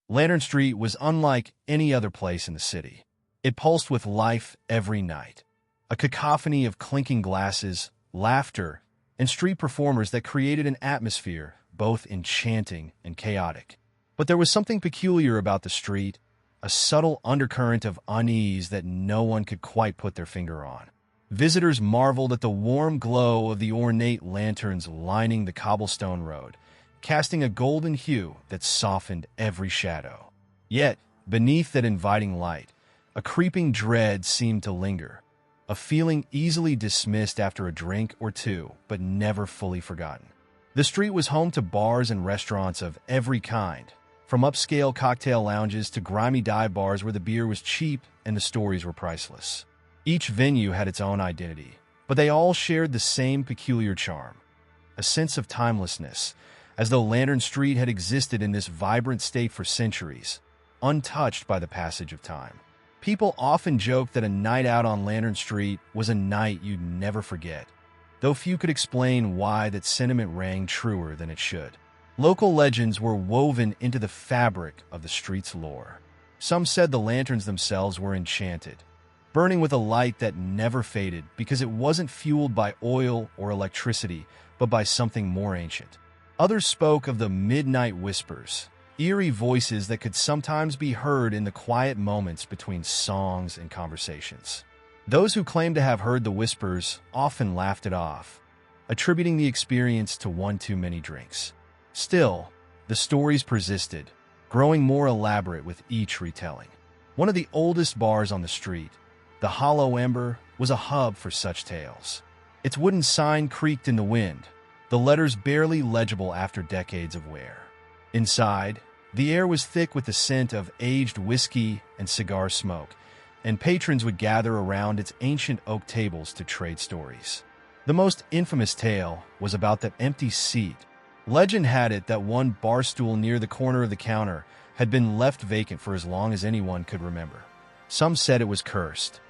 Lantern Street was unlike any other place in the city. It pulsed with life every night. A cacophony of clinking glasses, laughter, and street performers that created an atmosphere both enchanting and chaotic. But there was something peculiar about the street, a subtle undercurrent of unease that no one could quite put their finger on. Visitors marveled at the warm glow of the ornate lanterns lining the cobblestone road, casting a golden hue that softened every shadow. Yet, beneath that inviting light, a creeping dread seemed to linger, a feeling easily dismissed after a drink or two, but never fully forgotten. The street was home to bars and restaurants of every kind, from upscale cocktail lounges to grimy dive bars where the beer was cheap and the stories were priceless. Each venue had its own identity, but they all shared the same peculiar charm, a sense of timelessness, as though Lantern Street had existed in this vibrant state for centuries, untouched by the passage of time. People often joked that a night out on Lantern Street was a night you'd never forget, though few could explain why that sentiment rang truer than it should. Local legends were woven into the fabric of the street's lore. Some said the lanterns themselves were enchanted, burning with a light that never faded because it wasn't fueled by oil or electricity, but by something more ancient. Others spoke of the midnight whispers, eerie voices that could sometimes be heard in the quiet moments between songs and conversations. Those who claimed to have heard the whispers often laughed it off, attributing the experience to one too many drinks. Still, the stories persisted, growing more elaborate with each retelling. One of the oldest bars on the street, the Hollow Ember, was a hub for such tales. Its wooden sign creaked in the wind, the letters barely legible after decades of wear. Inside, the air was thick with the scent of aged whiskey and cigar smoke, and patrons would gather around its ancient oak tables to trade stories. The most infamous tale was about that empty seat. Legend had it that one bar stool near the corner of the counter had been left vacant for as long as anyone could remember. Some said it was cursed.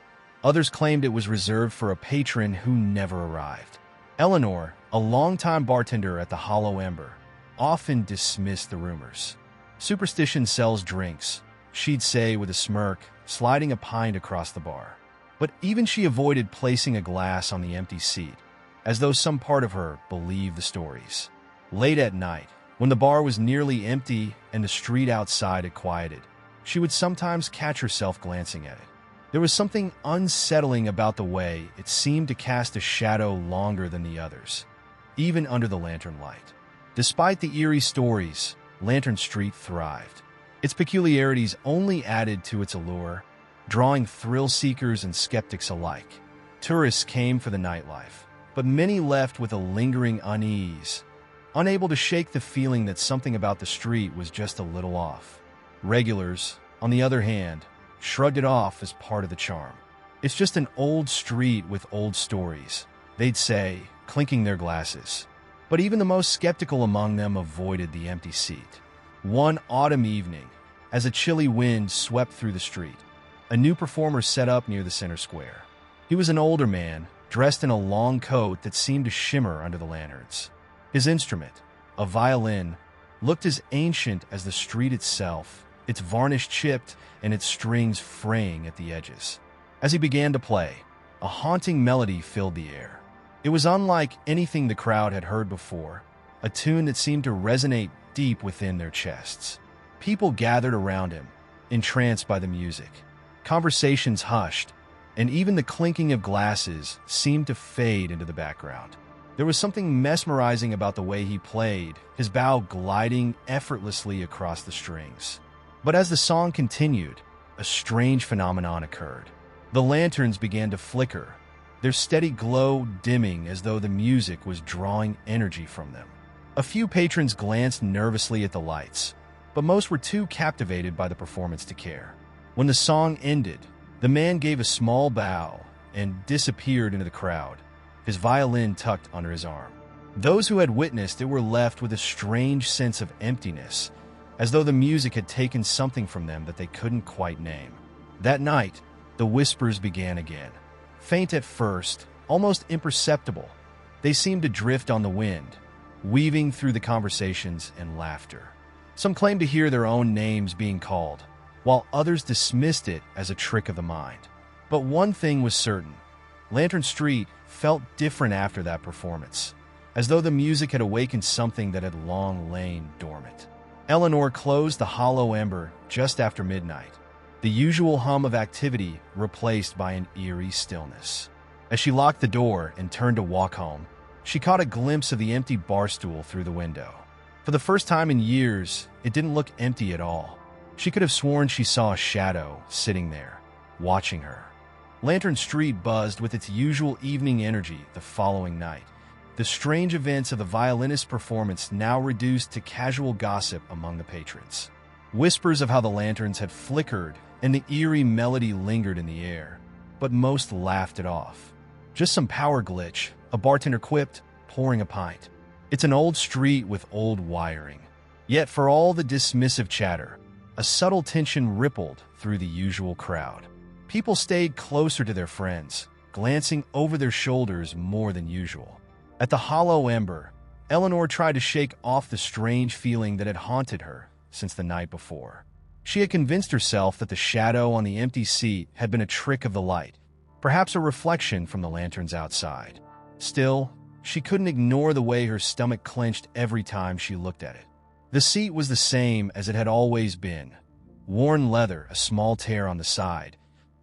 Others claimed it was reserved for a patron who never arrived. Eleanor, a longtime bartender at the Hollow Ember, often dismissed the rumors. Superstition sells drinks, she'd say with a smirk, sliding a pint across the bar. But even she avoided placing a glass on the empty seat, as though some part of her believed the stories. Late at night, when the bar was nearly empty and the street outside had quieted, she would sometimes catch herself glancing at it. There was something unsettling about the way it seemed to cast a shadow longer than the others, even under the lantern light. Despite the eerie stories, Lantern Street thrived. Its peculiarities only added to its allure, drawing thrill-seekers and skeptics alike. Tourists came for the nightlife, but many left with a lingering unease, unable to shake the feeling that something about the street was just a little off. Regulars, on the other hand, shrugged it off as part of the charm. It's just an old street with old stories, they'd say, clinking their glasses. But even the most skeptical among them avoided the empty seat. One autumn evening, as a chilly wind swept through the street, a new performer set up near the center square. He was an older man, dressed in a long coat that seemed to shimmer under the lanterns. His instrument, a violin, looked as ancient as the street itself, its varnish chipped and its strings fraying at the edges. As he began to play, a haunting melody filled the air. It was unlike anything the crowd had heard before, a tune that seemed to resonate deep within their chests. People gathered around him, entranced by the music. Conversations hushed, and even the clinking of glasses seemed to fade into the background. There was something mesmerizing about the way he played, his bow gliding effortlessly across the strings. But as the song continued, a strange phenomenon occurred. The lanterns began to flicker, their steady glow dimming as though the music was drawing energy from them. A few patrons glanced nervously at the lights, but most were too captivated by the performance to care. When the song ended, the man gave a small bow and disappeared into the crowd, his violin tucked under his arm. Those who had witnessed it were left with a strange sense of emptiness, as though the music had taken something from them that they couldn't quite name. That night, the whispers began again. Faint at first, almost imperceptible, they seemed to drift on the wind, weaving through the conversations and laughter. Some claimed to hear their own names being called, while others dismissed it as a trick of the mind. But one thing was certain. Lantern Street felt different after that performance, as though the music had awakened something that had long lain dormant. Eleanor closed the hollow ember just after midnight, the usual hum of activity replaced by an eerie stillness. As she locked the door and turned to walk home, she caught a glimpse of the empty bar stool through the window. For the first time in years, it didn't look empty at all. She could have sworn she saw a shadow sitting there, watching her. Lantern Street buzzed with its usual evening energy the following night. The strange events of the violinist's performance now reduced to casual gossip among the patrons. Whispers of how the lanterns had flickered and the eerie melody lingered in the air, but most laughed it off. Just some power glitch, a bartender quipped, pouring a pint. It's an old street with old wiring. Yet for all the dismissive chatter, a subtle tension rippled through the usual crowd. People stayed closer to their friends, glancing over their shoulders more than usual. At the hollow ember, Eleanor tried to shake off the strange feeling that had haunted her since the night before. She had convinced herself that the shadow on the empty seat had been a trick of the light, perhaps a reflection from the lanterns outside. Still, she couldn't ignore the way her stomach clenched every time she looked at it. The seat was the same as it had always been, worn leather, a small tear on the side,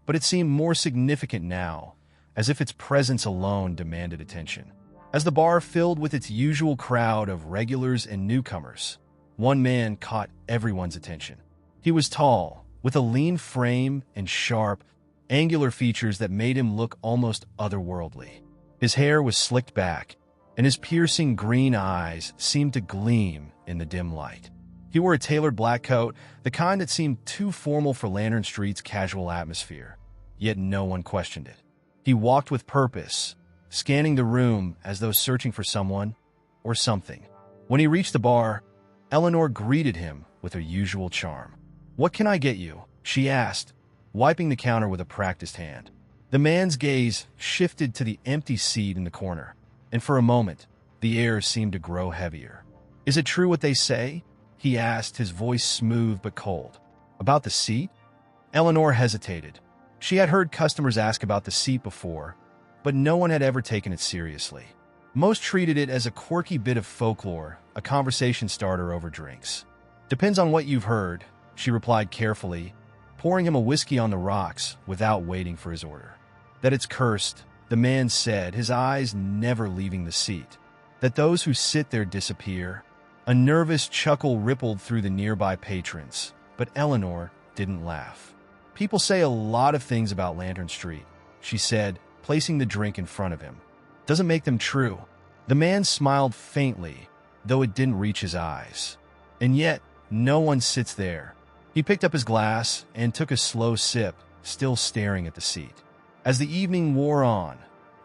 but it seemed more significant now, as if its presence alone demanded attention. As the bar filled with its usual crowd of regulars and newcomers, one man caught everyone's attention. He was tall, with a lean frame and sharp, angular features that made him look almost otherworldly. His hair was slicked back, and his piercing green eyes seemed to gleam in the dim light. He wore a tailored black coat, the kind that seemed too formal for Lantern Street's casual atmosphere, yet no one questioned it. He walked with purpose, scanning the room as though searching for someone or something. When he reached the bar, Eleanor greeted him with her usual charm. "What can I get you?" she asked, wiping the counter with a practiced hand. The man's gaze shifted to the empty seat in the corner, and for a moment, the air seemed to grow heavier. "Is it true what they say?" he asked, his voice smooth but cold. "About the seat?" Eleanor hesitated. She had heard customers ask about the seat before, but no one had ever taken it seriously. Most treated it as a quirky bit of folklore, a conversation starter over drinks. "Depends on what you've heard," she replied carefully, pouring him a whiskey on the rocks without waiting for his order. "That it's cursed," the man said, his eyes never leaving the seat. "That those who sit there disappear." A nervous chuckle rippled through the nearby patrons, but Eleanor didn't laugh. "People say a lot of things about Lantern Street," she said, placing the drink in front of him. "Doesn't make them true." The man smiled faintly, though it didn't reach his eyes. "And yet, no one sits there." He picked up his glass and took a slow sip, still staring at the seat. As the evening wore on,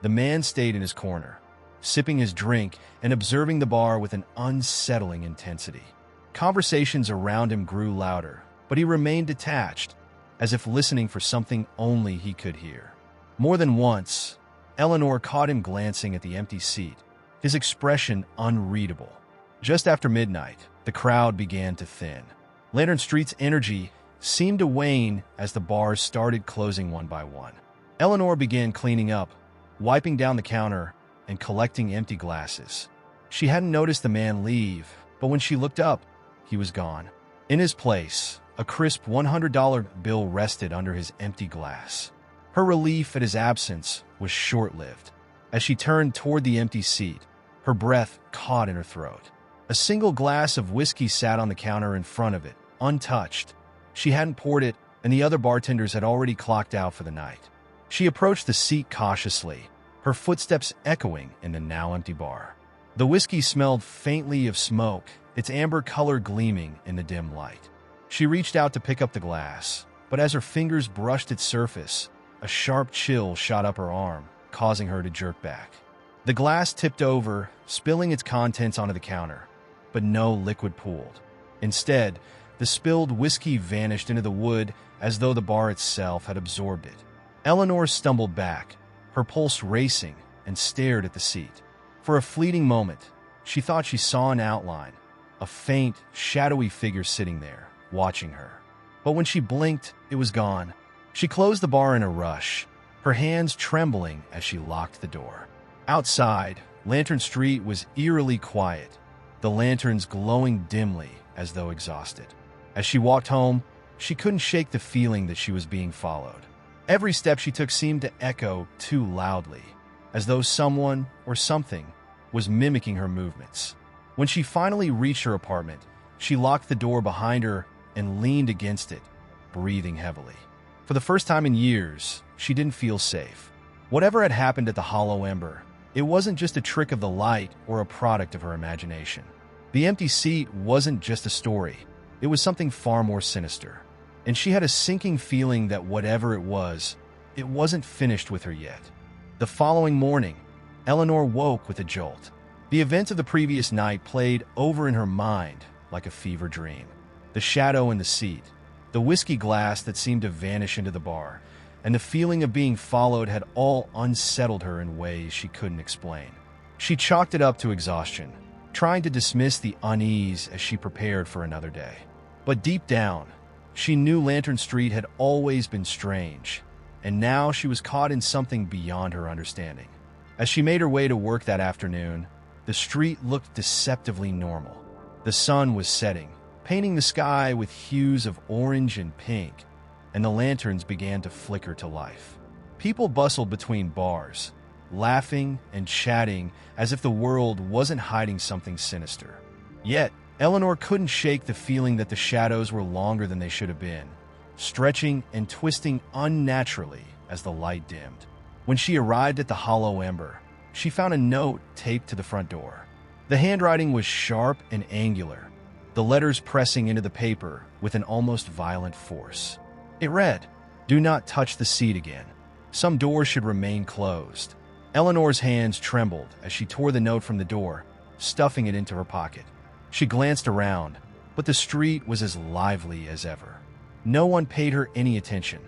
the man stayed in his corner, sipping his drink and observing the bar with an unsettling intensity. Conversations around him grew louder, but he remained detached, as if listening for something only he could hear. More than once, Eleanor caught him glancing at the empty seat, his expression unreadable. Just after midnight, the crowd began to thin. Lantern Street's energy seemed to wane as the bars started closing one by one. Eleanor began cleaning up, wiping down the counter and collecting empty glasses. She hadn't noticed the man leave, but when she looked up, he was gone. In his place, a crisp $100 bill rested under his empty glass. Her relief at his absence was short-lived. As she turned toward the empty seat, her breath caught in her throat. A single glass of whiskey sat on the counter in front of it, untouched. She hadn't poured it, and the other bartenders had already clocked out for the night. She approached the seat cautiously, her footsteps echoing in the now empty bar. The whiskey smelled faintly of smoke, its amber color gleaming in the dim light. She reached out to pick up the glass, but as her fingers brushed its surface, a sharp chill shot up her arm, causing her to jerk back. The glass tipped over, spilling its contents onto the counter, but no liquid pooled. Instead, the spilled whiskey vanished into the wood as though the bar itself had absorbed it. Eleanor stumbled back, her pulse racing, and stared at the seat. For a fleeting moment, she thought she saw an outline, a faint, shadowy figure sitting there, watching her. But when she blinked, it was gone. She closed the bar in a rush, her hands trembling as she locked the door. Outside, Lantern Street was eerily quiet, the lanterns glowing dimly as though exhausted. As she walked home, she couldn't shake the feeling that she was being followed. Every step she took seemed to echo too loudly, as though someone or something was mimicking her movements. When she finally reached her apartment, she locked the door behind her and leaned against it, breathing heavily. For the first time in years, she didn't feel safe. Whatever had happened at the Hollow Ember, it wasn't just a trick of the light or a product of her imagination. The empty seat wasn't just a story. It was something far more sinister. And she had a sinking feeling that whatever it wasn't finished with her yet. The following morning, Eleanor woke with a jolt. The events of the previous night played over in her mind like a fever dream. The shadow in the seat, the whiskey glass that seemed to vanish into the bar, and the feeling of being followed had all unsettled her in ways she couldn't explain. She chalked it up to exhaustion, trying to dismiss the unease as she prepared for another day. But deep down, she knew Lantern Street had always been strange, and now she was caught in something beyond her understanding. As she made her way to work that afternoon, the street looked deceptively normal. The sun was setting, painting the sky with hues of orange and pink, and the lanterns began to flicker to life. People bustled between bars, laughing and chatting as if the world wasn't hiding something sinister. Yet, Eleanor couldn't shake the feeling that the shadows were longer than they should have been, stretching and twisting unnaturally as the light dimmed. When she arrived at the Hollow Ember, she found a note taped to the front door. The handwriting was sharp and angular, the letters pressing into the paper with an almost violent force. It read, "Do not touch the seat again. Some doors should remain closed." Eleanor's hands trembled as she tore the note from the door, stuffing it into her pocket. She glanced around, but the street was as lively as ever. No one paid her any attention.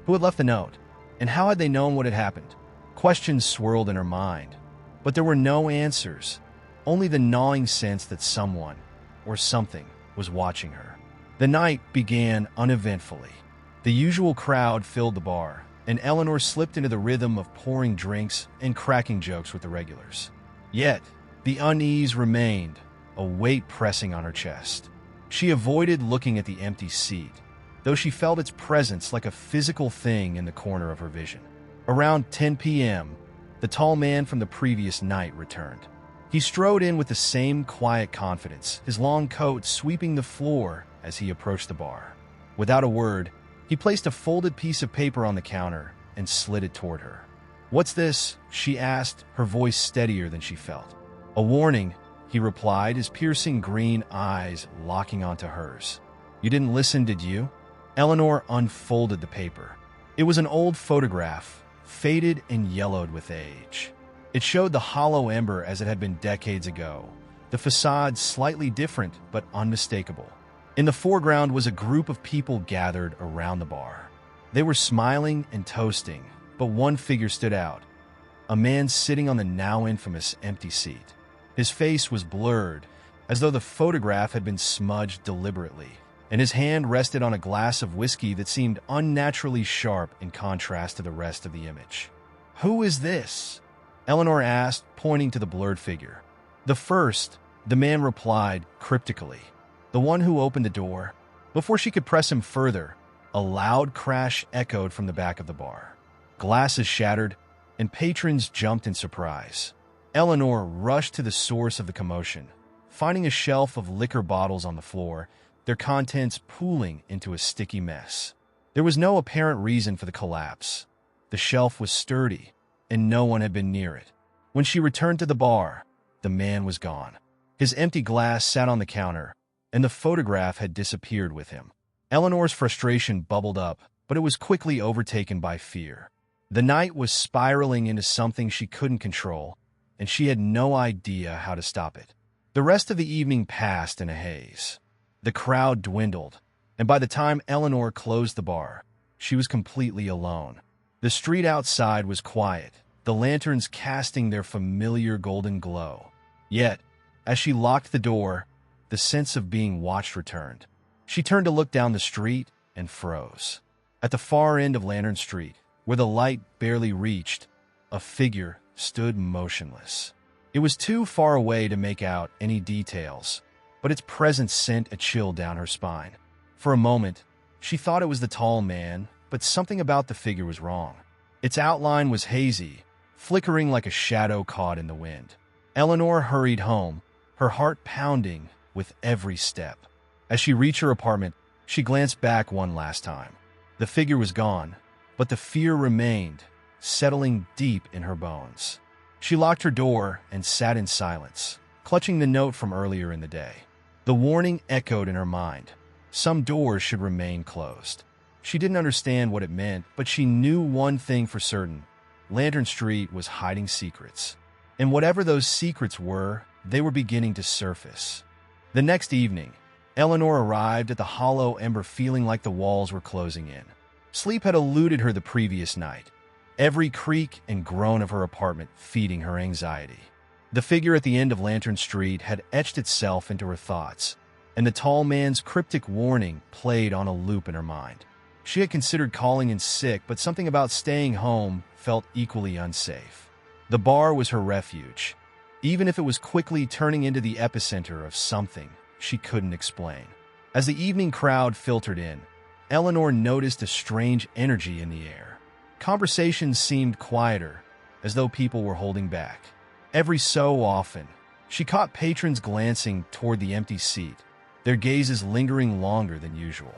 Who had left the note? And how had they known what had happened? Questions swirled in her mind, but there were no answers, only the gnawing sense that someone or something was watching her. The night began uneventfully. The usual crowd filled the bar, and Eleanor slipped into the rhythm of pouring drinks and cracking jokes with the regulars. Yet, the unease remained, a weight pressing on her chest. She avoided looking at the empty seat, though she felt its presence like a physical thing in the corner of her vision. Around 10 p.m., the tall man from the previous night returned. He strode in with the same quiet confidence, his long coat sweeping the floor as he approached the bar. Without a word, he placed a folded piece of paper on the counter and slid it toward her. "What's this?" she asked, her voice steadier than she felt. "A warning," he replied, his piercing green eyes locking onto hers. "You didn't listen, did you?" Eleanor unfolded the paper. It was an old photograph, faded and yellowed with age. It showed the Hollow Ember as it had been decades ago, the facade slightly different but unmistakable. In the foreground was a group of people gathered around the bar. They were smiling and toasting, but one figure stood out, a man sitting on the now infamous empty seat. His face was blurred, as though the photograph had been smudged deliberately, and his hand rested on a glass of whiskey that seemed unnaturally sharp in contrast to the rest of the image. "Who is this?" Eleanor asked, pointing to the blurred figure. "The first," the man replied cryptically. "The one who opened the door." Before she could press him further, a loud crash echoed from the back of the bar. Glasses shattered, and patrons jumped in surprise. Eleanor rushed to the source of the commotion, finding a shelf of liquor bottles on the floor, their contents pooling into a sticky mess. There was no apparent reason for the collapse. The shelf was sturdy, and no one had been near it. When she returned to the bar, the man was gone. His empty glass sat on the counter, and the photograph had disappeared with him. Eleanor's frustration bubbled up, but it was quickly overtaken by fear. The night was spiraling into something she couldn't control, and she had no idea how to stop it. The rest of the evening passed in a haze. The crowd dwindled, and by the time Eleanor closed the bar, she was completely alone. The street outside was quiet, the lanterns casting their familiar golden glow. Yet, as she locked the door, the sense of being watched returned. She turned to look down the street and froze. At the far end of Lantern Street, where the light barely reached, a figure stood motionless. It was too far away to make out any details, but its presence sent a chill down her spine. For a moment, she thought it was the tall man, but something about the figure was wrong. Its outline was hazy, flickering like a shadow caught in the wind. Eleanor hurried home, her heart pounding with every step. As she reached her apartment, she glanced back one last time. The figure was gone, but the fear remained, settling deep in her bones. She locked her door and sat in silence, clutching the note from earlier in the day. The warning echoed in her mind. Some doors should remain closed. She didn't understand what it meant, but she knew one thing for certain. Lantern Street was hiding secrets. And whatever those secrets were, they were beginning to surface. The next evening, Eleanor arrived at the hollow ember feeling like the walls were closing in. Sleep had eluded her the previous night, every creak and groan of her apartment feeding her anxiety. The figure at the end of Lantern Street had etched itself into her thoughts, and the tall man's cryptic warning played on a loop in her mind. She had considered calling in sick, but something about staying home felt equally unsafe. The bar was her refuge, even if it was quickly turning into the epicenter of something she couldn't explain. As the evening crowd filtered in, Eleanor noticed a strange energy in the air. Conversations seemed quieter, as though people were holding back. Every so often, she caught patrons glancing toward the empty seat, their gazes lingering longer than usual.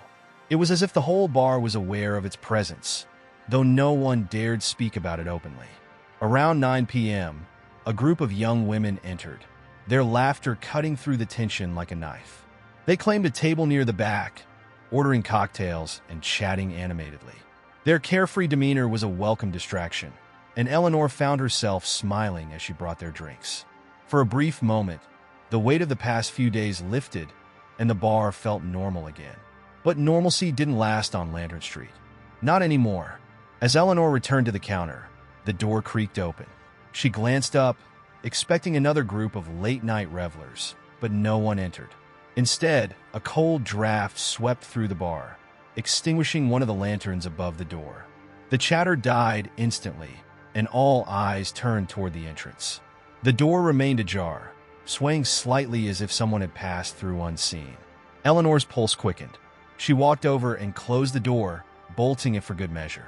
It was as if the whole bar was aware of its presence, though no one dared speak about it openly. Around 9 p.m., a group of young women entered, their laughter cutting through the tension like a knife. They claimed a table near the back, ordering cocktails and chatting animatedly. Their carefree demeanor was a welcome distraction, and Eleanor found herself smiling as she brought their drinks. For a brief moment, the weight of the past few days lifted, and the bar felt normal again. But normalcy didn't last on Lantern Street. Not anymore. As Eleanor returned to the counter, the door creaked open. She glanced up, expecting another group of late-night revelers, but no one entered. Instead, a cold draft swept through the bar, extinguishing one of the lanterns above the door. The chatter died instantly, and all eyes turned toward the entrance. The door remained ajar, swaying slightly as if someone had passed through unseen. Eleanor's pulse quickened. She walked over and closed the door, bolting it for good measure.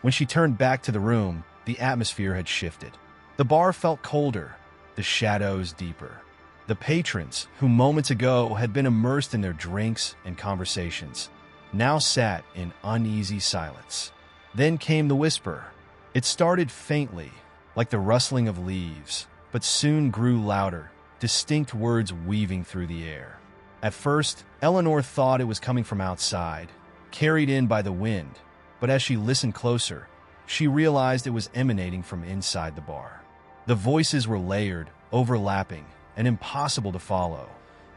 When she turned back to the room, the atmosphere had shifted. The bar felt colder, the shadows deeper. The patrons, who moments ago had been immersed in their drinks and conversations, now sat in uneasy silence. Then came the whisper. It started faintly, like the rustling of leaves, but soon grew louder, distinct words weaving through the air. At first, Eleanor thought it was coming from outside, carried in by the wind, but as she listened closer, she realized it was emanating from inside the bar. The voices were layered, overlapping, and impossible to follow,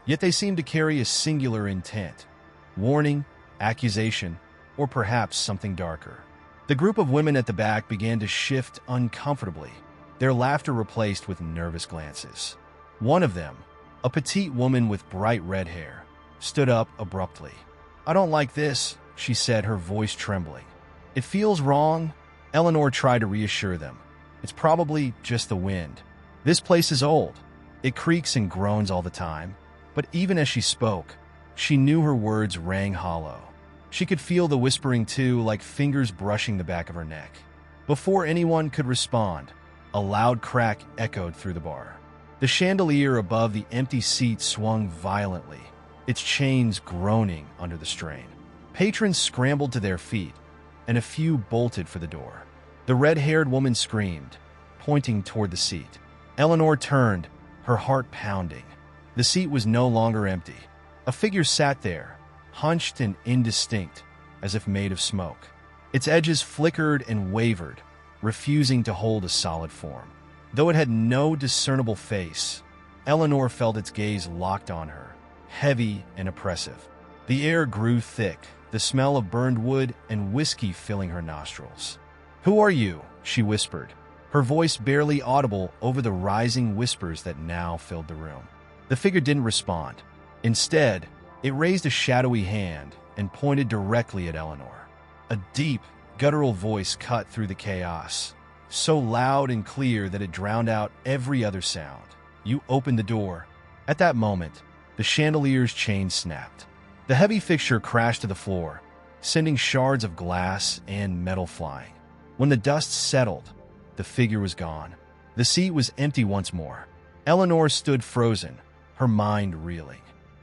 yet they seemed to carry a singular intent: warning, accusation, or perhaps something darker. The group of women at the back began to shift uncomfortably, their laughter replaced with nervous glances. One of them, a petite woman with bright red hair, stood up abruptly. "I don't like this," she said, her voice trembling. "It feels wrong." Eleanor tried to reassure them. "It's probably just the wind. This place is old. It creaks and groans all the time." But even as she spoke, she knew her words rang hollow. She could feel the whispering too, like fingers brushing the back of her neck. Before anyone could respond, a loud crack echoed through the bar. The chandelier above the empty seat swung violently, its chains groaning under the strain. Patrons scrambled to their feet, and a few bolted for the door. The red-haired woman screamed, pointing toward the seat. Eleanor turned, her heart pounding. The seat was no longer empty. A figure sat there, hunched and indistinct, as if made of smoke. Its edges flickered and wavered, refusing to hold a solid form. Though it had no discernible face, Eleanor felt its gaze locked on her, heavy and oppressive. The air grew thick, the smell of burned wood and whiskey filling her nostrils. "Who are you?" she whispered, her voice barely audible over the rising whispers that now filled the room. The figure didn't respond. Instead, it raised a shadowy hand and pointed directly at Eleanor. A deep, guttural voice cut through the chaos, so loud and clear that it drowned out every other sound. "You opened the door." At that moment, the chandelier's chain snapped. The heavy fixture crashed to the floor, sending shards of glass and metal flying. When the dust settled, the figure was gone. The seat was empty once more. Eleanor stood frozen, her mind reeling.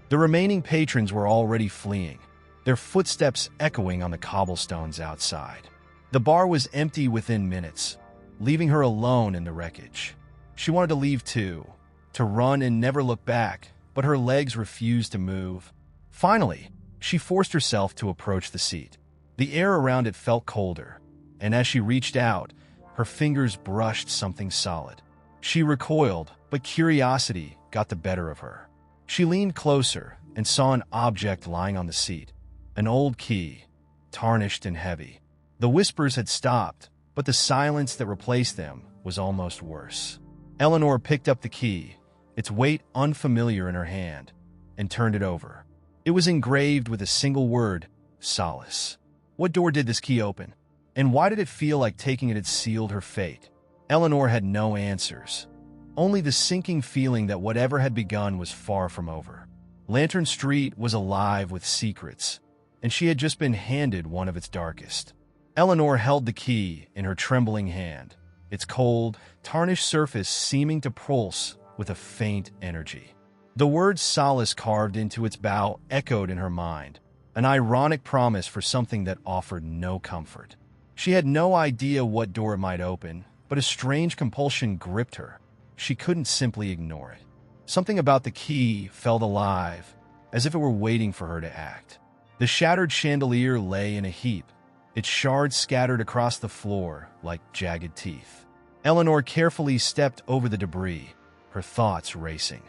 The remaining patrons were already fleeing, their footsteps echoing on the cobblestones outside. The bar was empty within minutes, leaving her alone in the wreckage. She wanted to leave too, to run and never look back, but her legs refused to move. Finally, she forced herself to approach the seat. The air around it felt colder, and as she reached out, her fingers brushed something solid. She recoiled, but curiosity got the better of her. She leaned closer and saw an object lying on the seat, an old key, tarnished and heavy. The whispers had stopped, but the silence that replaced them was almost worse. Eleanor picked up the key, its weight unfamiliar in her hand, and turned it over. It was engraved with a single word, Solace. What door did this key open? And why did it feel like taking it had sealed her fate? Eleanor had no answers, only the sinking feeling that whatever had begun was far from over. Lantern Street was alive with secrets, and she had just been handed one of its darkest. Eleanor held the key in her trembling hand, its cold, tarnished surface seeming to pulse with a faint energy. The word Solace carved into its bow echoed in her mind, an ironic promise for something that offered no comfort. She had no idea what door it might open, but a strange compulsion gripped her. She couldn't simply ignore it. Something about the key felt alive, as if it were waiting for her to act. The shattered chandelier lay in a heap, its shards scattered across the floor like jagged teeth. Eleanor carefully stepped over the debris, her thoughts racing.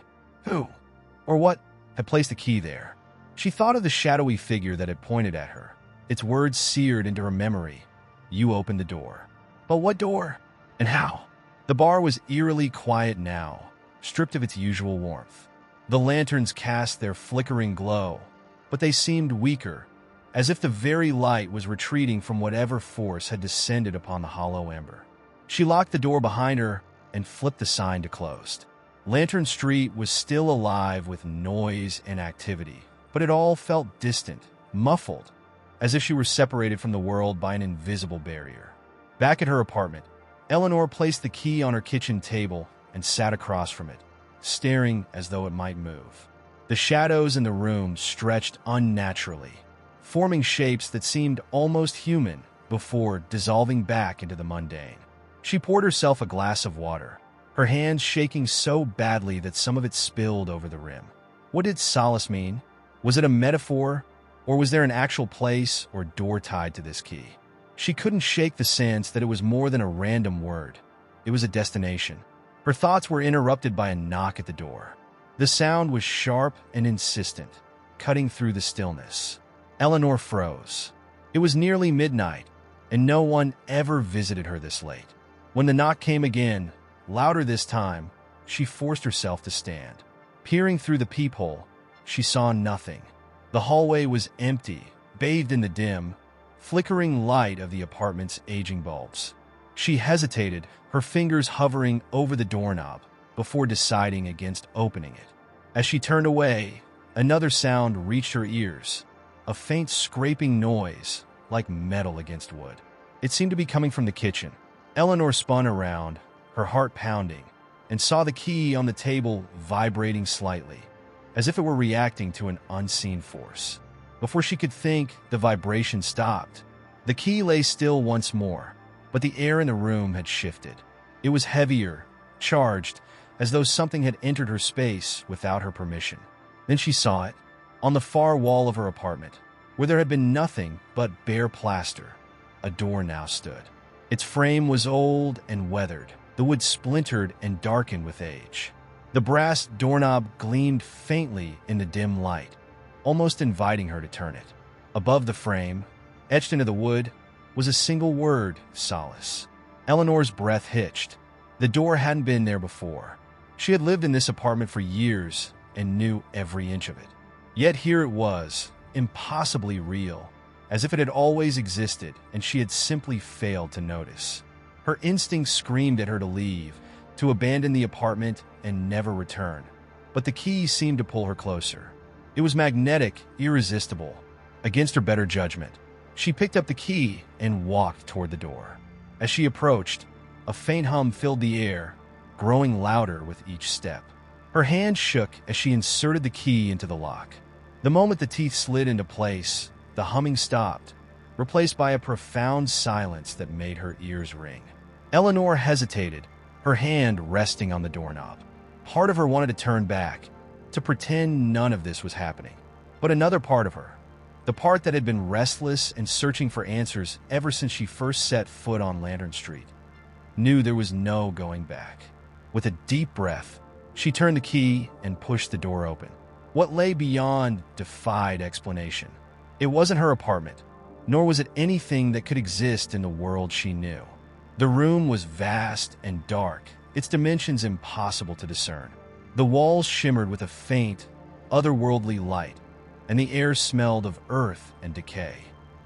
Who, or what, had placed the key there? She thought of the shadowy figure that had pointed at her, its words seared into her memory. You opened the door. But what door? And how? The bar was eerily quiet now, stripped of its usual warmth. The lanterns cast their flickering glow, but they seemed weaker, as if the very light was retreating from whatever force had descended upon the hollow ember. She locked the door behind her and flipped the sign to closed. Lantern Street was still alive with noise and activity, but it all felt distant, muffled, as if she were separated from the world by an invisible barrier. Back at her apartment, Eleanor placed the key on her kitchen table and sat across from it, staring as though it might move. The shadows in the room stretched unnaturally, forming shapes that seemed almost human before dissolving back into the mundane. She poured herself a glass of water, her hands shaking so badly that some of it spilled over the rim. What did Solace mean? Was it a metaphor, or was there an actual place or door tied to this key? She couldn't shake the sense that it was more than a random word. It was a destination. Her thoughts were interrupted by a knock at the door. The sound was sharp and insistent, cutting through the stillness. Eleanor froze. It was nearly midnight, and no one ever visited her this late. When the knock came again, louder this time, she forced herself to stand. Peering through the peephole, she saw nothing. The hallway was empty, bathed in the dim, flickering light of the apartment's aging bulbs. She hesitated, her fingers hovering over the doorknob, before deciding against opening it. As she turned away, another sound reached her ears, a faint scraping noise, like metal against wood. It seemed to be coming from the kitchen. Eleanor spun around, her heart pounding, and saw the key on the table vibrating slightly, as if it were reacting to an unseen force. Before she could think, the vibration stopped. The key lay still once more, but the air in the room had shifted. It was heavier, charged, as though something had entered her space without her permission. Then she saw it, on the far wall of her apartment, where there had been nothing but bare plaster. A door now stood. Its frame was old and weathered, the wood splintered and darkened with age. The brass doorknob gleamed faintly in the dim light, almost inviting her to turn it. Above the frame, etched into the wood, was a single word, Solace. Eleanor's breath hitched. The door hadn't been there before. She had lived in this apartment for years and knew every inch of it. Yet here it was, impossibly real, as if it had always existed and she had simply failed to notice. Her instincts screamed at her to leave, to abandon the apartment and never return. But the key seemed to pull her closer. It was magnetic, irresistible. Against her better judgment, she picked up the key and walked toward the door. As she approached, a faint hum filled the air, growing louder with each step. Her hand shook as she inserted the key into the lock. The moment the teeth slid into place, the humming stopped, replaced by a profound silence that made her ears ring. Eleanor hesitated, her hand resting on the doorknob. Part of her wanted to turn back, to pretend none of this was happening. But another part of her, the part that had been restless and searching for answers ever since she first set foot on Lantern Street, knew there was no going back. With a deep breath, she turned the key and pushed the door open. What lay beyond defied explanation. It wasn't her apartment, nor was it anything that could exist in the world she knew. The room was vast and dark, its dimensions impossible to discern. The walls shimmered with a faint, otherworldly light, and the air smelled of earth and decay.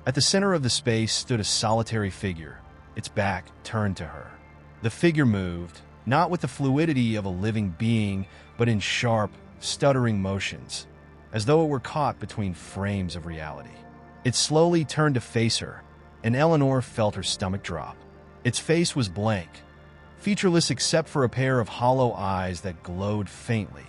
At the center of the space stood a solitary figure, its back turned to her. The figure moved, not with the fluidity of a living being, but in sharp, stuttering motions, as though it were caught between frames of reality. It slowly turned to face her, and Eleanor felt her stomach drop. Its face was blank, featureless except for a pair of hollow eyes that glowed faintly,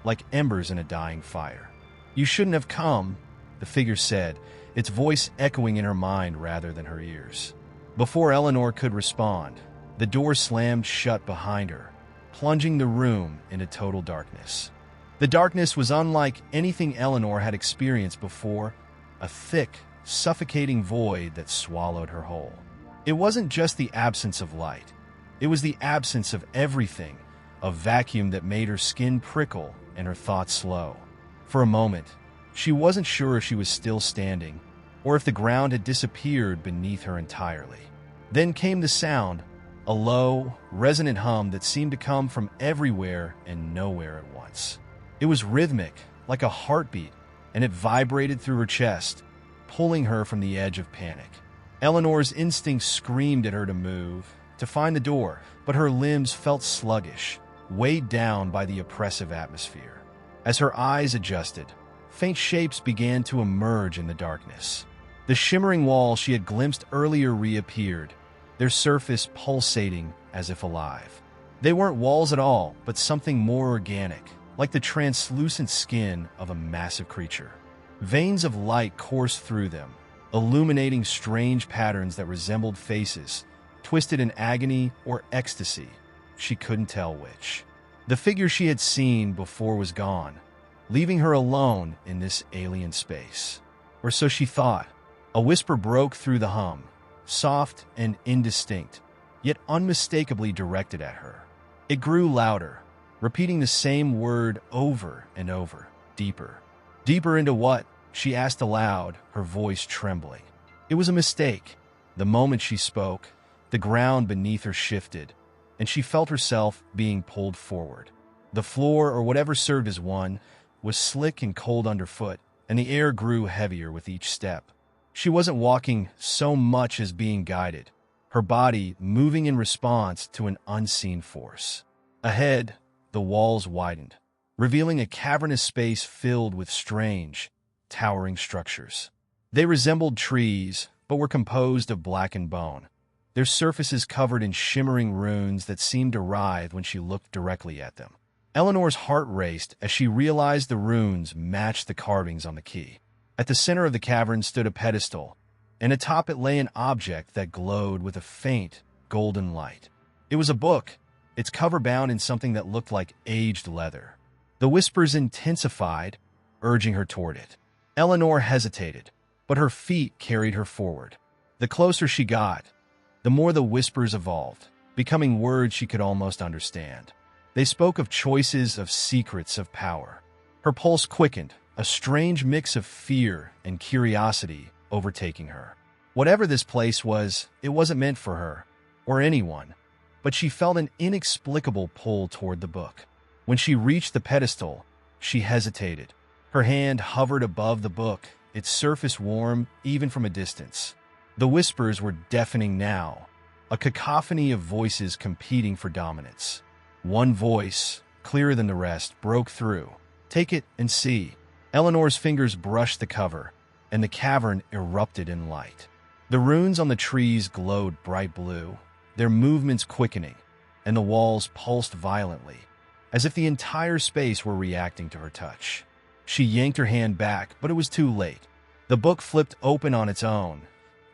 like embers in a dying fire. "You shouldn't have come," the figure said, its voice echoing in her mind rather than her ears. Before Eleanor could respond, the door slammed shut behind her, plunging the room into total darkness. The darkness was unlike anything Eleanor had experienced before, a thick, suffocating void that swallowed her whole. It wasn't just the absence of light. It was the absence of everything, a vacuum that made her skin prickle and her thoughts slow. For a moment, she wasn't sure if she was still standing, or if the ground had disappeared beneath her entirely. Then came the sound, a low, resonant hum that seemed to come from everywhere and nowhere at once. It was rhythmic, like a heartbeat, and it vibrated through her chest, pulling her from the edge of panic. Eleanor's instincts screamed at her to move, to find the door, but her limbs felt sluggish, weighed down by the oppressive atmosphere. As her eyes adjusted, faint shapes began to emerge in the darkness. The shimmering walls she had glimpsed earlier reappeared, their surface pulsating as if alive. They weren't walls at all, but something more organic, like the translucent skin of a massive creature. Veins of light coursed through them, illuminating strange patterns that resembled faces, twisted in agony or ecstasy. She couldn't tell which. The figure she had seen before was gone, leaving her alone in this alien space. Or so she thought. A whisper broke through the hum, soft and indistinct, yet unmistakably directed at her. It grew louder, repeating the same word over and over, deeper. Deeper into what? She asked aloud, her voice trembling. It was a mistake. The moment she spoke, the ground beneath her shifted, and she felt herself being pulled forward. The floor, or whatever served as one, was slick and cold underfoot, and the air grew heavier with each step. She wasn't walking so much as being guided, her body moving in response to an unseen force. Ahead, the walls widened, revealing a cavernous space filled with strange, towering structures. They resembled trees, but were composed of blackened bone, their surfaces covered in shimmering runes that seemed to writhe when she looked directly at them. Eleanor's heart raced as she realized the runes matched the carvings on the key. At the center of the cavern stood a pedestal, and atop it lay an object that glowed with a faint, golden light. It was a book, its cover bound in something that looked like aged leather. The whispers intensified, urging her toward it. Eleanor hesitated, but her feet carried her forward. The closer she got, the more the whispers evolved, becoming words she could almost understand. They spoke of choices, of secrets, of power. Her pulse quickened, a strange mix of fear and curiosity overtaking her. Whatever this place was, it wasn't meant for her, or anyone, but she felt an inexplicable pull toward the book. When she reached the pedestal, she hesitated, Her hand hovered above the book, its surface warm even from a distance. The whispers were deafening now, a cacophony of voices competing for dominance. One voice, clearer than the rest, broke through. "Take it and see." Eleanor's fingers brushed the cover, and the cavern erupted in light. The runes on the trees glowed bright blue, their movements quickening, and the walls pulsed violently, as if the entire space were reacting to her touch. She yanked her hand back, but it was too late. The book flipped open on its own,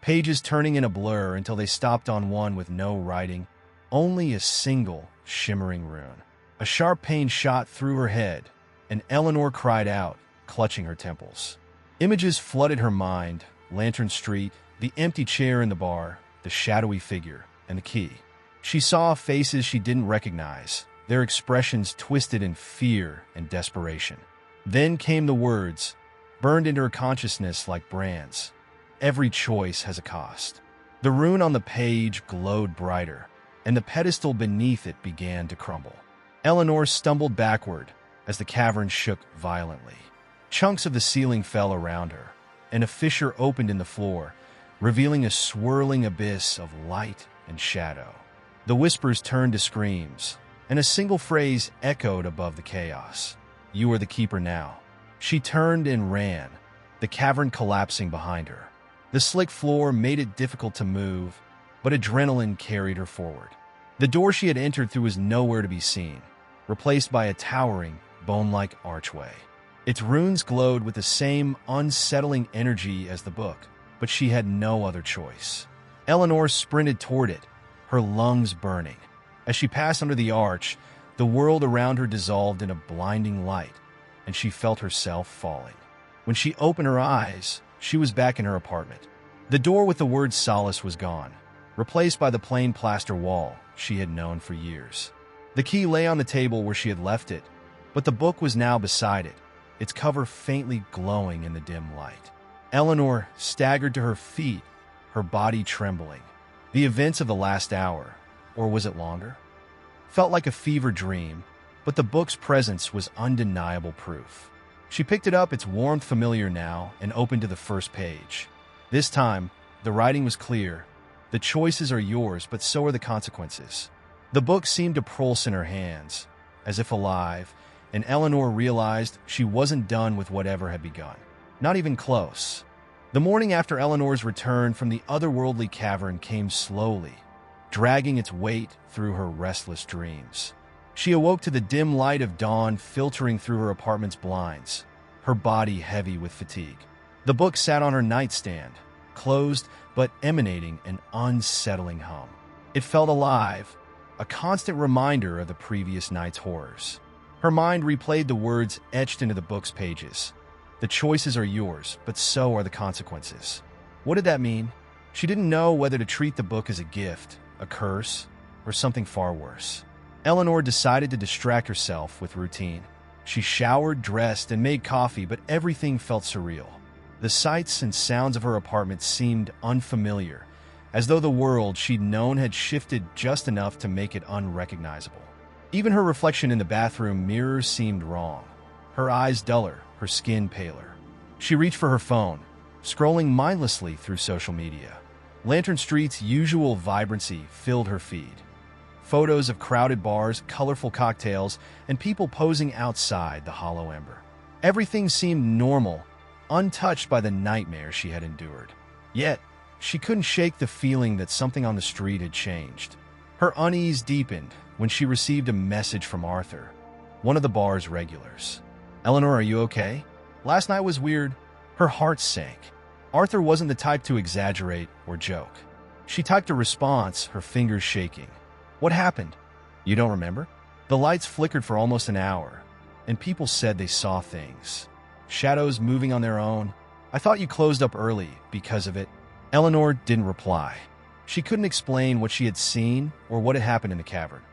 pages turning in a blur until they stopped on one with no writing, only a single shimmering rune. A sharp pain shot through her head, and Eleanor cried out, clutching her temples. Images flooded her mind: Lantern Street, the empty chair in the bar, the shadowy figure, and the key. She saw faces she didn't recognize, their expressions twisted in fear and desperation. Then came the words, burned into her consciousness like brands. Every choice has a cost. The rune on the page glowed brighter, and the pedestal beneath it began to crumble. Eleanor stumbled backward as the cavern shook violently. Chunks of the ceiling fell around her, and a fissure opened in the floor, revealing a swirling abyss of light and shadow. The whispers turned to screams, and a single phrase echoed above the chaos. "You are the keeper now." She turned and ran, the cavern collapsing behind her. The slick floor made it difficult to move, but adrenaline carried her forward. The door she had entered through was nowhere to be seen, replaced by a towering, bone-like archway. Its runes glowed with the same unsettling energy as the book, but she had no other choice. Eleanor sprinted toward it, her lungs burning. As she passed under the arch, the world around her dissolved in a blinding light, and she felt herself falling. When she opened her eyes, she was back in her apartment. The door with the word Solace was gone, replaced by the plain plaster wall she had known for years. The key lay on the table where she had left it, but the book was now beside it, its cover faintly glowing in the dim light. Eleanor staggered to her feet, her body trembling. The events of the last hour, or was it longer, felt like a fever dream, but the book's presence was undeniable proof. She picked it up, its warmth familiar now, and opened to the first page. This time, the writing was clear. "The choices are yours, but so are the consequences." The book seemed to pulse in her hands, as if alive, and Eleanor realized she wasn't done with whatever had begun. Not even close. The morning after Eleanor's return from the otherworldly cavern came slowly, dragging its weight through her restless dreams. She awoke to the dim light of dawn filtering through her apartment's blinds, her body heavy with fatigue. The book sat on her nightstand, closed but emanating an unsettling hum. It felt alive, a constant reminder of the previous night's horrors. Her mind replayed the words etched into the book's pages. "The choices are yours, but so are the consequences." What did that mean? She didn't know whether to treat the book as a gift, a curse, or something far worse. Eleanor decided to distract herself with routine. She showered, dressed, and made coffee, but everything felt surreal. The sights and sounds of her apartment seemed unfamiliar, as though the world she'd known had shifted just enough to make it unrecognizable. Even her reflection in the bathroom mirror seemed wrong, her eyes duller, her skin paler. She reached for her phone, scrolling mindlessly through social media. Lantern Street's usual vibrancy filled her feed. Photos of crowded bars, colorful cocktails, and people posing outside the hollow ember. Everything seemed normal, untouched by the nightmare she had endured. Yet, she couldn't shake the feeling that something on the street had changed. Her unease deepened when she received a message from Arthur, one of the bar's regulars. "Eleanor, are you okay? Last night was weird." Her heart sank. Arthur wasn't the type to exaggerate or joke. She typed a response, her fingers shaking. "What happened? You don't remember?" The lights flickered for almost an hour, and people said they saw things. Shadows moving on their own. "I thought you closed up early because of it." Eleanor didn't reply. She couldn't explain what she had seen or what had happened in the cavern.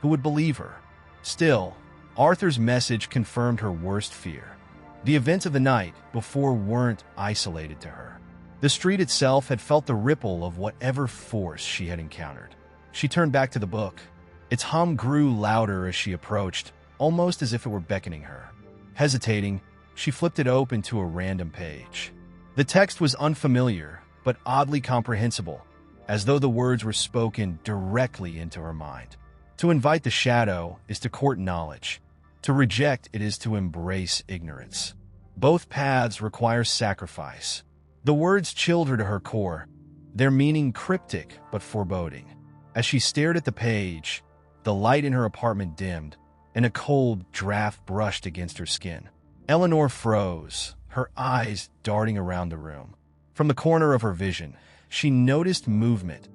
Who would believe her? Still, Arthur's message confirmed her worst fear. The events of the night before weren't isolated to her. The street itself had felt the ripple of whatever force she had encountered. She turned back to the book. Its hum grew louder as she approached, almost as if it were beckoning her. Hesitating, She flipped it open to a random page. The text was unfamiliar, but oddly comprehensible, as though the words were spoken directly into her mind. To invite the shadow is to court knowledge. To reject it is to embrace ignorance. Both paths require sacrifice. The words chilled her to her core, their meaning cryptic but foreboding. As she stared at the page, the light in her apartment dimmed, and a cold draft brushed against her skin. Eleanor froze, her eyes darting around the room. From the corner of her vision, she noticed movement,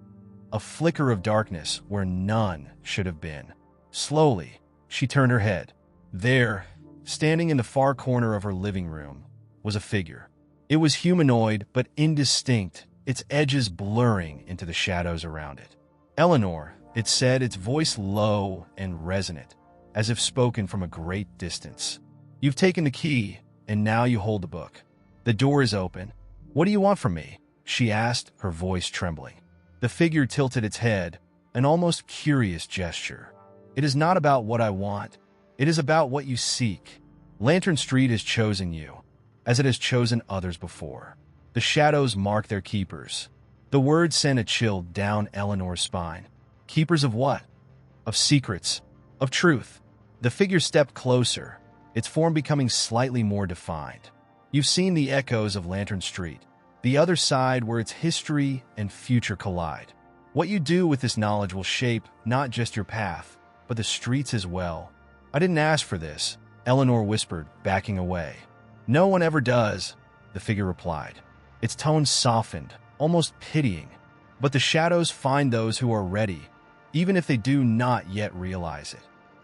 a flicker of darkness where none should have been. Slowly, she turned her head. There, standing in the far corner of her living room, was a figure. It was humanoid but indistinct, its edges blurring into the shadows around it. "Eleanor," it said, its voice low and resonant, as if spoken from a great distance. "You've taken the key, and now you hold the book. The door is open. What do you want from me?" she asked, her voice trembling. The figure tilted its head, an almost curious gesture. "It is not about what I want. It is about what you seek. Lantern Street has chosen you, as it has chosen others before. The shadows mark their keepers." The word sent a chill down Eleanor's spine. Keepers of what? Of secrets, of truth. The figure stepped closer, its form becoming slightly more defined. "You've seen the echoes of Lantern Street, the other side where its history and future collide. What you do with this knowledge will shape not just your path, but the streets as well." "I didn't ask for this," Eleanor whispered, backing away. "No one ever does," the figure replied. Its tone softened, almost pitying. "But the shadows find those who are ready, even if they do not yet realize it."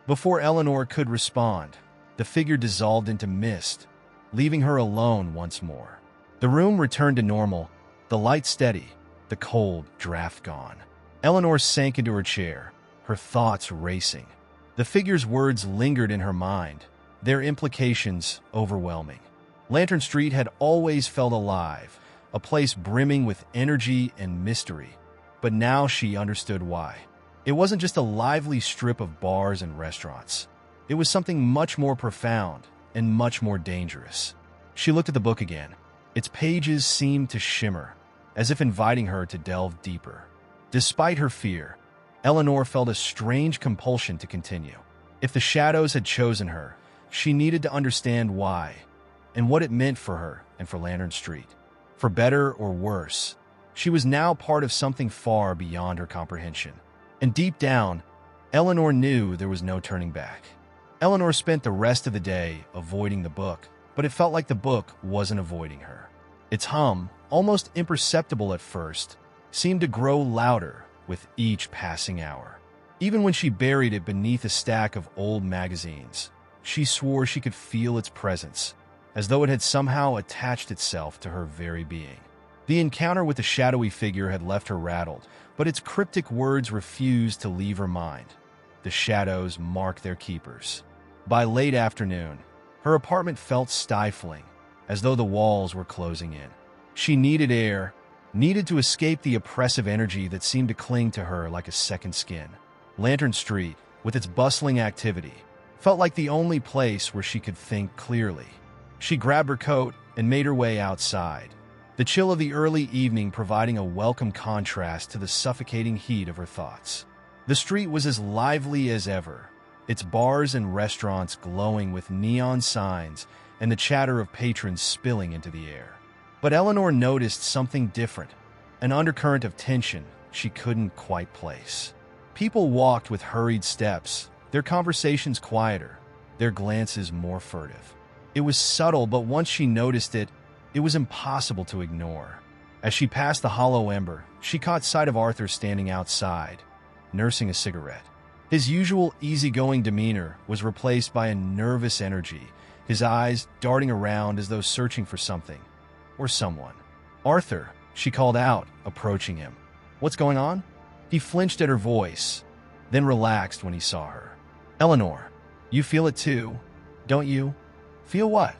Before Eleanor could respond, the figure dissolved into mist, leaving her alone once more. The room returned to normal, the light steady, the cold draft gone. Eleanor sank into her chair, her thoughts racing. The figure's words lingered in her mind, their implications overwhelming. Lantern Street had always felt alive, a place brimming with energy and mystery, but now she understood why. It wasn't just a lively strip of bars and restaurants. It was something much more profound and much more dangerous. She looked at the book again. Its pages seemed to shimmer, as if inviting her to delve deeper. Despite her fear, Eleanor felt a strange compulsion to continue. If the shadows had chosen her, she needed to understand why, and what it meant for her and for Lantern Street. For better or worse, she was now part of something far beyond her comprehension. And deep down, Eleanor knew there was no turning back. Eleanor spent the rest of the day avoiding the book, but it felt like the book wasn't avoiding her. Its hum, almost imperceptible at first, seemed to grow louder with each passing hour. Even when she buried it beneath a stack of old magazines, she swore she could feel its presence, as though it had somehow attached itself to her very being. The encounter with the shadowy figure had left her rattled, but its cryptic words refused to leave her mind. The shadows mark their keepers. By late afternoon, her apartment felt stifling, as though the walls were closing in. She needed air, needed to escape the oppressive energy that seemed to cling to her like a second skin. Lantern Street, with its bustling activity, felt like the only place where she could think clearly. She grabbed her coat and made her way outside, the chill of the early evening providing a welcome contrast to the suffocating heat of her thoughts. The street was as lively as ever, its bars and restaurants glowing with neon signs and the chatter of patrons spilling into the air. But Eleanor noticed something different, an undercurrent of tension she couldn't quite place. People walked with hurried steps, their conversations quieter, their glances more furtive. It was subtle, but once she noticed it, it was impossible to ignore. As she passed the hollow ember, she caught sight of Arthur standing outside, nursing a cigarette. His usual easygoing demeanor was replaced by a nervous energy, his eyes darting around as though searching for something or someone. "Arthur," she called out, approaching him. "What's going on?" He flinched at her voice, then relaxed when he saw her. "Eleanor, you feel it too, don't you?" "Feel what?"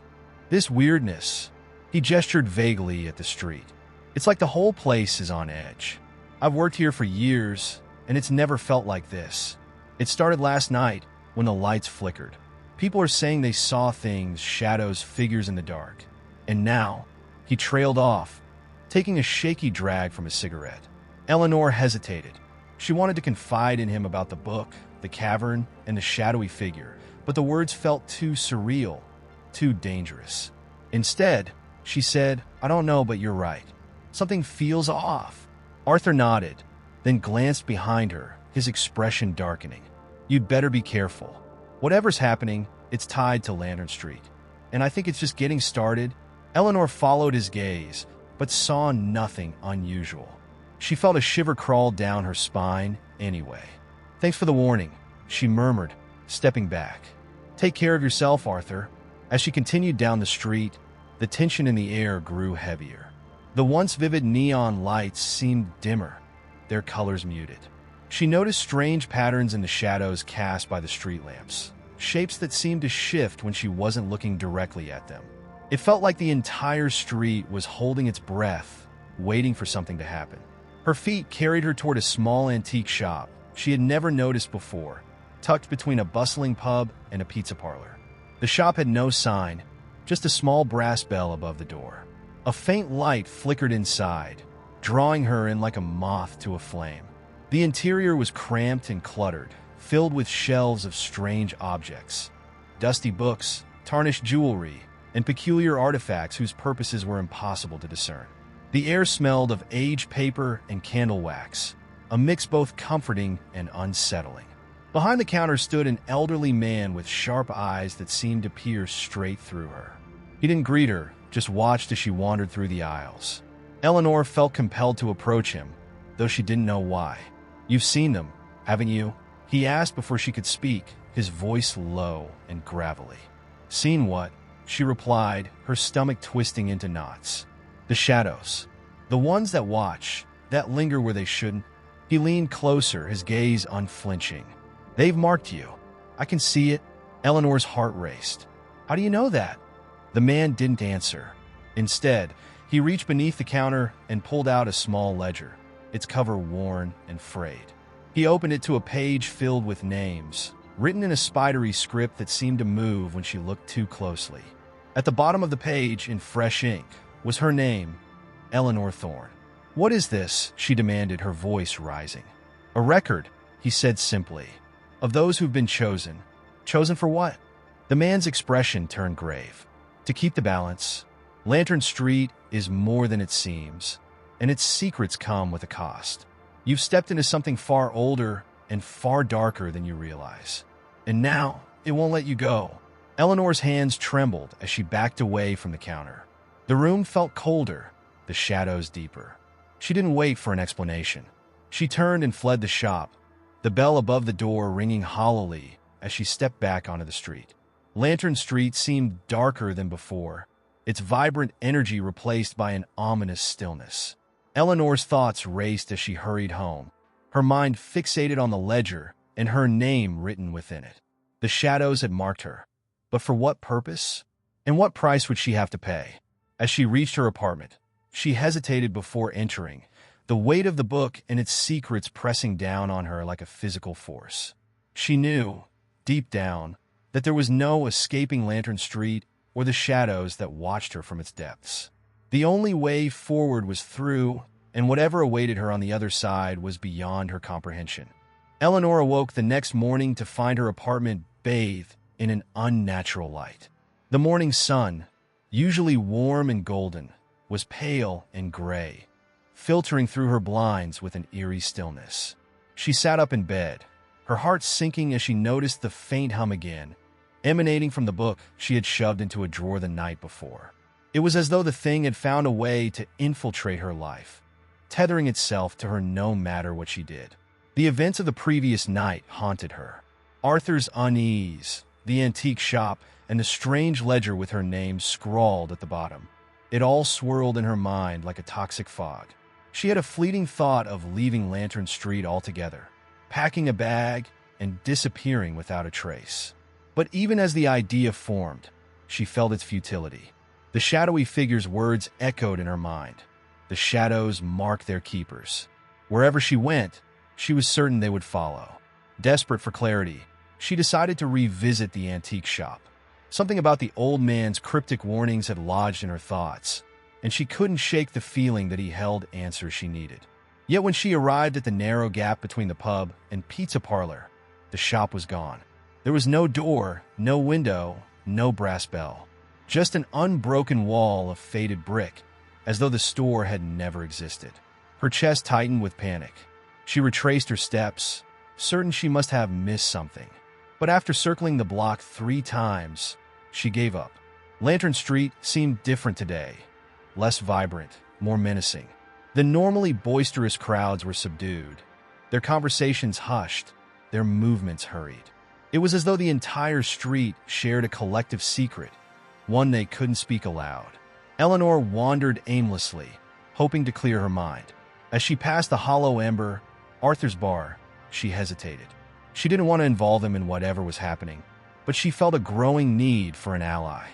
"This weirdness." He gestured vaguely at the street. "It's like the whole place is on edge. I've worked here for years, and it's never felt like this. It started last night when the lights flickered. People are saying they saw things, shadows, figures in the dark. And now, he trailed off, taking a shaky drag from his cigarette. Eleanor hesitated. She wanted to confide in him about the book, the cavern, and the shadowy figure, but the words felt too surreal, too dangerous. Instead, she said, "I don't know, but you're right. Something feels off." Arthur nodded, then glanced behind her, his expression darkening. "You'd better be careful. Whatever's happening, it's tied to Lantern Street. And I think it's just getting started." Eleanor followed his gaze, but saw nothing unusual. She felt a shiver crawl down her spine anyway. "Thanks for the warning," she murmured, stepping back. "Take care of yourself, Arthur." As she continued down the street, the tension in the air grew heavier. The once vivid neon lights seemed dimmer, their colors muted. She noticed strange patterns in the shadows cast by the street lamps, shapes that seemed to shift when she wasn't looking directly at them. It felt like the entire street was holding its breath, waiting for something to happen. Her feet carried her toward a small antique shop she had never noticed before, tucked between a bustling pub and a pizza parlor. The shop had no sign, just a small brass bell above the door. A faint light flickered inside, drawing her in like a moth to a flame. The interior was cramped and cluttered, filled with shelves of strange objects, dusty books, tarnished jewelry, and peculiar artifacts whose purposes were impossible to discern. The air smelled of aged paper and candle wax, a mix both comforting and unsettling. Behind the counter stood an elderly man with sharp eyes that seemed to peer straight through her. He didn't greet her, just watched as she wandered through the aisles. Eleanor felt compelled to approach him, though she didn't know why. "You've seen them, haven't you?" he asked before she could speak, his voice low and gravelly. "Seen what?" she replied, her stomach twisting into knots. "The shadows. The ones that watch, that linger where they shouldn't." He leaned closer, his gaze unflinching. "They've marked you. I can see it." Eleanor's heart raced. "How do you know that?" The man didn't answer. Instead, he reached beneath the counter and pulled out a small ledger, its cover worn and frayed. He opened it to a page filled with names, written in a spidery script that seemed to move when she looked too closely. At the bottom of the page, in fresh ink, was her name, Eleanor Thorne. "What is this?" she demanded, her voice rising. "A record," he said simply, "of those who've been chosen." "Chosen for what?" The man's expression turned grave. "To keep the balance. Lantern Street is more than it seems, and its secrets come with a cost. You've stepped into something far older and far darker than you realize. And now, it won't let you go." Eleanor's hands trembled as she backed away from the counter. The room felt colder, the shadows deeper. She didn't wait for an explanation. She turned and fled the shop, the bell above the door ringing hollowly as she stepped back onto the street. Lantern Street seemed darker than before, its vibrant energy replaced by an ominous stillness. Eleanor's thoughts raced as she hurried home, her mind fixated on the ledger and her name written within it. The shadows had marked her. But for what purpose? And what price would she have to pay? As she reached her apartment, she hesitated before entering, the weight of the book and its secrets pressing down on her like a physical force. She knew, deep down, that there was no escaping Lantern Street or the shadows that watched her from its depths. The only way forward was through, and whatever awaited her on the other side was beyond her comprehension. Eleanor awoke the next morning to find her apartment bathed in an unnatural light. The morning sun, usually warm and golden, was pale and gray, filtering through her blinds with an eerie stillness. She sat up in bed, her heart sinking as she noticed the faint hum again, emanating from the book she had shoved into a drawer the night before. It was as though the thing had found a way to infiltrate her life, tethering itself to her no matter what she did. The events of the previous night haunted her. Arthur's unease, the antique shop, and the strange ledger with her name scrawled at the bottom. It all swirled in her mind like a toxic fog. She had a fleeting thought of leaving Lantern Street altogether, packing a bag and disappearing without a trace. But even as the idea formed, she felt its futility. The shadowy figure's words echoed in her mind. The shadows marked their keepers. Wherever she went, she was certain they would follow. Desperate for clarity, she decided to revisit the antique shop. Something about the old man's cryptic warnings had lodged in her thoughts, and she couldn't shake the feeling that he held answers she needed. Yet when she arrived at the narrow gap between the pub and pizza parlor, the shop was gone. There was no door, no window, no brass bell. Just an unbroken wall of faded brick, as though the store had never existed. Her chest tightened with panic. She retraced her steps, certain she must have missed something. But after circling the block 3 times, she gave up. Lantern Street seemed different today, less vibrant, more menacing. The normally boisterous crowds were subdued, their conversations hushed, their movements hurried. It was as though the entire street shared a collective secret, one they couldn't speak aloud. Eleanor wandered aimlessly, hoping to clear her mind. As she passed the Hollow Ember, Arthur's bar, she hesitated. She didn't want to involve him in whatever was happening, but she felt a growing need for an ally.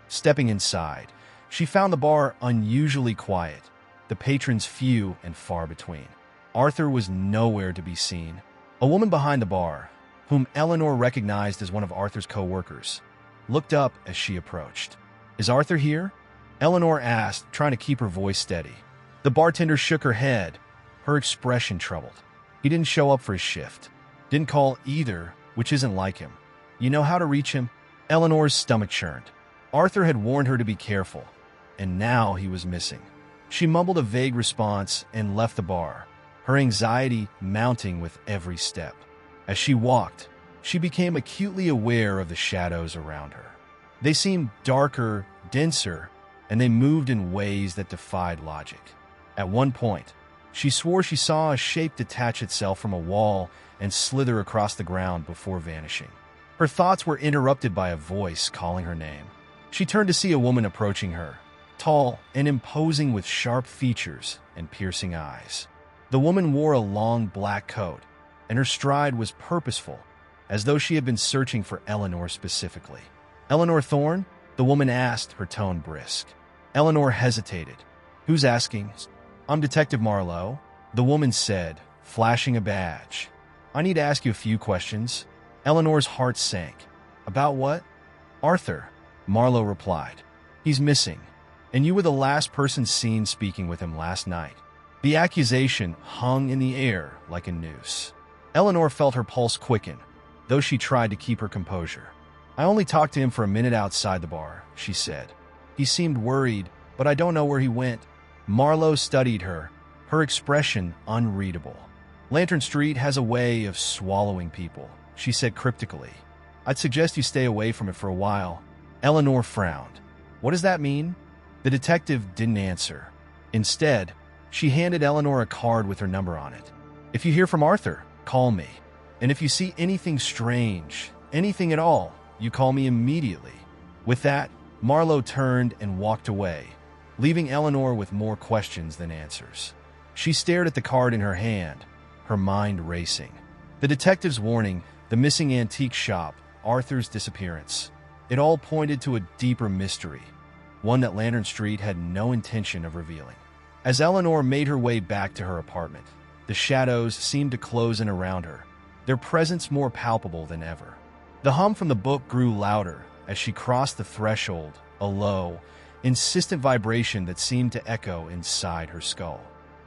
Stepping inside, she found the bar unusually quiet, the patrons few and far between. Arthur was nowhere to be seen. A woman behind the bar, whom Eleanor recognized as one of Arthur's co-workers, looked up as she approached. "Is Arthur here?" Eleanor asked, trying to keep her voice steady. The bartender shook her head, her expression troubled. He didn't show up for his shift. Didn't call either, which isn't like him. "You know how to reach him?" Eleanor's stomach churned. Arthur had warned her to be careful, and now he was missing. She mumbled a vague response and left the bar, her anxiety mounting with every step. As she walked, she became acutely aware of the shadows around her. They seemed darker, denser, and they moved in ways that defied logic. At one point, she swore she saw a shape detach itself from a wall and slither across the ground before vanishing. Her thoughts were interrupted by a voice calling her name. She turned to see a woman approaching her, tall and imposing with sharp features and piercing eyes. The woman wore a long black coat, and her stride was purposeful, as though she had been searching for Eleanor specifically. "Eleanor Thorne?" the woman asked, her tone brisk. Eleanor hesitated. "Who's asking?" "I'm Detective Marlowe," the woman said, flashing a badge. "I need to ask you a few questions." Eleanor's heart sank. "About what?" "Arthur," Marlowe replied. "He's missing, and you were the last person seen speaking with him last night." The accusation hung in the air like a noose. Eleanor felt her pulse quicken, though she tried to keep her composure. "I only talked to him for a minute outside the bar," she said. "He seemed worried, but I don't know where he went." Marlowe studied her, her expression unreadable. "Lantern Street has a way of swallowing people," she said cryptically. "I'd suggest you stay away from it for a while." Eleanor frowned. "What does that mean?" The detective didn't answer. Instead, she handed Eleanor a card with her number on it. "If you hear from Arthur, call me. And if you see anything strange, anything at all, you call me immediately." With that, Marlowe turned and walked away, leaving Eleanor with more questions than answers. She stared at the card in her hand, her mind racing. The detective's warning, the missing antique shop, Arthur's disappearance. It all pointed to a deeper mystery, one that Lantern Street had no intention of revealing. As Eleanor made her way back to her apartment, the shadows seemed to close in around her, their presence more palpable than ever. The hum from the book grew louder as she crossed the threshold, a low, insistent vibration that seemed to echo inside her skull.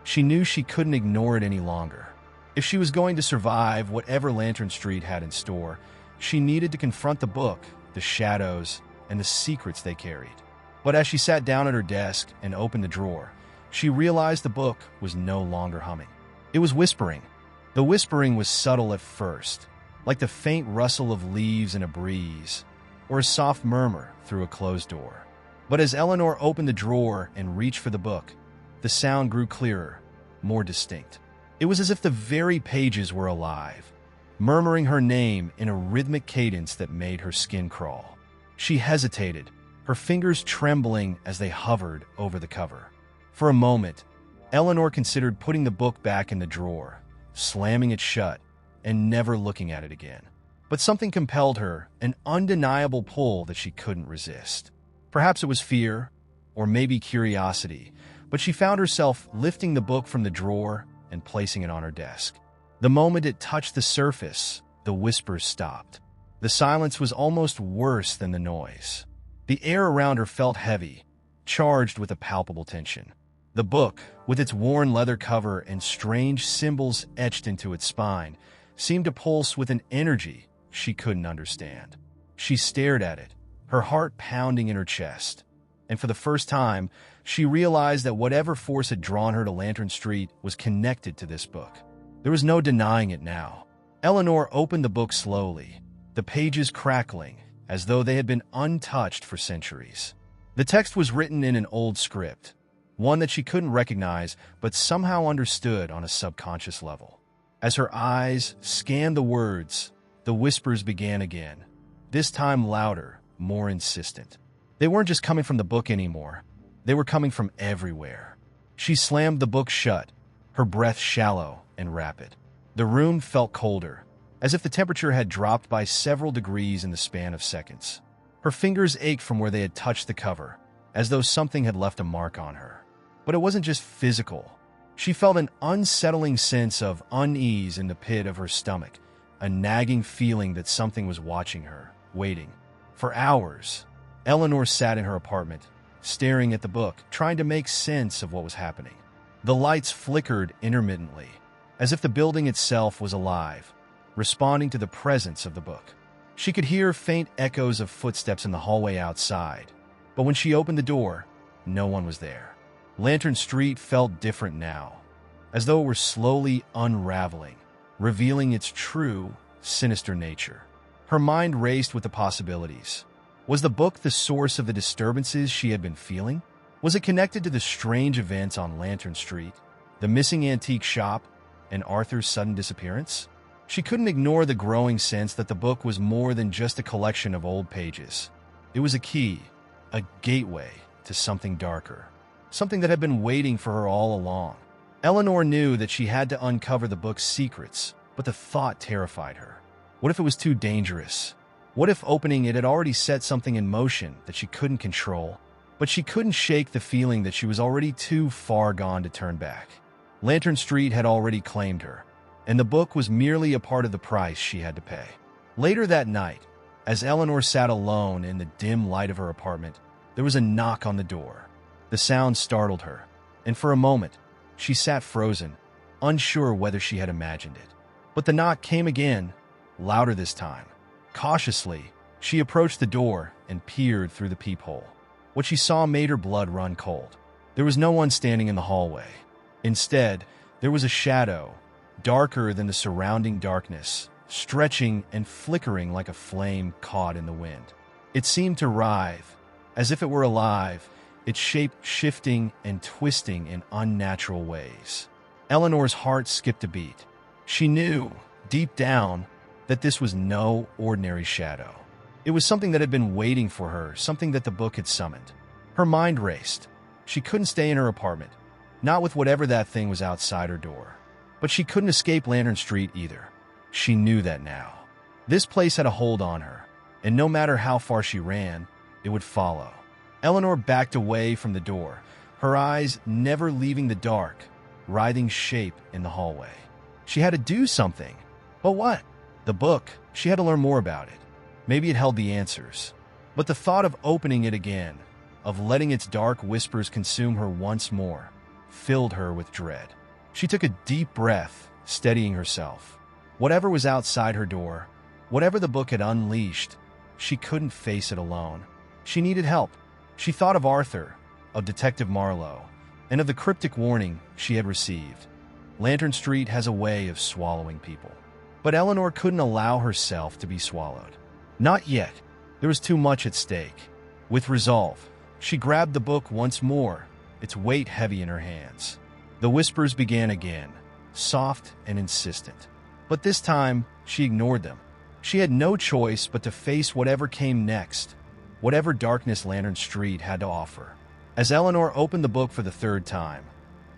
She knew she couldn't ignore it any longer. If she was going to survive whatever Lantern Street had in store, she needed to confront the book, the shadows, and the secrets they carried. But as she sat down at her desk and opened the drawer, she realized the book was no longer humming. It was whispering. The whispering was subtle at first, like the faint rustle of leaves in a breeze, or a soft murmur through a closed door. But as Eleanor opened the drawer and reached for the book, the sound grew clearer, more distinct. It was as if the very pages were alive, murmuring her name in a rhythmic cadence that made her skin crawl. She hesitated, her fingers trembling as they hovered over the cover. For a moment, Eleanor considered putting the book back in the drawer, slamming it shut, and never looking at it again. But something compelled her, an undeniable pull that she couldn't resist. Perhaps it was fear, or maybe curiosity, but she found herself lifting the book from the drawer and placing it on her desk. The moment it touched the surface, the whispers stopped. The silence was almost worse than the noise. The air around her felt heavy, charged with a palpable tension. The book, with its worn leather cover and strange symbols etched into its spine, seemed to pulse with an energy she couldn't understand. She stared at it, her heart pounding in her chest. And for the first time, she realized that whatever force had drawn her to Lantern Street was connected to this book. There was no denying it now. Eleanor opened the book slowly, the pages crackling, as though they had been untouched for centuries. The text was written in an old script, one that she couldn't recognize but somehow understood on a subconscious level. As her eyes scanned the words, the whispers began again, this time louder, more insistent. They weren't just coming from the book anymore. They were coming from everywhere. She slammed the book shut, her breath shallow and rapid. The room felt colder, as if the temperature had dropped by several degrees in the span of seconds. Her fingers ached from where they had touched the cover, as though something had left a mark on her. But it wasn't just physical. She felt an unsettling sense of unease in the pit of her stomach, a nagging feeling that something was watching her, waiting. For hours, Eleanor sat in her apartment, staring at the book, trying to make sense of what was happening. The lights flickered intermittently, as if the building itself was alive, responding to the presence of the book. She could hear faint echoes of footsteps in the hallway outside, but when she opened the door, no one was there. Lantern Street felt different now, as though it were slowly unraveling, revealing its true, sinister nature. Her mind raced with the possibilities. Was the book the source of the disturbances she had been feeling? Was it connected to the strange events on Lantern Street, the missing antique shop, and Arthur's sudden disappearance? She couldn't ignore the growing sense that the book was more than just a collection of old pages. It was a key, a gateway to something darker, something that had been waiting for her all along. Eleanor knew that she had to uncover the book's secrets, but the thought terrified her. What if it was too dangerous? What if opening it had already set something in motion that she couldn't control? But she couldn't shake the feeling that she was already too far gone to turn back. Lantern Street had already claimed her, and the book was merely a part of the price she had to pay. Later that night, as Eleanor sat alone in the dim light of her apartment, there was a knock on the door. The sound startled her, and for a moment, she sat frozen, unsure whether she had imagined it. But the knock came again, louder this time. Cautiously, she approached the door and peered through the peephole. What she saw made her blood run cold. There was no one standing in the hallway. Instead, there was a shadow, darker than the surrounding darkness, stretching and flickering like a flame caught in the wind. It seemed to writhe, as if it were alive, its shape shifting and twisting in unnatural ways. Eleanor's heart skipped a beat. She knew, deep down, that this was no ordinary shadow. It was something that had been waiting for her, something that the book had summoned. Her mind raced. She couldn't stay in her apartment, not with whatever that thing was outside her door. But she couldn't escape Lantern Street either. She knew that now. This place had a hold on her, and no matter how far she ran, it would follow. Eleanor backed away from the door, her eyes never leaving the dark, writhing shape in the hallway. She had to do something. But what? The book. She had to learn more about it. Maybe it held the answers. But the thought of opening it again, of letting its dark whispers consume her once more, filled her with dread. She took a deep breath, steadying herself. Whatever was outside her door, whatever the book had unleashed, she couldn't face it alone. She needed help. She thought of Arthur, of Detective Marlowe, and of the cryptic warning she had received. Lantern Street has a way of swallowing people. But Eleanor couldn't allow herself to be swallowed. Not yet. There was too much at stake. With resolve, she grabbed the book once more, its weight heavy in her hands. The whispers began again, soft and insistent. But this time, she ignored them. She had no choice but to face whatever came next, whatever darkness Lantern Street had to offer. As Eleanor opened the book for the third time,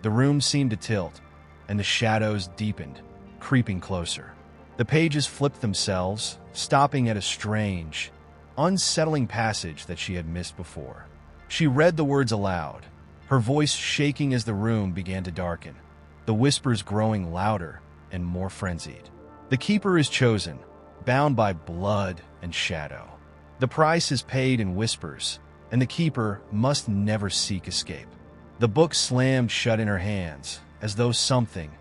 the room seemed to tilt, and the shadows deepened, creeping closer. The pages flipped themselves, stopping at a strange, unsettling passage that she had missed before. She read the words aloud, her voice shaking as the room began to darken, the whispers growing louder and more frenzied. The keeper is chosen, bound by blood and shadow. The price is paid in whispers, and the keeper must never seek escape. The book slammed shut in her hands, as though something,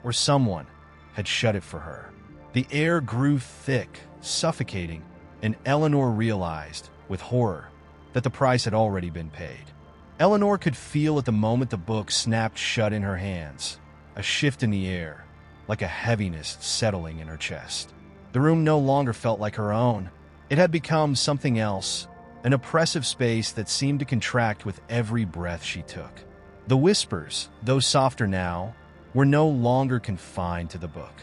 or someone, had shut it for her. The air grew thick, suffocating, and Eleanor realized, with horror, that the price had already been paid. Eleanor could feel at the moment the book snapped shut in her hands, a shift in the air, like a heaviness settling in her chest. The room no longer felt like her own. It had become something else, an oppressive space that seemed to contract with every breath she took. The whispers, though softer now, were no longer confined to the book.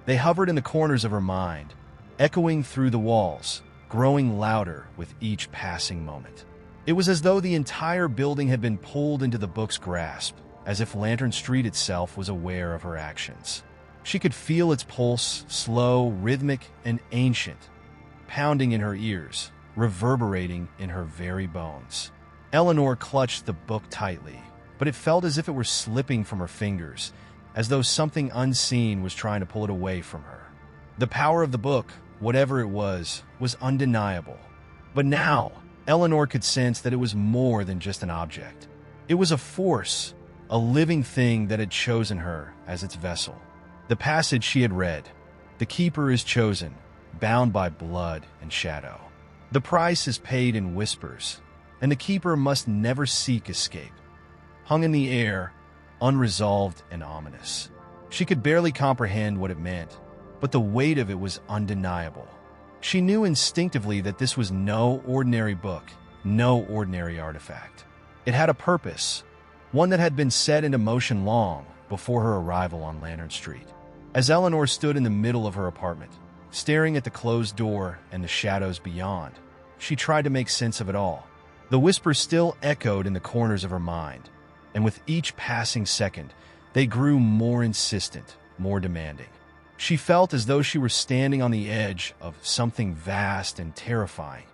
They hovered in the corners of her mind, echoing through the walls, growing louder with each passing moment. It was as though the entire building had been pulled into the book's grasp, as if Lantern Street itself was aware of her actions. She could feel its pulse, slow, rhythmic, and ancient, pounding in her ears, reverberating in her very bones. Eleanor clutched the book tightly, but it felt as if it were slipping from her fingers, as though something unseen was trying to pull it away from her. The power of the book, whatever it was undeniable. But now, Eleanor could sense that it was more than just an object. It was a force, a living thing that had chosen her as its vessel. The passage she had read, "The keeper is chosen, bound by blood and shadow. The price is paid in whispers, and the keeper must never seek escape," hung in the air, unresolved and ominous. She could barely comprehend what it meant, but the weight of it was undeniable. She knew instinctively that this was no ordinary book, no ordinary artifact. It had a purpose, one that had been set into motion long before her arrival on Lantern Street. As Eleanor stood in the middle of her apartment, staring at the closed door and the shadows beyond, she tried to make sense of it all. The whispers still echoed in the corners of her mind, and with each passing second, they grew more insistent, more demanding. She felt as though she were standing on the edge of something vast and terrifying,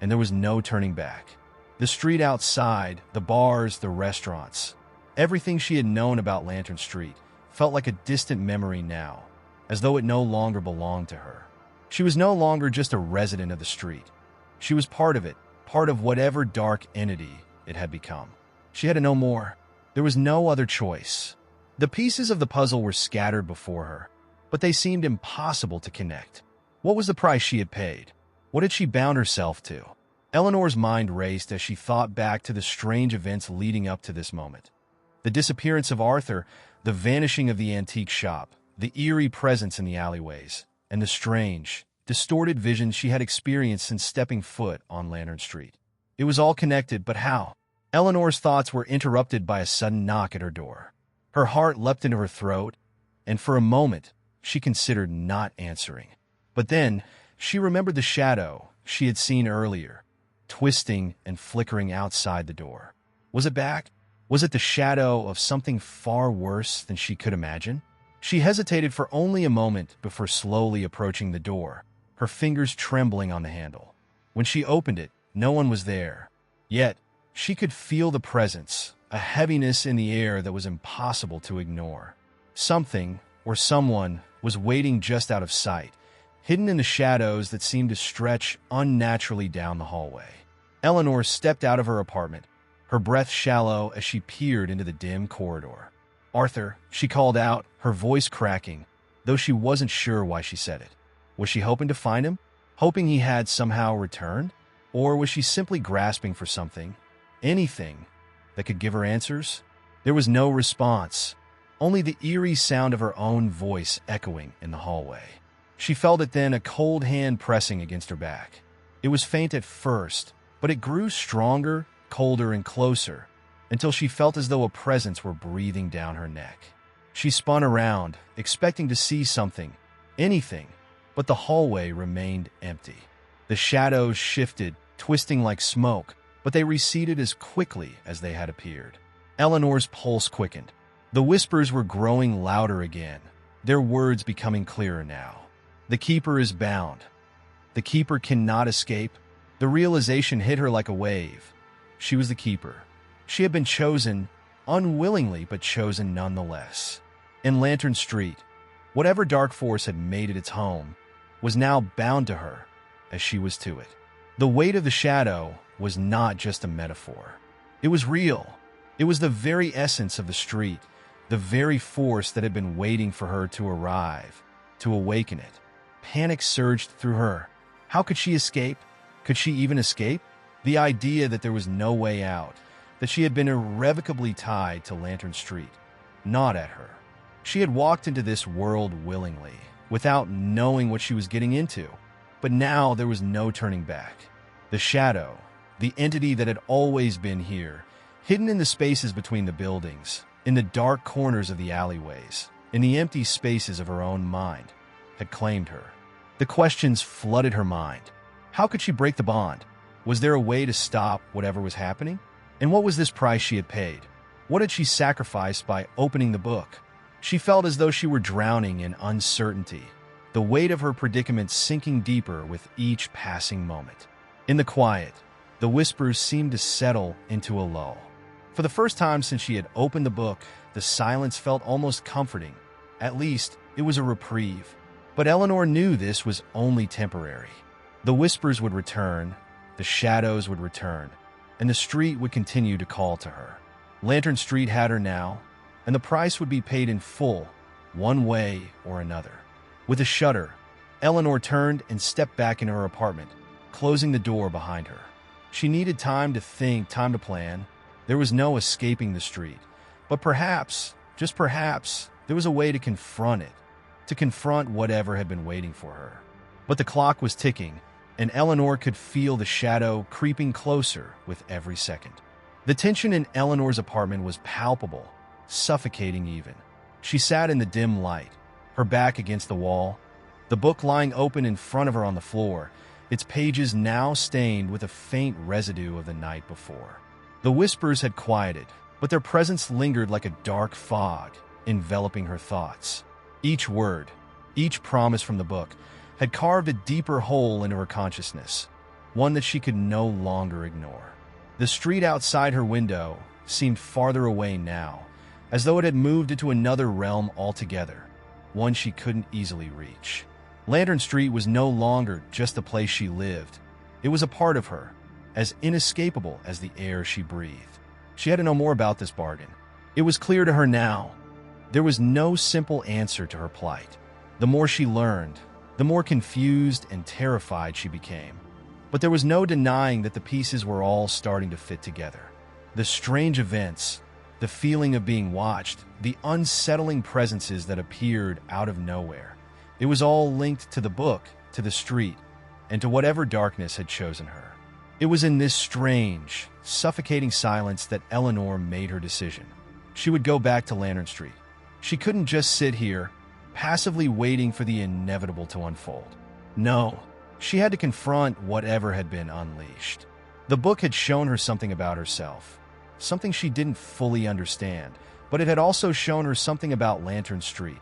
and there was no turning back. The street outside, the bars, the restaurants, everything she had known about Lantern Street felt like a distant memory now, as though it no longer belonged to her. She was no longer just a resident of the street. She was part of it, part of whatever dark entity it had become. She had to know more. There was no other choice. The pieces of the puzzle were scattered before her, but they seemed impossible to connect. What was the price she had paid? What had she bound herself to? Eleanor's mind raced as she thought back to the strange events leading up to this moment. The disappearance of Arthur, the vanishing of the antique shop, the eerie presence in the alleyways, and the strange, distorted visions she had experienced since stepping foot on Lantern Street. It was all connected, but how? Eleanor's thoughts were interrupted by a sudden knock at her door. Her heart leapt into her throat, and for a moment, she considered not answering. But then, she remembered the shadow she had seen earlier, twisting and flickering outside the door. Was it back? Was it the shadow of something far worse than she could imagine? She hesitated for only a moment before slowly approaching the door, her fingers trembling on the handle. When she opened it, no one was there. Yet, she could feel the presence, a heaviness in the air that was impossible to ignore. Something, or someone, was waiting just out of sight, hidden in the shadows that seemed to stretch unnaturally down the hallway. Eleanor stepped out of her apartment, her breath shallow as she peered into the dim corridor. "Arthur," she called out, her voice cracking, though she wasn't sure why she said it. Was she hoping to find him? Hoping he had somehow returned? Or was she simply grasping for something, anything, that could give her answers? There was no response, only the eerie sound of her own voice echoing in the hallway. She felt it then, a cold hand pressing against her back. It was faint at first, but it grew stronger, colder, and closer, until she felt as though a presence were breathing down her neck. She spun around, expecting to see something, anything, but the hallway remained empty. The shadows shifted, twisting like smoke, but they receded as quickly as they had appeared. Eleanor's pulse quickened. The whispers were growing louder again, their words becoming clearer now. The keeper is bound. The keeper cannot escape. The realization hit her like a wave. She was the keeper. She had been chosen, unwillingly, but chosen nonetheless. In Lantern Street, whatever dark force had made it its home was now bound to her, as she was to it. The weight of the shadow was not just a metaphor. It was real. It was the very essence of the street, the very force that had been waiting for her to arrive, to awaken it. Panic surged through her. How could she escape? Could she even escape? The idea that there was no way out, that she had been irrevocably tied to Lantern Street, gnawed at her. She had walked into this world willingly, without knowing what she was getting into. But now there was no turning back. The shadow, the entity that had always been here, hidden in the spaces between the buildings, in the dark corners of the alleyways, in the empty spaces of her own mind, had claimed her. The questions flooded her mind. How could she break the bond? Was there a way to stop whatever was happening? And what was this price she had paid? What had she sacrificed by opening the book? She felt as though she were drowning in uncertainty, the weight of her predicament sinking deeper with each passing moment. In the quiet, the whispers seemed to settle into a lull. For the first time since she had opened the book, the silence felt almost comforting. At least, it was a reprieve. But Eleanor knew this was only temporary. The whispers would return, the shadows would return, and the street would continue to call to her. Lantern Street had her now, and the price would be paid in full, one way or another. With a shudder, Eleanor turned and stepped back in her apartment, closing the door behind her. She needed time to think, time to plan. There was no escaping the street. But perhaps, just perhaps, there was a way to confront it, to confront whatever had been waiting for her. But the clock was ticking, and Eleanor could feel the shadow creeping closer with every second. The tension in Eleanor's apartment was palpable, suffocating even. She sat in the dim light, her back against the wall, the book lying open in front of her on the floor, its pages now stained with a faint residue of the night before. The whispers had quieted, but their presence lingered like a dark fog, enveloping her thoughts. Each word, each promise from the book, had carved a deeper hole into her consciousness, one that she could no longer ignore. The street outside her window seemed farther away now, as though it had moved into another realm altogether, one she couldn't easily reach. Lantern Street was no longer just the place she lived. It was a part of her, as inescapable as the air she breathed. She had to know more about this bargain. It was clear to her now. There was no simple answer to her plight. The more she learned, the more confused and terrified she became. But there was no denying that the pieces were all starting to fit together. The strange events, the feeling of being watched, the unsettling presences that appeared out of nowhere. It was all linked to the book, to the street, and to whatever darkness had chosen her. It was in this strange, suffocating silence that Eleanor made her decision. She would go back to Lantern Street. She couldn't just sit here, passively waiting for the inevitable to unfold. No, she had to confront whatever had been unleashed. The book had shown her something about herself, something she didn't fully understand, but it had also shown her something about Lantern Street,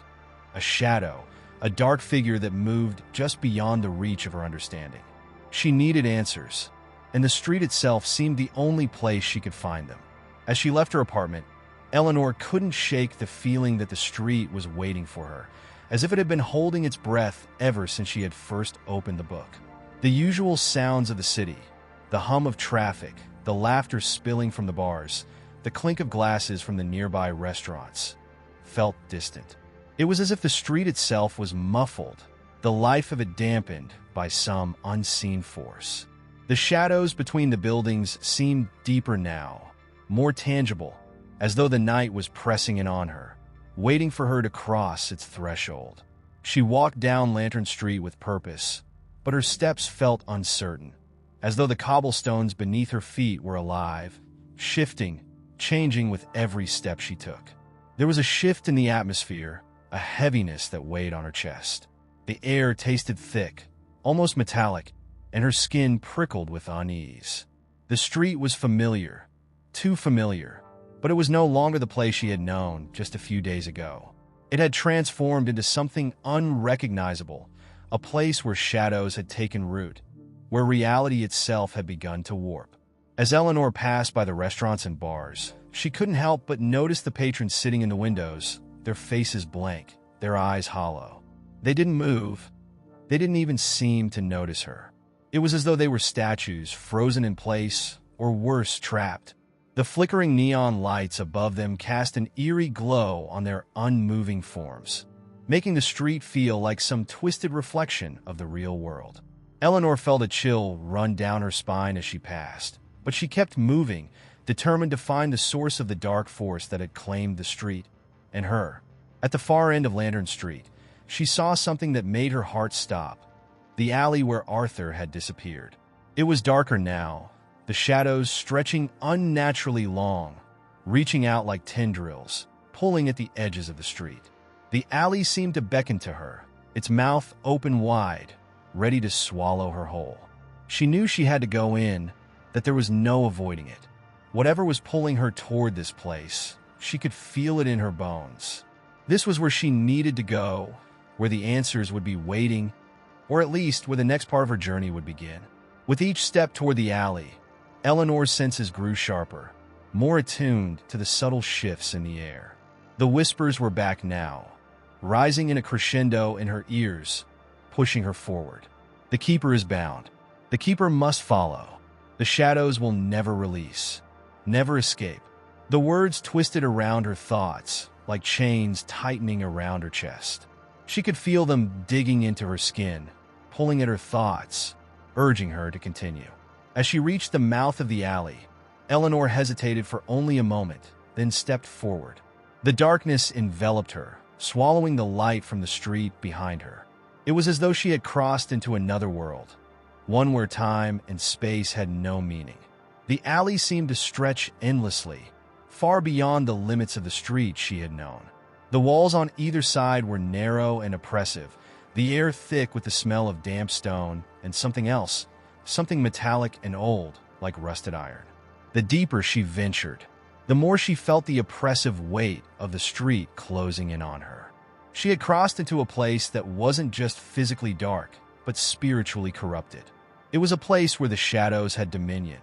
a shadow, a dark figure that moved just beyond the reach of her understanding. She needed answers, and the street itself seemed the only place she could find them. As she left her apartment, Eleanor couldn't shake the feeling that the street was waiting for her, as if it had been holding its breath ever since she had first opened the book. The usual sounds of the city, the hum of traffic, the laughter spilling from the bars, the clink of glasses from the nearby restaurants, felt distant. It was as if the street itself was muffled, the life of it dampened by some unseen force. The shadows between the buildings seemed deeper now, more tangible, as though the night was pressing in on her, waiting for her to cross its threshold. She walked down Lantern Street with purpose, but her steps felt uncertain, as though the cobblestones beneath her feet were alive, shifting, changing with every step she took. There was a shift in the atmosphere, a heaviness that weighed on her chest. The air tasted thick, almost metallic, and her skin prickled with unease. The street was familiar, too familiar, but it was no longer the place she had known just a few days ago. It had transformed into something unrecognizable, a place where shadows had taken root, where reality itself had begun to warp. As Eleanor passed by the restaurants and bars, she couldn't help but notice the patrons sitting in the windows, their faces blank, their eyes hollow. They didn't move. They didn't even seem to notice her. It was as though they were statues, frozen in place, or worse, trapped. The flickering neon lights above them cast an eerie glow on their unmoving forms, making the street feel like some twisted reflection of the real world. Eleanor felt a chill run down her spine as she passed, but she kept moving, determined to find the source of the dark force that had claimed the street and her. At the far end of Lantern Street, she saw something that made her heart stop: the alley where Arthur had disappeared. It was darker now, the shadows stretching unnaturally long, reaching out like tendrils, pulling at the edges of the street. The alley seemed to beckon to her, its mouth open wide, ready to swallow her whole. She knew she had to go in, that there was no avoiding it. Whatever was pulling her toward this place, she could feel it in her bones. This was where she needed to go, where the answers would be waiting, or at least where the next part of her journey would begin. With each step toward the alley, Eleanor's senses grew sharper, more attuned to the subtle shifts in the air. The whispers were back now, rising in a crescendo in her ears, pushing her forward. The Keeper is bound. The Keeper must follow. The shadows will never release, never escape. The words twisted around her thoughts, like chains tightening around her chest. She could feel them digging into her skin, pulling at her thoughts, urging her to continue. As she reached the mouth of the alley, Eleanor hesitated for only a moment, then stepped forward. The darkness enveloped her, swallowing the light from the street behind her. It was as though she had crossed into another world, one where time and space had no meaning. The alley seemed to stretch endlessly, far beyond the limits of the street she had known. The walls on either side were narrow and oppressive, the air thick with the smell of damp stone and something else, something metallic and old, like rusted iron. The deeper she ventured, the more she felt the oppressive weight of the street closing in on her. She had crossed into a place that wasn't just physically dark, but spiritually corrupted. It was a place where the shadows had dominion,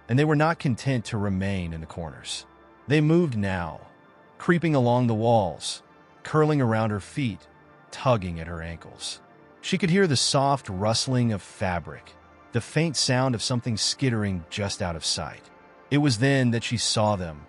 and they were not content to remain in the corners. They moved now, creeping along the walls, curling around her feet, tugging at her ankles. She could hear the soft rustling of fabric, the faint sound of something skittering just out of sight. It was then that she saw them,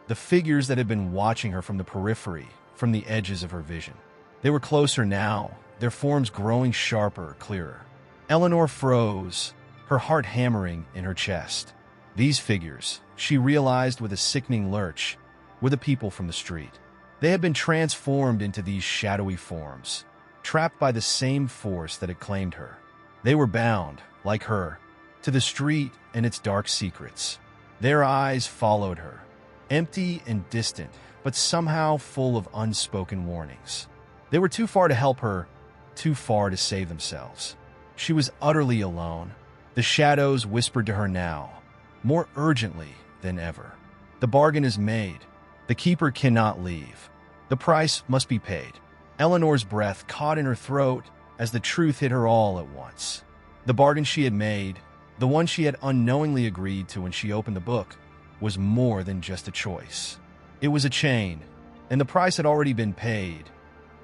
the figures that had been watching her from the periphery, from the edges of her vision. They were closer now, their forms growing sharper, clearer. Eleanor froze, her heart hammering in her chest. These figures, she realized with a sickening lurch, were the people from the street. They had been transformed into these shadowy forms, trapped by the same force that had claimed her. They were bound, like her, to the street and its dark secrets. Their eyes followed her, empty and distant, but somehow full of unspoken warnings. They were too far to help her, too far to save themselves. She was utterly alone. The shadows whispered to her now, more urgently than ever. The bargain is made. The Keeper cannot leave. The price must be paid. Eleanor's breath caught in her throat as the truth hit her all at once. The bargain she had made, the one she had unknowingly agreed to when she opened the book, was more than just a choice. It was a chain, and the price had already been paid,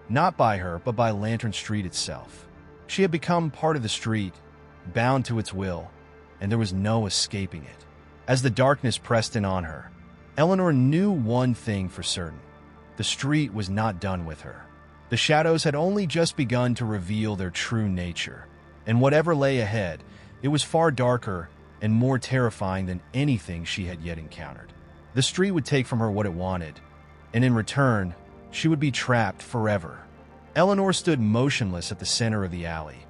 not by her, but by Lantern Street itself. She had become part of the street, bound to its will, and there was no escaping it. As the darkness pressed in on her, Eleanor knew one thing for certain. The street was not done with her. The shadows had only just begun to reveal their true nature, and whatever lay ahead, it was far darker and more terrifying than anything she had yet encountered. The street would take from her what it wanted, and in return, she would be trapped forever. Eleanor stood motionless at the center of the alley,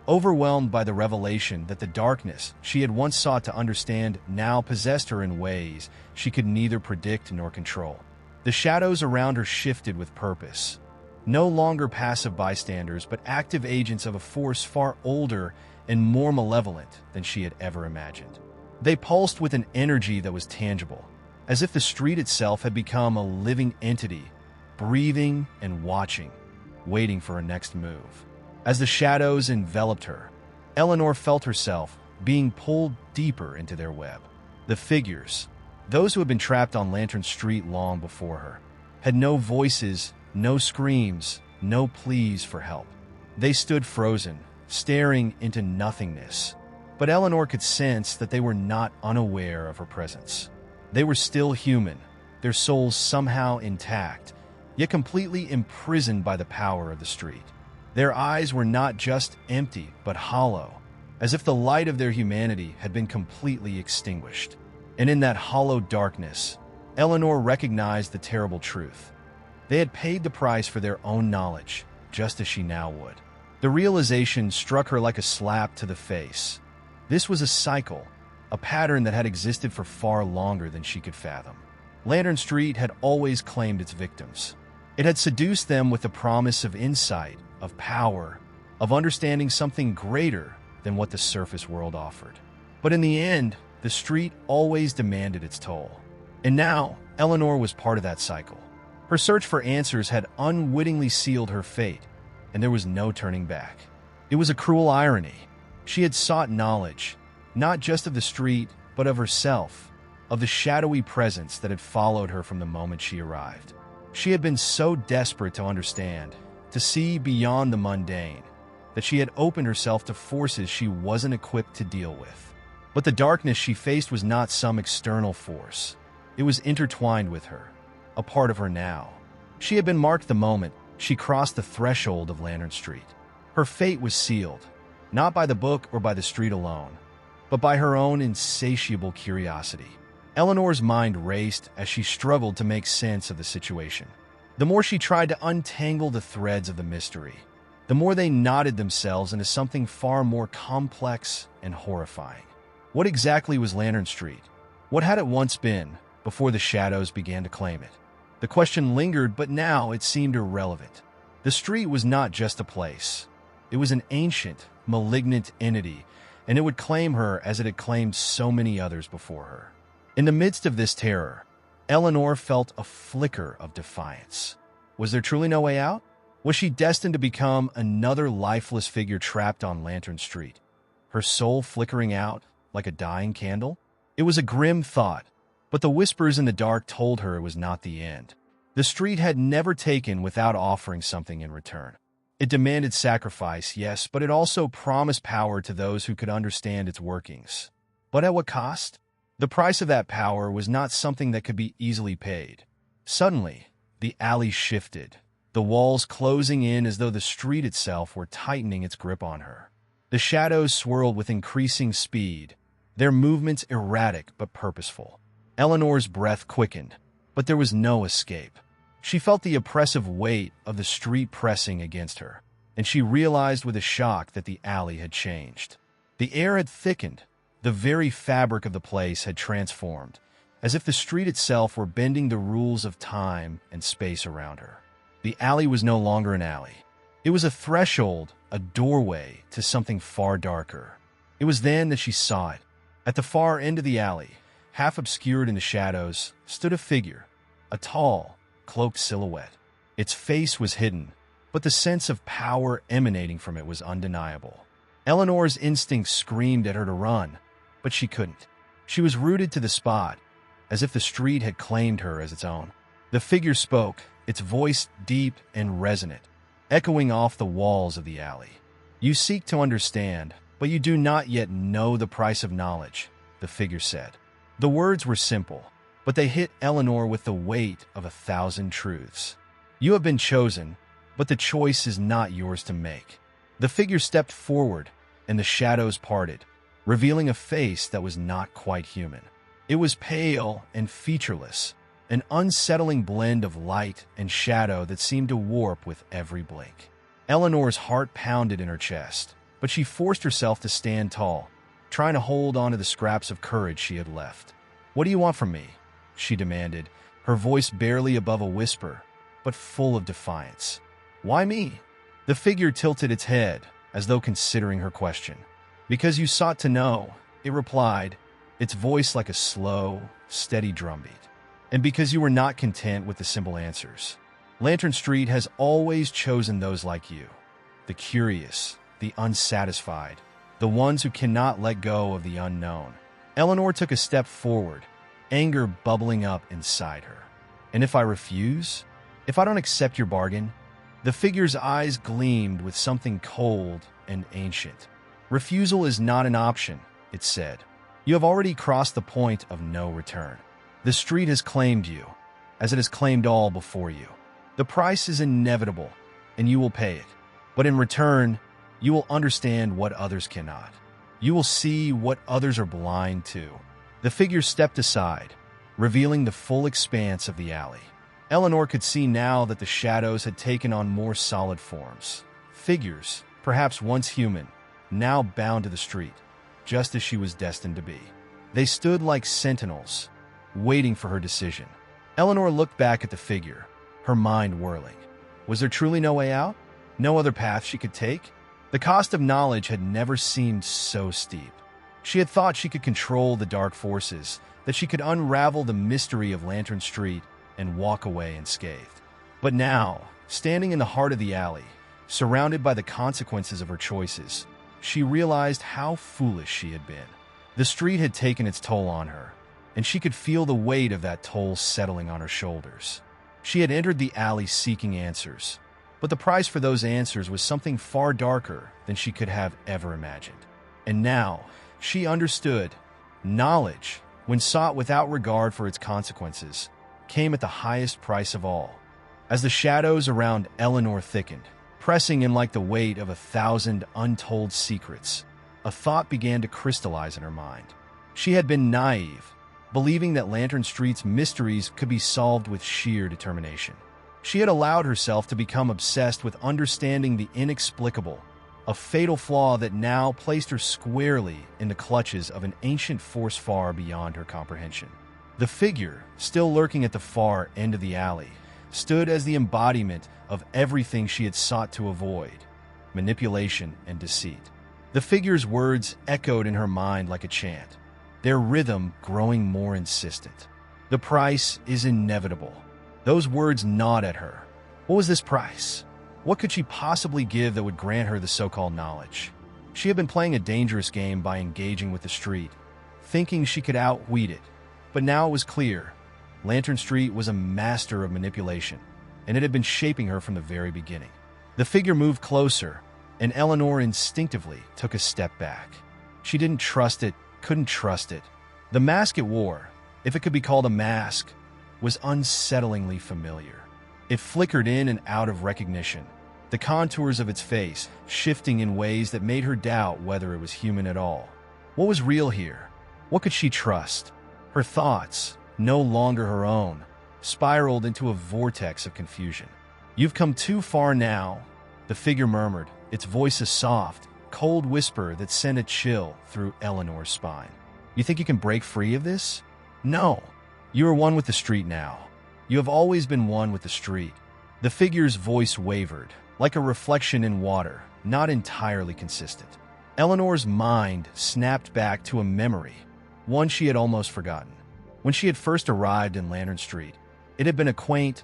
overwhelmed by the revelation that the darkness she had once sought to understand now possessed her in ways she could neither predict nor control. The shadows around her shifted with purpose, no longer passive bystanders, but active agents of a force far older and more malevolent than she had ever imagined. They pulsed with an energy that was tangible, as if the street itself had become a living entity, breathing and watching, waiting for her next move. As the shadows enveloped her, Eleanor felt herself being pulled deeper into their web. The figures, those who had been trapped on Lantern Street long before her, had no voices, no screams, no pleas for help. They stood frozen, staring into nothingness, But Eleanor could sense that they were not unaware of her presence. They were still human, their souls somehow intact, yet completely imprisoned by the power of the street. Their eyes were not just empty, but hollow, as if the light of their humanity had been completely extinguished. And in that hollow darkness, Eleanor recognized the terrible truth. They had paid the price for their own knowledge, just as she now would. The realization struck her like a slap to the face. This was a cycle, a pattern that had existed for far longer than she could fathom. Lantern Street had always claimed its victims. It had seduced them with the promise of insight, of power, of understanding something greater than what the surface world offered. But in the end, the street always demanded its toll. And now, Eleanor was part of that cycle. Her search for answers had unwittingly sealed her fate, and there was no turning back. It was a cruel irony. She had sought knowledge, not just of the street, but of herself, of the shadowy presence that had followed her from the moment she arrived. She had been so desperate to understand, to see beyond the mundane, that she had opened herself to forces she wasn't equipped to deal with. But the darkness she faced was not some external force. It was intertwined with her, a part of her now. She had been marked the moment she crossed the threshold of Lantern Street. Her fate was sealed, not by the book or by the street alone, but by her own insatiable curiosity. Eleanor's mind raced as she struggled to make sense of the situation. The more she tried to untangle the threads of the mystery, the more they knotted themselves into something far more complex and horrifying. What exactly was Lantern Street? What had it once been before the shadows began to claim it? The question lingered, but now it seemed irrelevant. The street was not just a place. It was an ancient, malignant entity, and it would claim her as it had claimed so many others before her. In the midst of this terror, Eleanor felt a flicker of defiance. Was there truly no way out? Was she destined to become another lifeless figure trapped on Lantern Street, her soul flickering out like a dying candle? It was a grim thought, but the whispers in the dark told her it was not the end. The street had never taken without offering something in return. It demanded sacrifice, yes, but it also promised power to those who could understand its workings. But at what cost? The price of that power was not something that could be easily paid. Suddenly, the alley shifted, the walls closing in as though the street itself were tightening its grip on her. The shadows swirled with increasing speed, their movements erratic but purposeful. Eleanor's breath quickened, but there was no escape. She felt the oppressive weight of the street pressing against her, and she realized with a shock that the alley had changed. The air had thickened, the very fabric of the place had transformed, as if the street itself were bending the rules of time and space around her. The alley was no longer an alley. It was a threshold, a doorway to something far darker. It was then that she saw it. At the far end of the alley, half obscured in the shadows, stood a figure, a tall, cloaked silhouette. Its face was hidden, but the sense of power emanating from it was undeniable. Eleanor's instincts screamed at her to run, but she couldn't. She was rooted to the spot, as if the street had claimed her as its own. The figure spoke, its voice deep and resonant, echoing off the walls of the alley. "You seek to understand, but you do not yet know the price of knowledge," the figure said. The words were simple, but they hit Eleanor with the weight of 1,000 truths. You have been chosen, but the choice is not yours to make. The figure stepped forward, and the shadows parted, revealing a face that was not quite human. It was pale and featureless, an unsettling blend of light and shadow that seemed to warp with every blink. Eleanor's heart pounded in her chest, but she forced herself to stand tall, trying to hold on to the scraps of courage she had left. "What do you want from me?" she demanded, her voice barely above a whisper, but full of defiance. "Why me?" The figure tilted its head, as though considering her question. "Because you sought to know," it replied, its voice like a slow, steady drumbeat. "And because you were not content with the simple answers. Lantern Street has always chosen those like you, the curious, the unsatisfied, the ones who cannot let go of the unknown." Eleanor took a step forward, anger bubbling up inside her. "And if I refuse? If I don't accept your bargain?" The figure's eyes gleamed with something cold and ancient. "Refusal is not an option," it said. You have already crossed the point of no return. The street has claimed you, as it has claimed all before you. The price is inevitable, and you will pay it. But in return, you will understand what others cannot. You will see what others are blind to. The figure stepped aside, revealing the full expanse of the alley. Eleanor could see now that the shadows had taken on more solid forms. Figures, perhaps once human, now bound to the street, just as she was destined to be. They stood like sentinels, waiting for her decision. Eleanor looked back at the figure, her mind whirling. Was there truly no way out? No other path she could take? The cost of knowledge had never seemed so steep. She had thought she could control the dark forces, that she could unravel the mystery of Lantern Street and walk away unscathed. But now, standing in the heart of the alley, surrounded by the consequences of her choices, she realized how foolish she had been. The street had taken its toll on her, and she could feel the weight of that toll settling on her shoulders. She had entered the alley seeking answers, but the price for those answers was something far darker than she could have ever imagined. And now, she understood. Knowledge, when sought without regard for its consequences, came at the highest price of all. As the shadows around Eleanor thickened, pressing in like the weight of 1,000 untold secrets, a thought began to crystallize in her mind. She had been naive, believing that Lantern Street's mysteries could be solved with sheer determination. She had allowed herself to become obsessed with understanding the inexplicable, a fatal flaw that now placed her squarely in the clutches of an ancient force far beyond her comprehension. The figure, still lurking at the far end of the alley, stood as the embodiment of everything she had sought to avoid: manipulation and deceit. The figure's words echoed in her mind like a chant, their rhythm growing more insistent. The price is inevitable. Those words gnawed at her. What was this price? What could she possibly give that would grant her the so-called knowledge? She had been playing a dangerous game by engaging with the street, thinking she could outweed it. But now it was clear. Lantern Street was a master of manipulation, and it had been shaping her from the very beginning. The figure moved closer, and Eleanor instinctively took a step back. She didn't trust it, couldn't trust it. The mask it wore, if it could be called a mask, was unsettlingly familiar. It flickered in and out of recognition, the contours of its face shifting in ways that made her doubt whether it was human at all. What was real here? What could she trust? Her thoughts, no longer her own, spiraled into a vortex of confusion. You've come too far now, the figure murmured, its voice a soft, cold whisper that sent a chill through Eleanor's spine. You think you can break free of this? No. You are one with the street now. You have always been one with the street. The figure's voice wavered, like a reflection in water, not entirely consistent. Eleanor's mind snapped back to a memory, one she had almost forgotten. When she had first arrived in Lantern Street, it had been a quaint,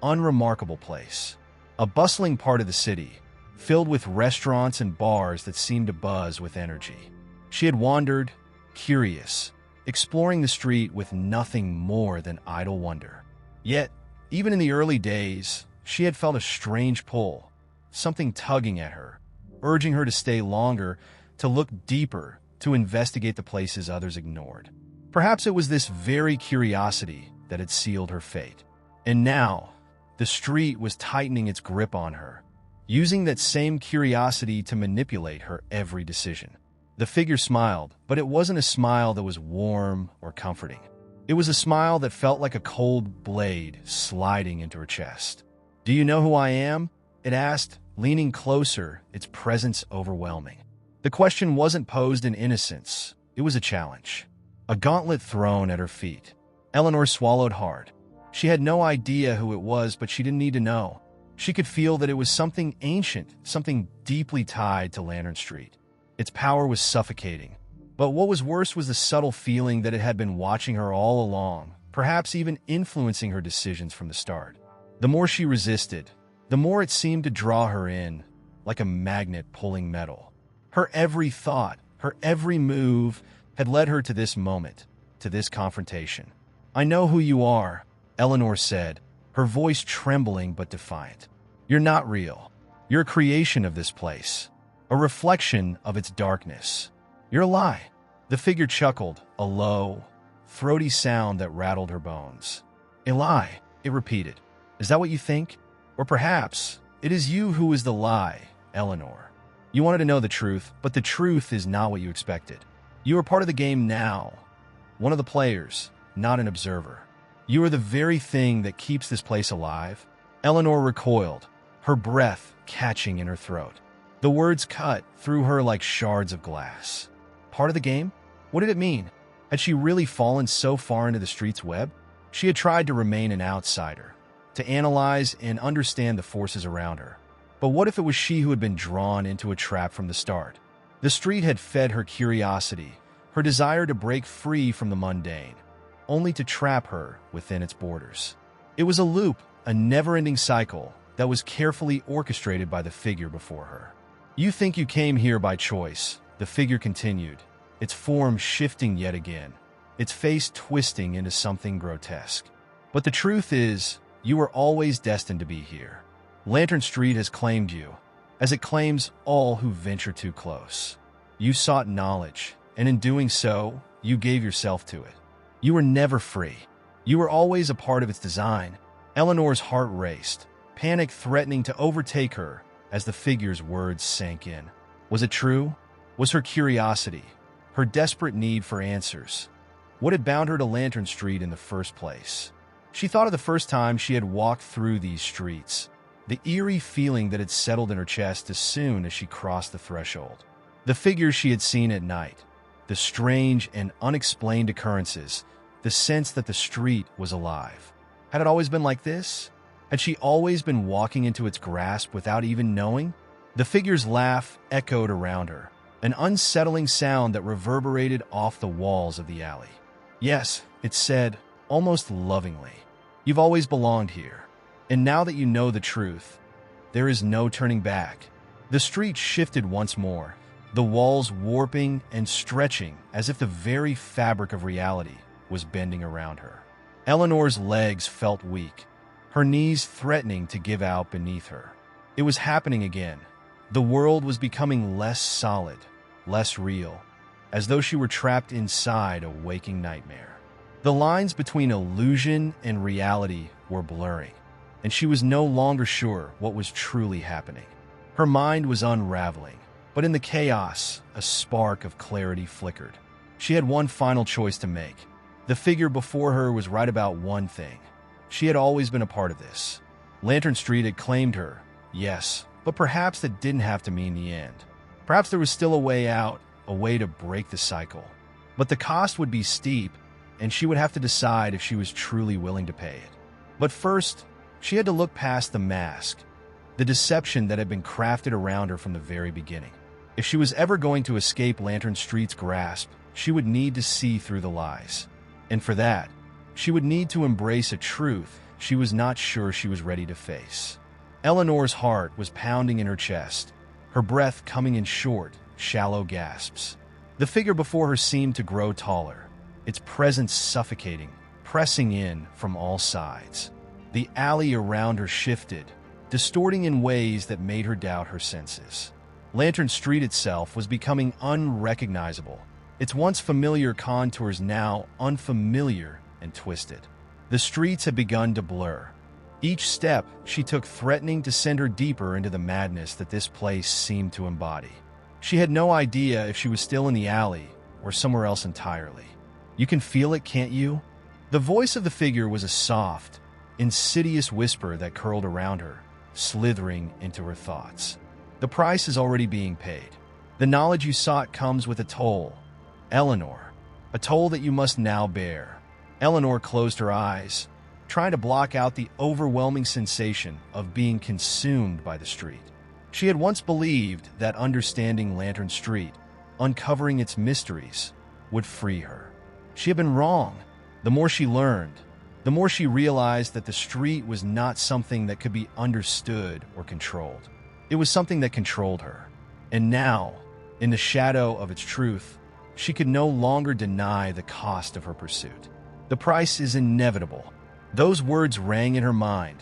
unremarkable place. A bustling part of the city, filled with restaurants and bars that seemed to buzz with energy. She had wandered, curious, exploring the street with nothing more than idle wonder. Yet, even in the early days, she had felt a strange pull, something tugging at her, urging her to stay longer, to look deeper, to investigate the places others ignored. Perhaps it was this very curiosity that had sealed her fate. And now, the street was tightening its grip on her, using that same curiosity to manipulate her every decision. The figure smiled, but it wasn't a smile that was warm or comforting. It was a smile that felt like a cold blade sliding into her chest. Do you know who I am? It asked, leaning closer, its presence overwhelming. The question wasn't posed in innocence. It was a challenge. A gauntlet thrown at her feet. Eleanor swallowed hard. She had no idea who it was, but she didn't need to know. She could feel that it was something ancient, something deeply tied to Lantern Street. Its power was suffocating. But what was worse was the subtle feeling that it had been watching her all along, perhaps even influencing her decisions from the start. The more she resisted, the more it seemed to draw her in, like a magnet pulling metal. Her every thought, her every move had led her to this moment, to this confrontation. I know who you are, Eleanor said, her voice trembling but defiant. You're not real. You're a creation of this place, a reflection of its darkness. You're a lie. The figure chuckled, a low, throaty sound that rattled her bones. "A lie," it repeated. "Is that what you think? Or perhaps it is you who is the lie, Eleanor. You wanted to know the truth, but the truth is not what you expected. You are part of the game now, one of the players, not an observer. You are the very thing that keeps this place alive." Eleanor recoiled, her breath catching in her throat. The words cut through her like shards of glass. Part of the game? What did it mean? Had she really fallen so far into the street's web? She had tried to remain an outsider, to analyze and understand the forces around her. But what if it was she who had been drawn into a trap from the start? The street had fed her curiosity, her desire to break free from the mundane, only to trap her within its borders. It was a loop, a never-ending cycle that was carefully orchestrated by the figure before her. "You think you came here by choice," the figure continued, its form shifting yet again, its face twisting into something grotesque. "But the truth is, you were always destined to be here. Lantern Street has claimed you, as it claims all who venture too close. You sought knowledge, and in doing so, you gave yourself to it. You were never free. You were always a part of its design." Eleanor's heart raced, panic threatening to overtake her as the figure's words sank in. Was it true? Was her curiosity, her desperate need for answers, what had bound her to Lantern Street in the first place? She thought of the first time she had walked through these streets, the eerie feeling that had settled in her chest as soon as she crossed the threshold. The figures she had seen at night, the strange and unexplained occurrences, the sense that the street was alive. Had it always been like this? Had she always been walking into its grasp without even knowing? The figure's laugh echoed around her, an unsettling sound that reverberated off the walls of the alley. "Yes," it said, almost lovingly, "you've always belonged here. And now that you know the truth, there is no turning back." The street shifted once more, the walls warping and stretching as if the very fabric of reality was bending around her. Eleanor's legs felt weak, her knees threatening to give out beneath her. It was happening again. The world was becoming less solid, less real, as though she were trapped inside a waking nightmare. The lines between illusion and reality were blurring, and she was no longer sure what was truly happening. Her mind was unraveling, but in the chaos, a spark of clarity flickered. She had one final choice to make. The figure before her was right about one thing. She had always been a part of this. Lantern Street had claimed her, yes, but perhaps that didn't have to mean the end. Perhaps there was still a way out, a way to break the cycle. But the cost would be steep, and she would have to decide if she was truly willing to pay it. But first, she had to look past the mask, the deception that had been crafted around her from the very beginning. If she was ever going to escape Lantern Street's grasp, she would need to see through the lies. And for that, she would need to embrace a truth she was not sure she was ready to face. Eleanor's heart was pounding in her chest, her breath coming in short, shallow gasps. The figure before her seemed to grow taller, its presence suffocating, pressing in from all sides. The alley around her shifted, distorting in ways that made her doubt her senses. Lantern Street itself was becoming unrecognizable, its once familiar contours now unfamiliar and twisted. The streets had begun to blur, each step she took threatening to send her deeper into the madness that this place seemed to embody. She had no idea if she was still in the alley or somewhere else entirely. "You can feel it, can't you?" The voice of the figure was a soft, insidious whisper that curled around her, slithering into her thoughts. "The price is already being paid. The knowledge you sought comes with a toll, Eleanor, a toll that you must now bear." Eleanor closed her eyes, trying to block out the overwhelming sensation of being consumed by the street. She had once believed that understanding Lantern Street, uncovering its mysteries, would free her. She had been wrong. The more she learned, the more she realized that the street was not something that could be understood or controlled. It was something that controlled her. And now, in the shadow of its truth, she could no longer deny the cost of her pursuit. The price is inevitable. Those words rang in her mind,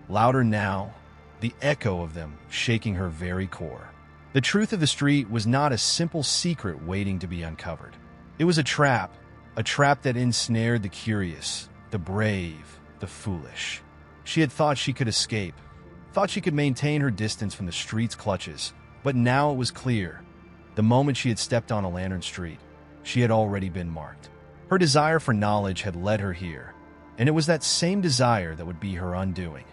louder now, the echo of them shaking her very core. The truth of the street was not a simple secret waiting to be uncovered. It was a trap that ensnared the curious, the brave, the foolish. She had thought she could escape, thought she could maintain her distance from the street's clutches, but now it was clear. The moment she had stepped on a Lantern Street, she had already been marked. Her desire for knowledge had led her here, and it was that same desire that would be her undoing.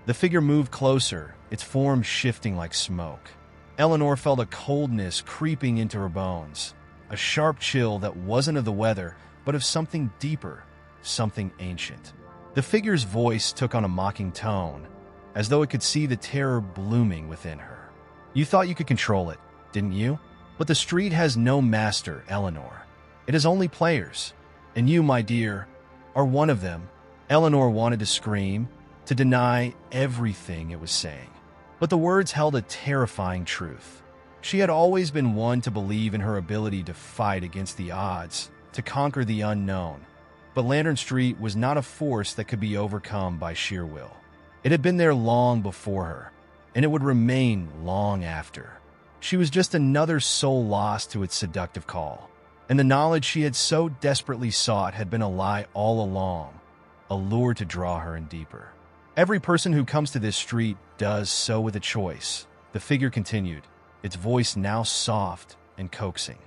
The figure moved closer, its form shifting like smoke. Eleanor felt a coldness creeping into her bones, a sharp chill that wasn't of the weather, but of something deeper, something ancient. The figure's voice took on a mocking tone, as though it could see the terror blooming within her. You thought you could control it, didn't you? But the street has no master, Eleanor. It has only players. And you, my dear, are one of them. Eleanor wanted to scream, to deny everything it was saying. But the words held a terrifying truth. She had always been one to believe in her ability to fight against the odds, to conquer the unknown. But Lantern Street was not a force that could be overcome by sheer will. It had been there long before her, and it would remain long after. She was just another soul lost to its seductive call, and the knowledge she had so desperately sought had been a lie all along, a lure to draw her in deeper. Every person who comes to this street does so with a choice, the figure continued, its voice now soft and coaxing.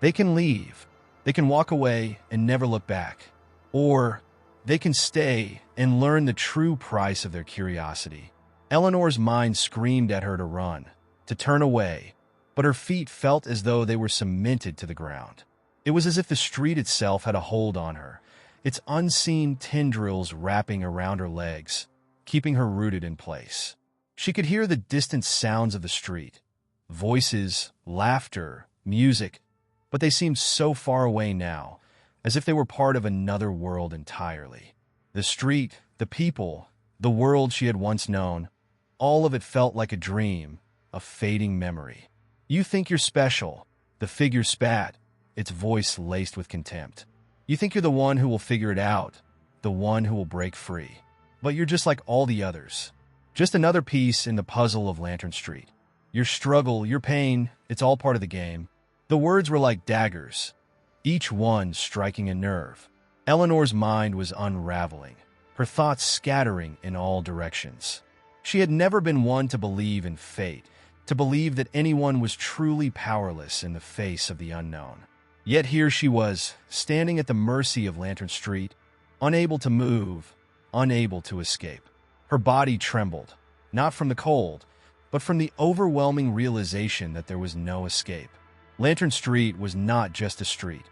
They can leave, they can walk away and never look back, or they can stay and learn the true price of their curiosity. Eleanor's mind screamed at her to run, to turn away, but her feet felt as though they were cemented to the ground. It was as if the street itself had a hold on her, its unseen tendrils wrapping around her legs, keeping her rooted in place. She could hear the distant sounds of the street, voices, laughter, music, but they seemed so far away now, as if they were part of another world entirely. The street, the people, the world she had once known, all of it felt like a dream, a fading memory. You think you're special, the figure spat, its voice laced with contempt. You think you're the one who will figure it out, the one who will break free. But you're just like all the others. Just another piece in the puzzle of Lantern Street. Your struggle, your pain, it's all part of the game. The words were like daggers, each one striking a nerve. Eleanor's mind was unraveling, her thoughts scattering in all directions. She had never been one to believe in fate, to believe that anyone was truly powerless in the face of the unknown. Yet here she was, standing at the mercy of Lantern Street, unable to move, unable to escape. Her body trembled, not from the cold, but from the overwhelming realization that there was no escape. Lantern Street was not just a street.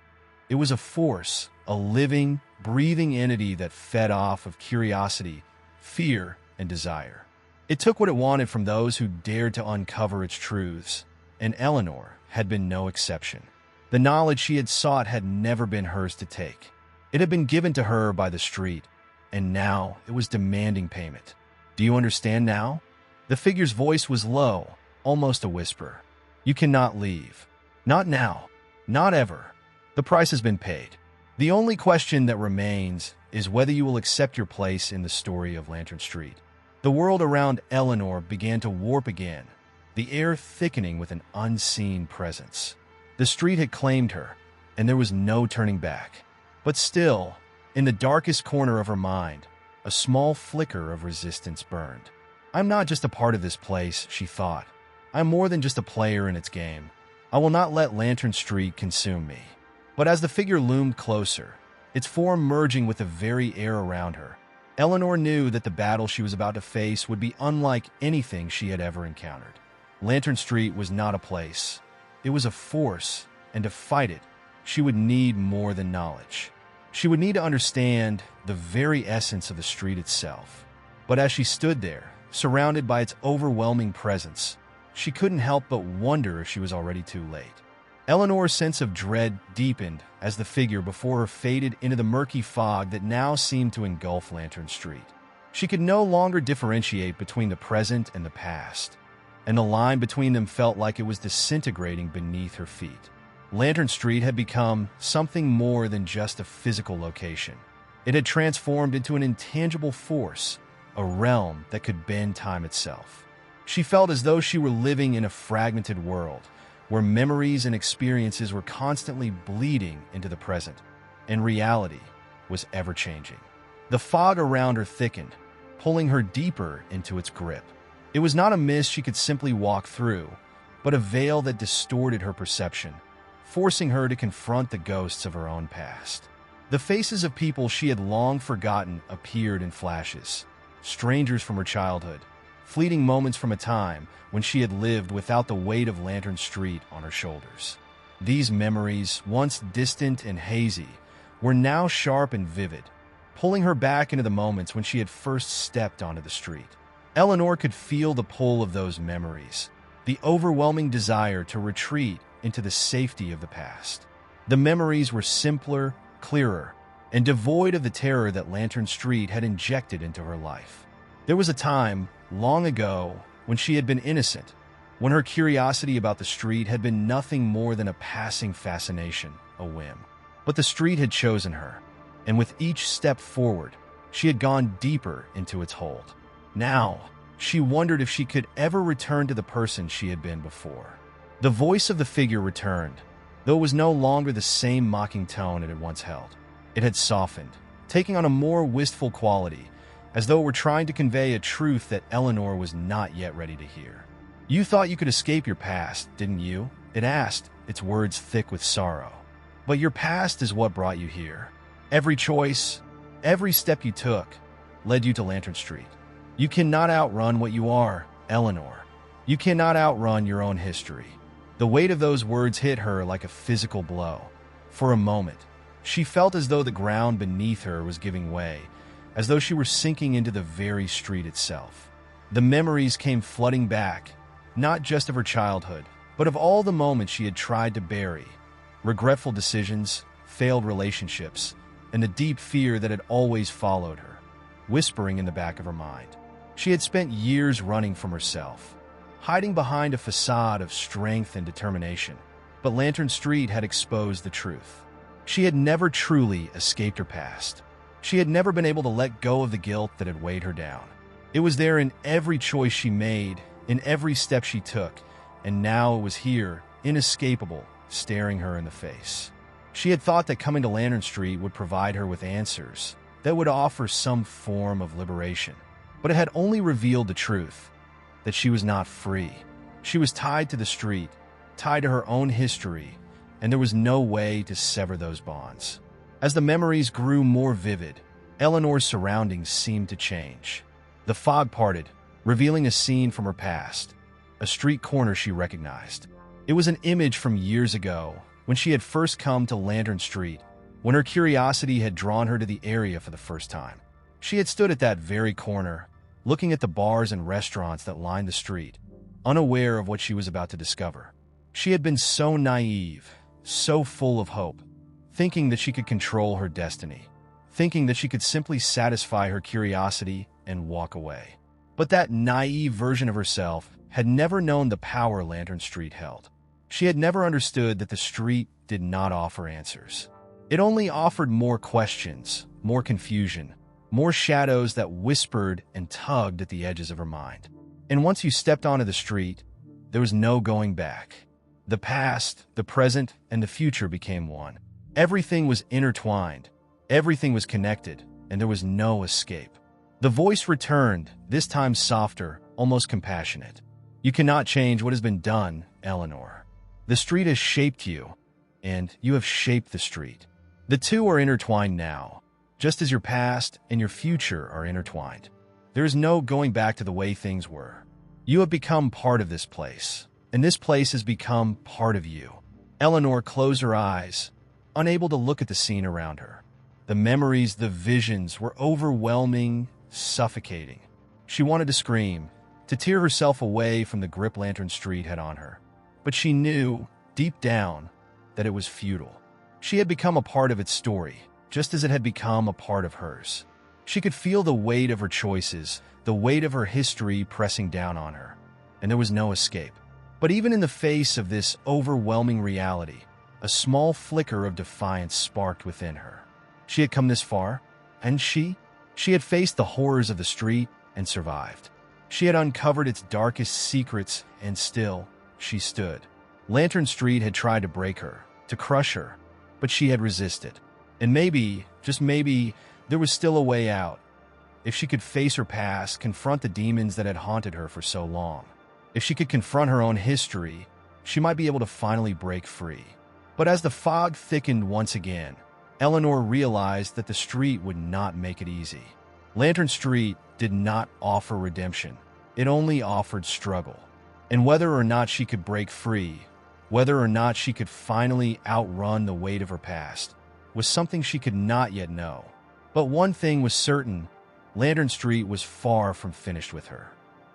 It was a force, a living, breathing entity that fed off of curiosity, fear, and desire. It took what it wanted from those who dared to uncover its truths, and Eleanor had been no exception. The knowledge she had sought had never been hers to take. It had been given to her by the street, and now it was demanding payment. Do you understand now? The figure's voice was low, almost a whisper. You cannot leave. Not now. Not ever. The price has been paid. The only question that remains is whether you will accept your place in the story of Lantern Street. The world around Eleanor began to warp again, the air thickening with an unseen presence. The street had claimed her, and there was no turning back. But still, in the darkest corner of her mind, a small flicker of resistance burned. I'm not just a part of this place, she thought. I'm more than just a player in its game. I will not let Lantern Street consume me. But as the figure loomed closer, its form merging with the very air around her, Eleanor knew that the battle she was about to face would be unlike anything she had ever encountered. Lantern Street was not a place. It was a force, and to fight it, she would need more than knowledge. She would need to understand the very essence of the street itself. But as she stood there, surrounded by its overwhelming presence, she couldn't help but wonder if she was already too late. Eleanor's sense of dread deepened as the figure before her faded into the murky fog that now seemed to engulf Lantern Street. She could no longer differentiate between the present and the past, and the line between them felt like it was disintegrating beneath her feet. Lantern Street had become something more than just a physical location. It had transformed into an intangible force, a realm that could bend time itself. She felt as though she were living in a fragmented world, where memories and experiences were constantly bleeding into the present, and reality was ever-changing. The fog around her thickened, pulling her deeper into its grip. It was not a mist she could simply walk through, but a veil that distorted her perception, forcing her to confront the ghosts of her own past. The faces of people she had long forgotten appeared in flashes, strangers from her childhood, fleeting moments from a time when she had lived without the weight of Lantern Street on her shoulders. These memories, once distant and hazy, were now sharp and vivid, pulling her back into the moments when she had first stepped onto the street. Eleanor could feel the pull of those memories, the overwhelming desire to retreat into the safety of the past. The memories were simpler, clearer, and devoid of the terror that Lantern Street had injected into her life. There was a time, long ago, when she had been innocent, when her curiosity about the street had been nothing more than a passing fascination, a whim. But the street had chosen her, and with each step forward, she had gone deeper into its hold. Now, she wondered if she could ever return to the person she had been before. The voice of the figure returned, though it was no longer the same mocking tone it had once held. It had softened, taking on a more wistful quality, as though it were trying to convey a truth that Eleanor was not yet ready to hear. "You thought you could escape your past, didn't you?" it asked, its words thick with sorrow. "But your past is what brought you here. Every choice, every step you took, led you to Lantern Street. You cannot outrun what you are, Eleanor. You cannot outrun your own history." The weight of those words hit her like a physical blow. For a moment, she felt as though the ground beneath her was giving way, as though she were sinking into the very street itself. The memories came flooding back, not just of her childhood, but of all the moments she had tried to bury, regretful decisions, failed relationships, and the deep fear that had always followed her, whispering in the back of her mind. She had spent years running from herself, hiding behind a facade of strength and determination, but Lantern Street had exposed the truth. She had never truly escaped her past. She had never been able to let go of the guilt that had weighed her down. It was there in every choice she made, in every step she took, and now it was here, inescapable, staring her in the face. She had thought that coming to Lantern Street would provide her with answers, that would offer some form of liberation. But it had only revealed the truth, that she was not free. She was tied to the street, tied to her own history, and there was no way to sever those bonds. As the memories grew more vivid, Eleanor's surroundings seemed to change. The fog parted, revealing a scene from her past, a street corner she recognized. It was an image from years ago, when she had first come to Lantern Street, when her curiosity had drawn her to the area for the first time. She had stood at that very corner, looking at the bars and restaurants that lined the street, unaware of what she was about to discover. She had been so naive, so full of hope, thinking that she could control her destiny, thinking that she could simply satisfy her curiosity and walk away. But that naive version of herself had never known the power Lantern Street held. She had never understood that the street did not offer answers. It only offered more questions, more confusion, more shadows that whispered and tugged at the edges of her mind. And once you stepped onto the street, there was no going back. The past, the present, and the future became one. Everything was intertwined, everything was connected, and there was no escape. The voice returned, this time softer, almost compassionate. "You cannot change what has been done, Eleanor. The street has shaped you, and you have shaped the street. The two are intertwined now, just as your past and your future are intertwined. There is no going back to the way things were. You have become part of this place, and this place has become part of you." Eleanor closed her eyes, unable to look at the scene around her. The memories, the visions were overwhelming, suffocating. She wanted to scream, to tear herself away from the grip Lantern Street had on her. But she knew, deep down, that it was futile. She had become a part of its story, just as it had become a part of hers. She could feel the weight of her choices, the weight of her history pressing down on her, and there was no escape. But even in the face of this overwhelming reality, a small flicker of defiance sparked within her. She had come this far, hadn't she? She had faced the horrors of the street and survived. She had uncovered its darkest secrets, and still, she stood. Lantern Street had tried to break her, to crush her, but she had resisted. And maybe, just maybe, there was still a way out. If she could face her past, confront the demons that had haunted her for so long. If she could confront her own history, she might be able to finally break free. But as the fog thickened once again, Eleanor realized that the street would not make it easy. Lantern Street did not offer redemption. It only offered struggle. And whether or not she could break free, whether or not she could finally outrun the weight of her past, was something she could not yet know. But one thing was certain: Lantern Street was far from finished with her.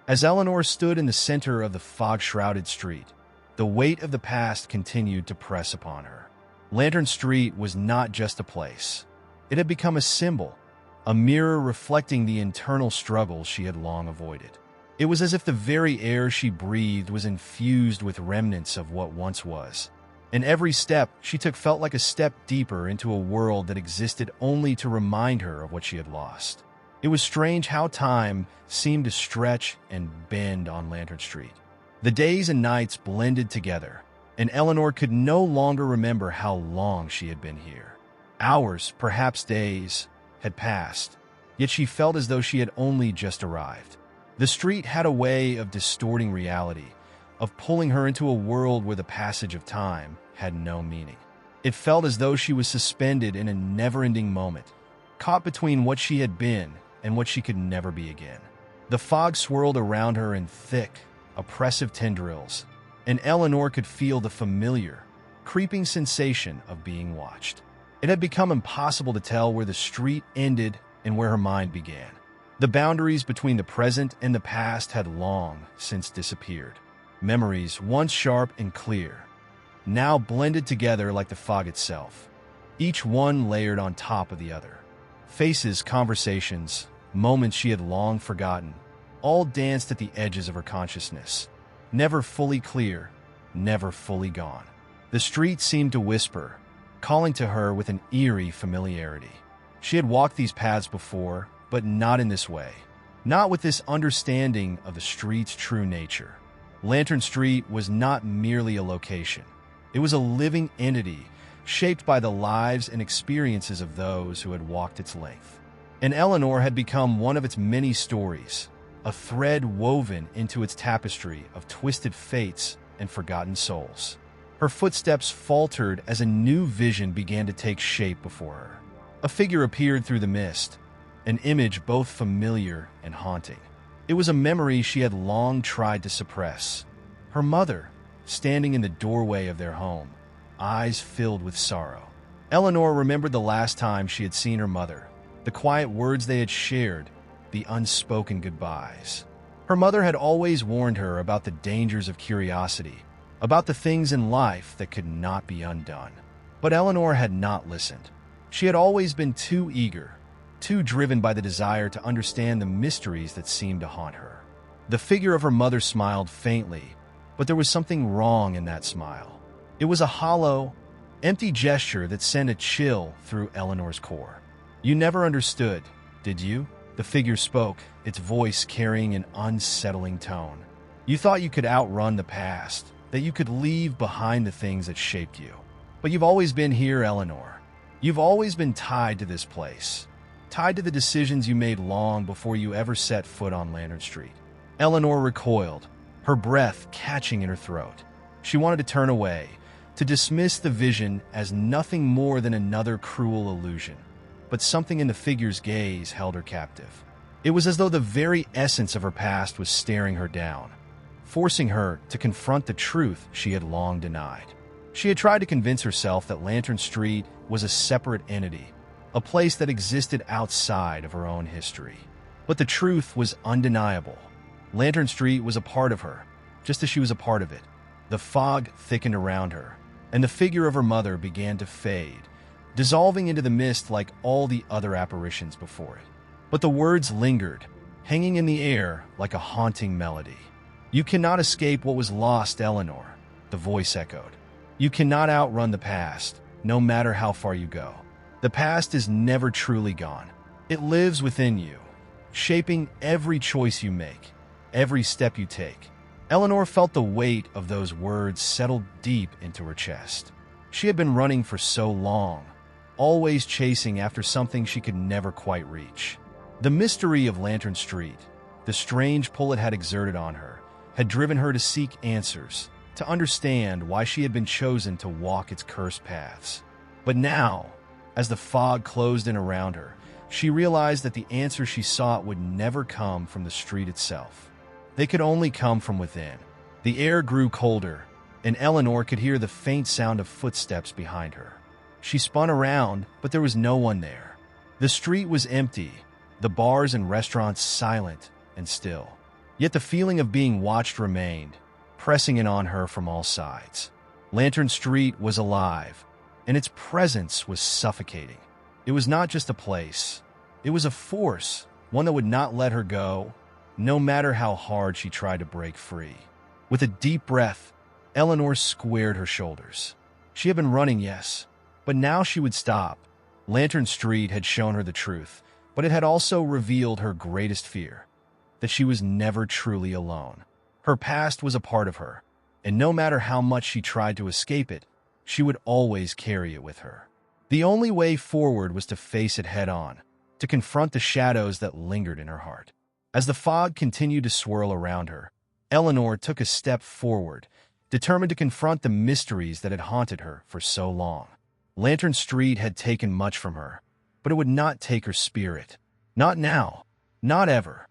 As Eleanor stood in the center of the fog-shrouded street, the weight of the past continued to press upon her. Lantern Street was not just a place. It had become a symbol, a mirror reflecting the internal struggles she had long avoided. It was as if the very air she breathed was infused with remnants of what once was. And every step she took felt like a step deeper into a world that existed only to remind her of what she had lost. It was strange how time seemed to stretch and bend on Lantern Street. The days and nights blended together, and Eleanor could no longer remember how long she had been here. Hours, perhaps days, had passed, yet she felt as though she had only just arrived. The street had a way of distorting reality, of pulling her into a world where the passage of time had no meaning. It felt as though she was suspended in a never-ending moment, caught between what she had been and what she could never be again. The fog swirled around her in thick, oppressive tendrils, and Eleanor could feel the familiar, creeping sensation of being watched. It had become impossible to tell where the street ended and where her mind began. The boundaries between the present and the past had long since disappeared. Memories, once sharp and clear, now blended together like the fog itself, each one layered on top of the other. Faces, conversations, moments she had long forgotten, all danced at the edges of her consciousness, never fully clear, never fully gone. The street seemed to whisper, calling to her with an eerie familiarity. She had walked these paths before, but not in this way, not with this understanding of the street's true nature. Lantern Street was not merely a location. It was a living entity, shaped by the lives and experiences of those who had walked its length. And Eleanor had become one of its many stories, a thread woven into its tapestry of twisted fates and forgotten souls. Her footsteps faltered as a new vision began to take shape before her. A figure appeared through the mist, an image both familiar and haunting. It was a memory she had long tried to suppress. Her mother, standing in the doorway of their home, eyes filled with sorrow. Eleanor remembered the last time she had seen her mother, the quiet words they had shared, the unspoken goodbyes. Her mother had always warned her about the dangers of curiosity, about the things in life that could not be undone. But Eleanor had not listened. She had always been too eager, too driven by the desire to understand the mysteries that seemed to haunt her. The figure of her mother smiled faintly, but there was something wrong in that smile. It was a hollow, empty gesture that sent a chill through Eleanor's core. "You never understood, did you?" The figure spoke, its voice carrying an unsettling tone. "You thought you could outrun the past, that you could leave behind the things that shaped you. But you've always been here, Eleanor. You've always been tied to this place, tied to the decisions you made long before you ever set foot on Lantern Street." Eleanor recoiled, her breath catching in her throat. She wanted to turn away, to dismiss the vision as nothing more than another cruel illusion. But something in the figure's gaze held her captive. It was as though the very essence of her past was staring her down, forcing her to confront the truth she had long denied. She had tried to convince herself that Lantern Street was a separate entity, a place that existed outside of her own history. But the truth was undeniable. Lantern Street was a part of her, just as she was a part of it. The fog thickened around her, and the figure of her mother began to fade, dissolving into the mist like all the other apparitions before it. But the words lingered, hanging in the air like a haunting melody. "You cannot escape what was lost, Eleanor," the voice echoed. "You cannot outrun the past, no matter how far you go. The past is never truly gone. It lives within you, shaping every choice you make, every step you take." Eleanor felt the weight of those words settle deep into her chest. She had been running for so long, always chasing after something she could never quite reach. The mystery of Lantern Street, the strange pull it had exerted on her, had driven her to seek answers, to understand why she had been chosen to walk its cursed paths. But now, as the fog closed in around her, she realized that the answers she sought would never come from the street itself. They could only come from within. The air grew colder, and Eleanor could hear the faint sound of footsteps behind her. She spun around, but there was no one there. The street was empty, the bars and restaurants silent and still. Yet the feeling of being watched remained, pressing in on her from all sides. Lantern Street was alive, and its presence was suffocating. It was not just a place. It was a force, one that would not let her go, no matter how hard she tried to break free. With a deep breath, Eleanor squared her shoulders. She had been running, yes, but now she would stop. Lantern Street had shown her the truth, but it had also revealed her greatest fear, that she was never truly alone. Her past was a part of her, and no matter how much she tried to escape it, she would always carry it with her. The only way forward was to face it head-on, to confront the shadows that lingered in her heart. As the fog continued to swirl around her, Eleanor took a step forward, determined to confront the mysteries that had haunted her for so long. Lantern Street had taken much from her, but it would not take her spirit. Not now. Not ever.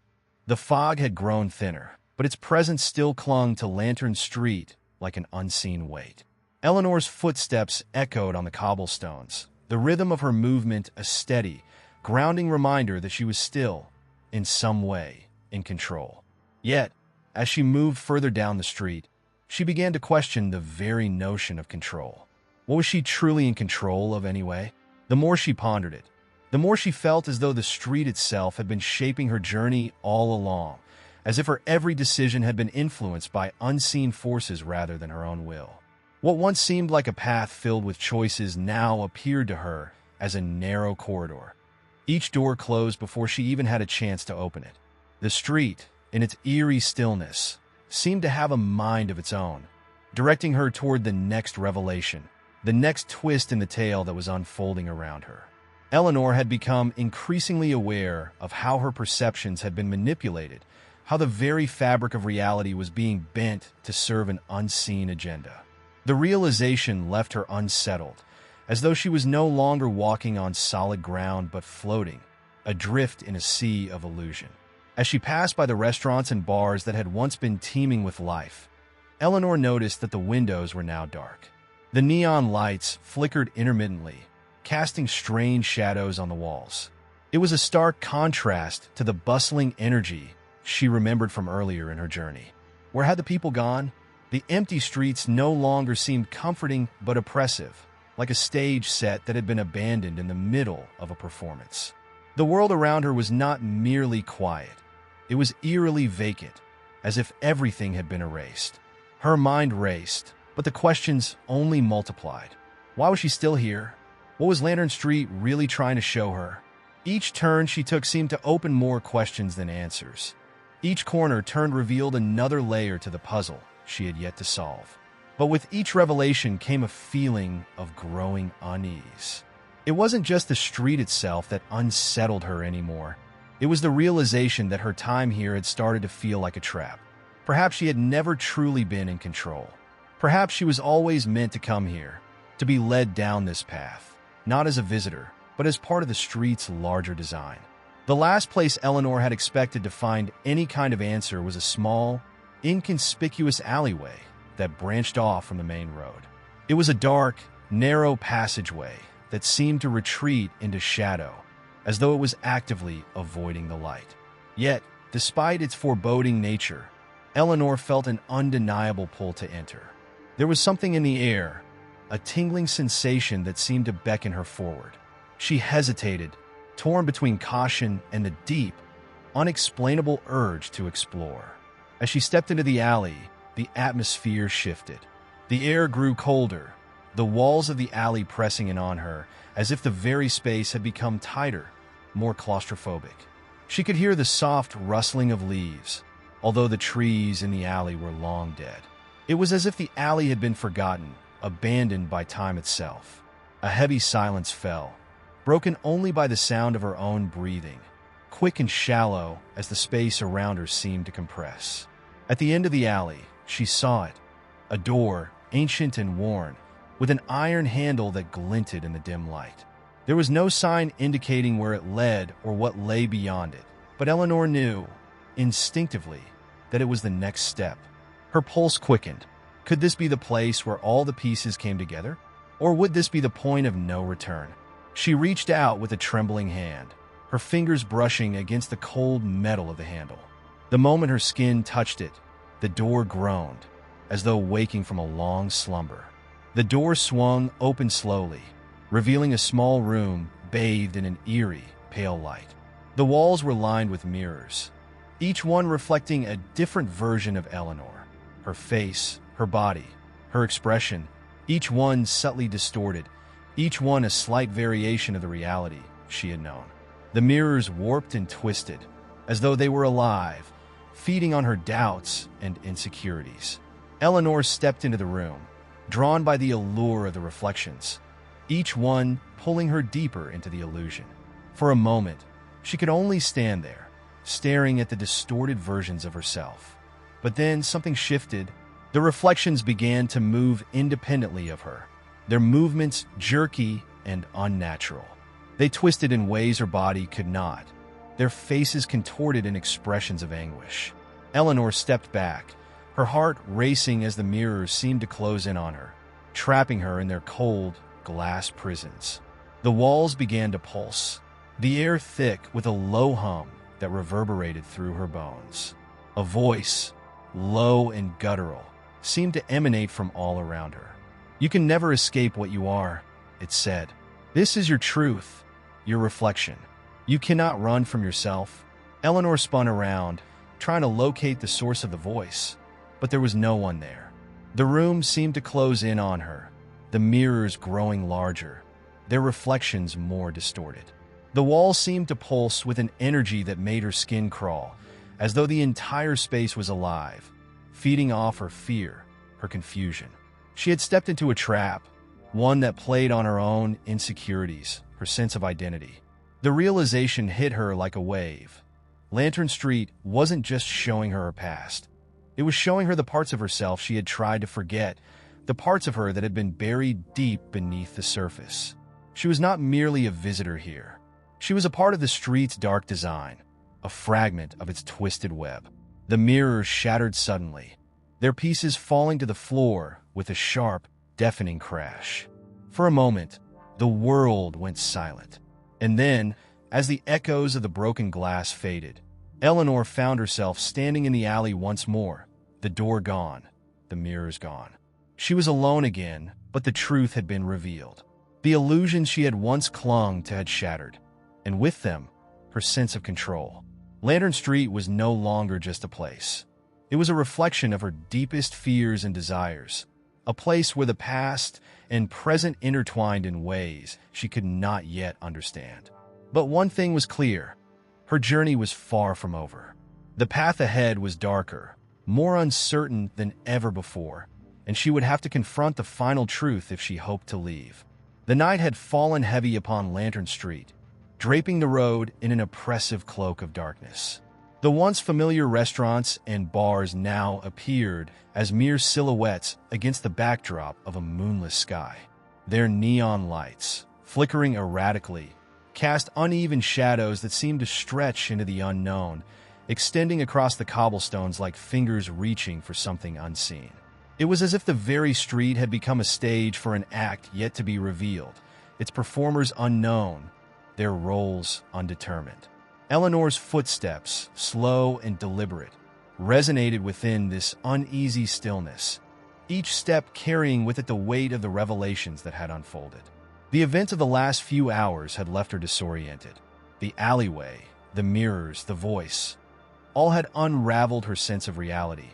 The fog had grown thinner, but its presence still clung to Lantern Street like an unseen weight. Eleanor's footsteps echoed on the cobblestones, the rhythm of her movement a steady, grounding reminder that she was still, in some way, in control. Yet, as she moved further down the street, she began to question the very notion of control. What was she truly in control of anyway? The more she pondered it, the more she felt as though the street itself had been shaping her journey all along, as if her every decision had been influenced by unseen forces rather than her own will. What once seemed like a path filled with choices now appeared to her as a narrow corridor. Each door closed before she even had a chance to open it. The street, in its eerie stillness, seemed to have a mind of its own, directing her toward the next revelation, the next twist in the tale that was unfolding around her. Eleanor had become increasingly aware of how her perceptions had been manipulated, how the very fabric of reality was being bent to serve an unseen agenda. The realization left her unsettled, as though she was no longer walking on solid ground but floating, adrift in a sea of illusion. As she passed by the restaurants and bars that had once been teeming with life, Eleanor noticed that the windows were now dark. The neon lights flickered intermittently, casting strange shadows on the walls. It was a stark contrast to the bustling energy she remembered from earlier in her journey. Where had the people gone? The empty streets no longer seemed comforting but oppressive, like a stage set that had been abandoned in the middle of a performance. The world around her was not merely quiet. It was eerily vacant, as if everything had been erased. Her mind raced, but the questions only multiplied. Why was she still here? What was Lantern Street really trying to show her? Each turn she took seemed to open more questions than answers. Each corner turned revealed another layer to the puzzle she had yet to solve. But with each revelation came a feeling of growing unease. It wasn't just the street itself that unsettled her anymore. It was the realization that her time here had started to feel like a trap. Perhaps she had never truly been in control. Perhaps she was always meant to come here, to be led down this path, not as a visitor, but as part of the street's larger design. The last place Eleanor had expected to find any kind of answer was a small, inconspicuous alleyway that branched off from the main road. It was a dark, narrow passageway that seemed to retreat into shadow, as though it was actively avoiding the light. Yet, despite its foreboding nature, Eleanor felt an undeniable pull to enter. There was something in the air, a tingling sensation that seemed to beckon her forward. She hesitated, torn between caution and the deep, unexplainable urge to explore. As she stepped into the alley, the atmosphere shifted. The air grew colder, the walls of the alley pressing in on her, as if the very space had become tighter, more claustrophobic. She could hear the soft rustling of leaves, although the trees in the alley were long dead. It was as if the alley had been forgotten, abandoned by time itself. A heavy silence fell, broken only by the sound of her own breathing, quick and shallow as the space around her seemed to compress. At the end of the alley, she saw it, a door, ancient and worn, with an iron handle that glinted in the dim light. There was no sign indicating where it led or what lay beyond it, but Eleanor knew, instinctively, that it was the next step. Her pulse quickened. Could this be the place where all the pieces came together? Or would this be the point of no return? She reached out with a trembling hand, her fingers brushing against the cold metal of the handle. The moment her skin touched it, the door groaned, as though waking from a long slumber. The door swung open slowly, revealing a small room bathed in an eerie, pale light. The walls were lined with mirrors, each one reflecting a different version of Eleanor. Her face, her body, her expression, each one subtly distorted, each one a slight variation of the reality she had known. The mirrors warped and twisted, as though they were alive, feeding on her doubts and insecurities. Eleanor stepped into the room, drawn by the allure of the reflections, each one pulling her deeper into the illusion. For a moment, she could only stand there, staring at the distorted versions of herself. But then something shifted. The reflections began to move independently of her, their movements jerky and unnatural. They twisted in ways her body could not, their faces contorted in expressions of anguish. Eleanor stepped back, her heart racing as the mirrors seemed to close in on her, trapping her in their cold, glass prisons. The walls began to pulse, the air thick with a low hum that reverberated through her bones. A voice, low and guttural, seemed to emanate from all around her. "You can never escape what you are," it said. "This is your truth, your reflection. You cannot run from yourself." Eleanor spun around, trying to locate the source of the voice, but there was no one there. The room seemed to close in on her, the mirrors growing larger, their reflections more distorted. The walls seemed to pulse with an energy that made her skin crawl, as though the entire space was alive, feeding off her fear, her confusion. She had stepped into a trap, one that played on her own insecurities, her sense of identity. The realization hit her like a wave. Lantern Street wasn't just showing her past. It was showing her the parts of herself she had tried to forget, the parts of her that had been buried deep beneath the surface. She was not merely a visitor here. She was a part of the street's dark design, a fragment of its twisted web. The mirrors shattered suddenly, their pieces falling to the floor with a sharp, deafening crash. For a moment, the world went silent. And then, as the echoes of the broken glass faded, Eleanor found herself standing in the alley once more, the door gone, the mirrors gone. She was alone again, but the truth had been revealed. The illusions she had once clung to had shattered, and with them, her sense of control. Lantern Street was no longer just a place. It was a reflection of her deepest fears and desires, a place where the past and present intertwined in ways she could not yet understand. But one thing was clear. Her journey was far from over. The path ahead was darker, more uncertain than ever before, and she would have to confront the final truth if she hoped to leave. The night had fallen heavy upon Lantern Street, draping the road in an oppressive cloak of darkness. The once familiar restaurants and bars now appeared as mere silhouettes against the backdrop of a moonless sky. Their neon lights, flickering erratically, cast uneven shadows that seemed to stretch into the unknown, extending across the cobblestones like fingers reaching for something unseen. It was as if the very street had become a stage for an act yet to be revealed, its performers unknown, their roles undetermined. Eleanor's footsteps, slow and deliberate, resonated within this uneasy stillness, each step carrying with it the weight of the revelations that had unfolded. The events of the last few hours had left her disoriented. The alleyway, the mirrors, the voice, all had unraveled her sense of reality,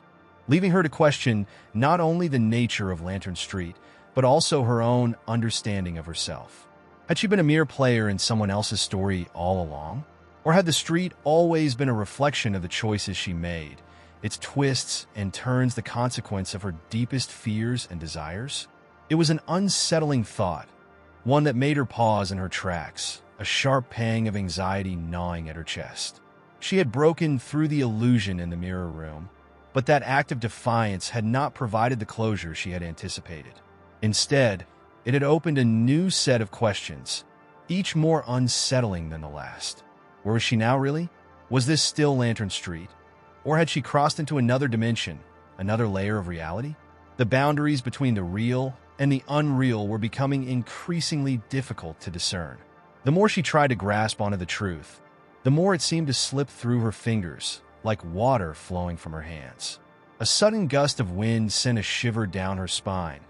leaving her to question not only the nature of Lantern Street, but also her own understanding of herself. Had she been a mere player in someone else's story all along? Or had the street always been a reflection of the choices she made, its twists and turns the consequence of her deepest fears and desires? It was an unsettling thought, one that made her pause in her tracks, a sharp pang of anxiety gnawing at her chest. She had broken through the illusion in the mirror room, but that act of defiance had not provided the closure she had anticipated. Instead, it had opened a new set of questions, each more unsettling than the last. Where was she now, really? Was this still Lantern Street? Or had she crossed into another dimension, another layer of reality? The boundaries between the real and the unreal were becoming increasingly difficult to discern. The more she tried to grasp onto the truth, the more it seemed to slip through her fingers, like water flowing from her hands. A sudden gust of wind sent a shiver down her spine,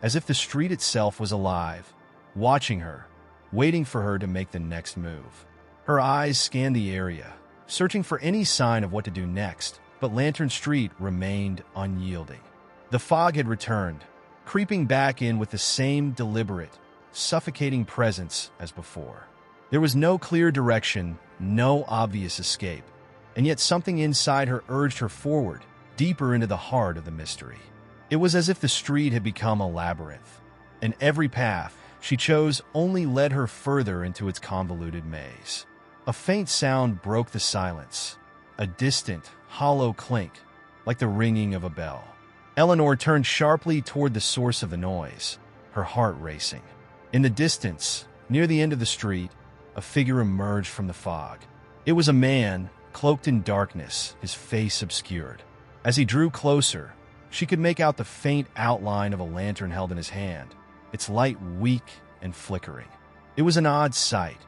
as if the street itself was alive, watching her, waiting for her to make the next move. Her eyes scanned the area, searching for any sign of what to do next, but Lantern Street remained unyielding. The fog had returned, creeping back in with the same deliberate, suffocating presence as before. There was no clear direction, no obvious escape, and yet something inside her urged her forward, deeper into the heart of the mystery. It was as if the street had become a labyrinth, and every path she chose only led her further into its convoluted maze. A faint sound broke the silence, a distant, hollow clink, like the ringing of a bell. Eleanor turned sharply toward the source of the noise, her heart racing. In the distance, near the end of the street, a figure emerged from the fog. It was a man, cloaked in darkness, his face obscured. As he drew closer, she could make out the faint outline of a lantern held in his hand, its light weak and flickering. It was an odd sight,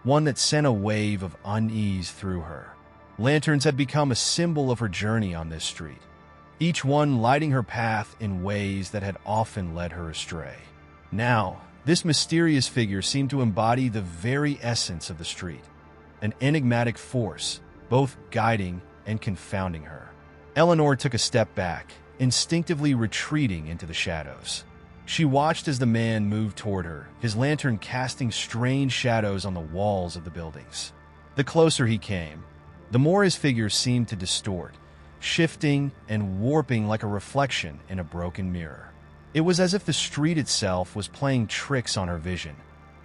one that sent a wave of unease through her. Lanterns had become a symbol of her journey on this street, each one lighting her path in ways that had often led her astray. Now, this mysterious figure seemed to embody the very essence of the street, an enigmatic force, both guiding and confounding her. Eleanor took a step back, instinctively retreating into the shadows. She watched as the man moved toward her, his lantern casting strange shadows on the walls of the buildings. The closer he came, the more his figure seemed to distort, shifting and warping like a reflection in a broken mirror. It was as if the street itself was playing tricks on her vision,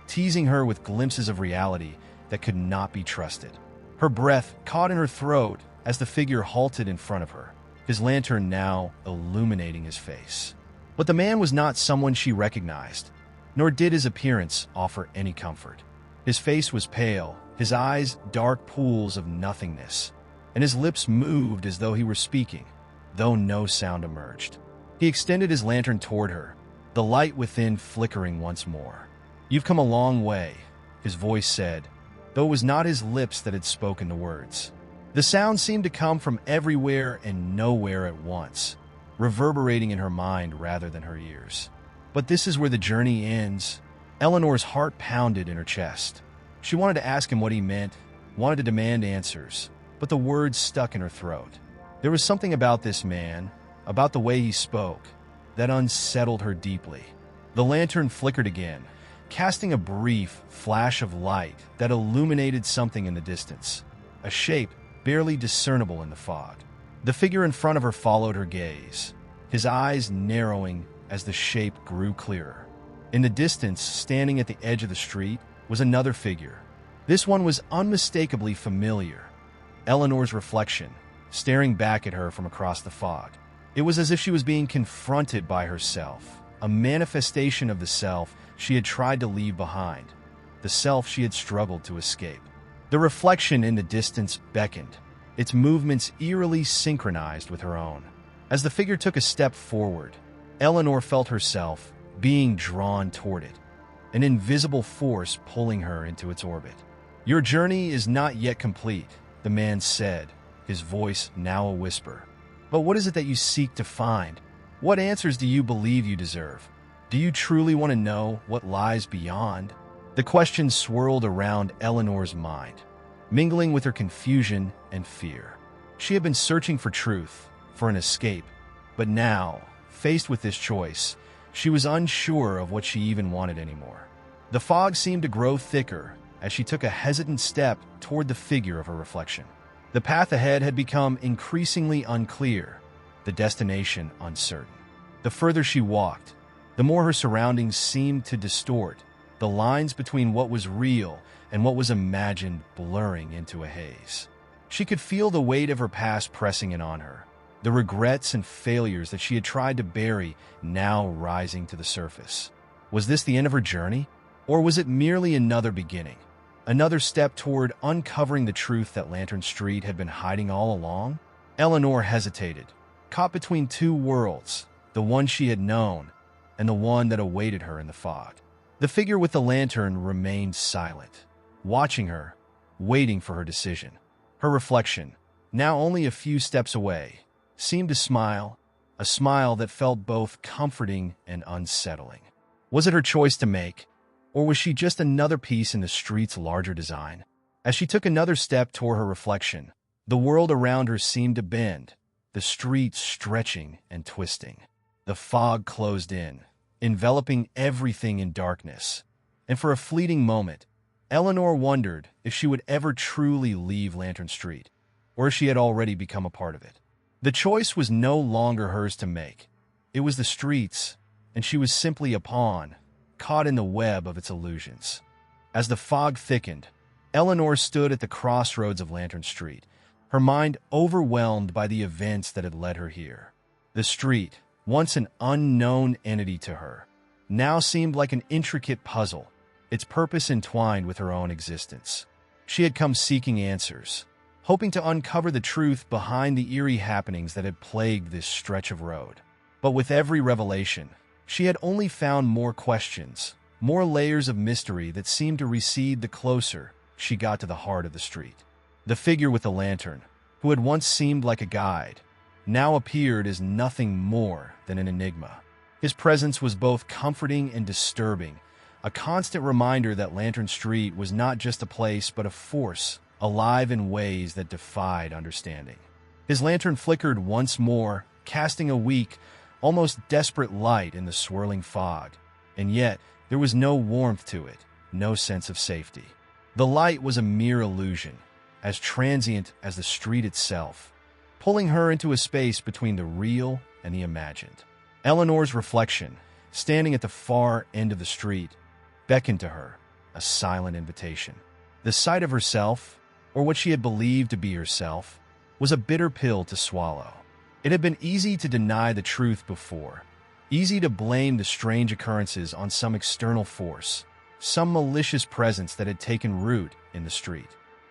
teasing her with glimpses of reality that could not be trusted. Her breath caught in her throat as the figure halted in front of her, his lantern now illuminating his face. But the man was not someone she recognized, nor did his appearance offer any comfort. His face was pale, his eyes dark pools of nothingness, and his lips moved as though he were speaking, though no sound emerged. He extended his lantern toward her, the light within flickering once more. "You've come a long way," his voice said, though it was not his lips that had spoken the words. The sound seemed to come from everywhere and nowhere at once, reverberating in her mind rather than her ears. But this is where the journey ends. Eleanor's heart pounded in her chest. She wanted to ask him what he meant, wanted to demand answers, but the words stuck in her throat. There was something about this man, about the way he spoke, that unsettled her deeply. The lantern flickered again, casting a brief flash of light that illuminated something in the distance, a shape barely discernible in the fog. The figure in front of her followed her gaze, his eyes narrowing as the shape grew clearer. In the distance, standing at the edge of the street, was another figure. This one was unmistakably familiar. Eleanor's reflection, staring back at her from across the fog. It was as if she was being confronted by herself, a manifestation of the self she had tried to leave behind, the self she had struggled to escape. The reflection in the distance beckoned, its movements eerily synchronized with her own. As the figure took a step forward, Eleanor felt herself being drawn toward it, an invisible force pulling her into its orbit. "Your journey is not yet complete," the man said, his voice now a whisper. "But what is it that you seek to find? What answers do you believe you deserve? Do you truly want to know what lies beyond?" The question swirled around Eleanor's mind, mingling with her confusion and fear. She had been searching for truth, for an escape, but now, faced with this choice, she was unsure of what she even wanted anymore. The fog seemed to grow thicker as she took a hesitant step toward the figure of her reflection. The path ahead had become increasingly unclear, the destination uncertain. The further she walked, the more her surroundings seemed to distort, the lines between what was real and what was imagined blurring into a haze. She could feel the weight of her past pressing in on her, the regrets and failures that she had tried to bury now rising to the surface. Was this the end of her journey? Or was it merely another beginning? Another step toward uncovering the truth that Lantern Street had been hiding all along? Eleanor hesitated, caught between two worlds, the one she had known and the one that awaited her in the fog. The figure with the lantern remained silent, watching her, waiting for her decision. Her reflection, now only a few steps away, seemed to smile, a smile that felt both comforting and unsettling. Was it her choice to make, or was she just another piece in the street's larger design? As she took another step toward her reflection, the world around her seemed to bend, the street stretching and twisting. The fog closed in, enveloping everything in darkness, and for a fleeting moment, Eleanor wondered if she would ever truly leave Lantern Street, or if she had already become a part of it. The choice was no longer hers to make. It was the street's, and she was simply a pawn, caught in the web of its illusions. As the fog thickened, Eleanor stood at the crossroads of Lantern Street, her mind overwhelmed by the events that had led her here. The street, once an unknown entity to her, now seemed like an intricate puzzle, its purpose entwined with her own existence. She had come seeking answers, hoping to uncover the truth behind the eerie happenings that had plagued this stretch of road. But with every revelation, she had only found more questions, more layers of mystery that seemed to recede the closer she got to the heart of the street. The figure with the lantern, who had once seemed like a guide, now appeared as nothing more than an enigma. His presence was both comforting and disturbing, a constant reminder that Lantern Street was not just a place but a force, alive in ways that defied understanding. His lantern flickered once more, casting a weak, almost desperate light in the swirling fog, and yet there was no warmth to it, no sense of safety. The light was a mere illusion, as transient as the street itself, pulling her into a space between the real and the imagined. Eleanor's reflection, standing at the far end of the street, beckoned to her, a silent invitation. The sight of herself, or what she had believed to be herself, was a bitter pill to swallow. It had been easy to deny the truth before, easy to blame the strange occurrences on some external force, some malicious presence that had taken root in the street.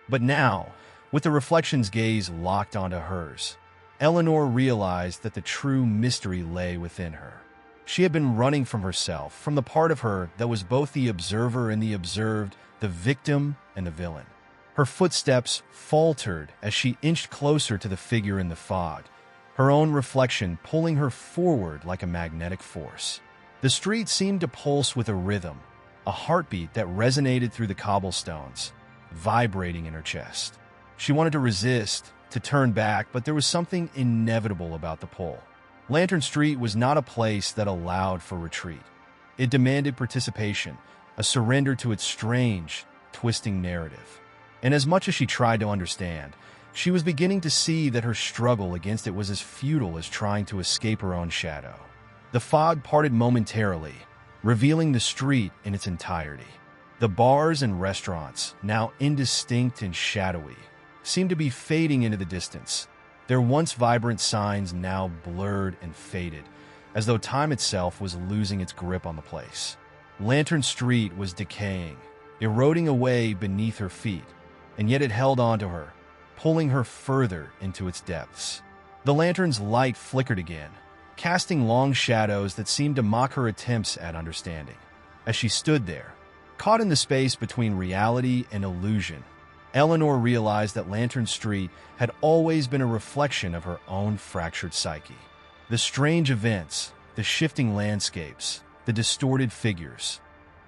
But now, with the reflection's gaze locked onto hers, Eleanor realized that the true mystery lay within her. She had been running from herself, from the part of her that was both the observer and the observed, the victim and the villain. Her footsteps faltered as she inched closer to the figure in the fog, her own reflection pulling her forward like a magnetic force. The street seemed to pulse with a rhythm, a heartbeat that resonated through the cobblestones, vibrating in her chest. She wanted to resist, to turn back, but there was something inevitable about the pull. Lantern Street was not a place that allowed for retreat. It demanded participation, a surrender to its strange, twisting narrative. And as much as she tried to understand, she was beginning to see that her struggle against it was as futile as trying to escape her own shadow. The fog parted momentarily, revealing the street in its entirety. The bars and restaurants, now indistinct and shadowy, seemed to be fading into the distance, their once vibrant signs now blurred and faded, as though time itself was losing its grip on the place. Lantern Street was decaying, eroding away beneath her feet, and yet it held on to her, pulling her further into its depths. The lantern's light flickered again, casting long shadows that seemed to mock her attempts at understanding. As she stood there, caught in the space between reality and illusion, Eleanor realized that Lantern Street had always been a reflection of her own fractured psyche. The strange events, the shifting landscapes, the distorted figures,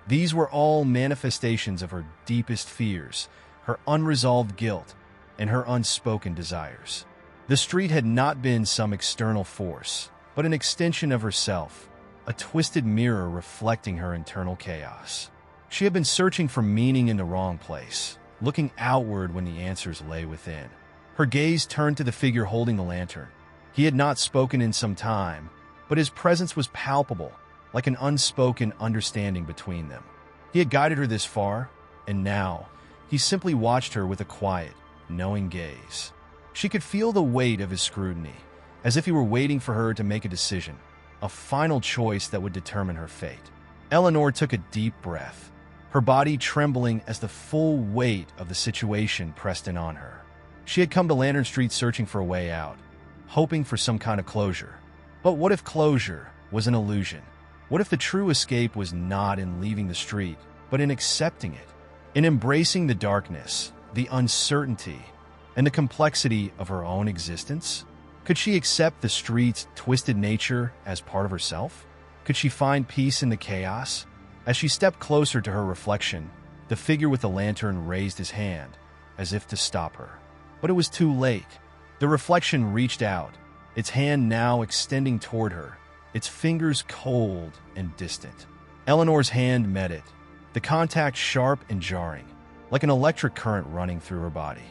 these were all manifestations of her deepest fears, her unresolved guilt, and her unspoken desires. The street had not been some external force, but an extension of herself, a twisted mirror reflecting her internal chaos. She had been searching for meaning in the wrong place, looking outward when the answers lay within. Her gaze turned to the figure holding the lantern. He had not spoken in some time, but his presence was palpable, like an unspoken understanding between them. He had guided her this far, and now he simply watched her with a quiet, knowing gaze. She could feel the weight of his scrutiny, as if he were waiting for her to make a decision, a final choice that would determine her fate. Eleanor took a deep breath, her body trembling as the full weight of the situation pressed in on her. She had come to Lantern Street searching for a way out, hoping for some kind of closure. But what if closure was an illusion? What if the true escape was not in leaving the street, but in accepting it, in embracing the darkness, the uncertainty, and the complexity of her own existence? Could she accept the street's twisted nature as part of herself? Could she find peace in the chaos? As she stepped closer to her reflection, the figure with the lantern raised his hand, as if to stop her. But it was too late. The reflection reached out, its hand now extending toward her, its fingers cold and distant. Eleanor's hand met it, the contact sharp and jarring, like an electric current running through her body.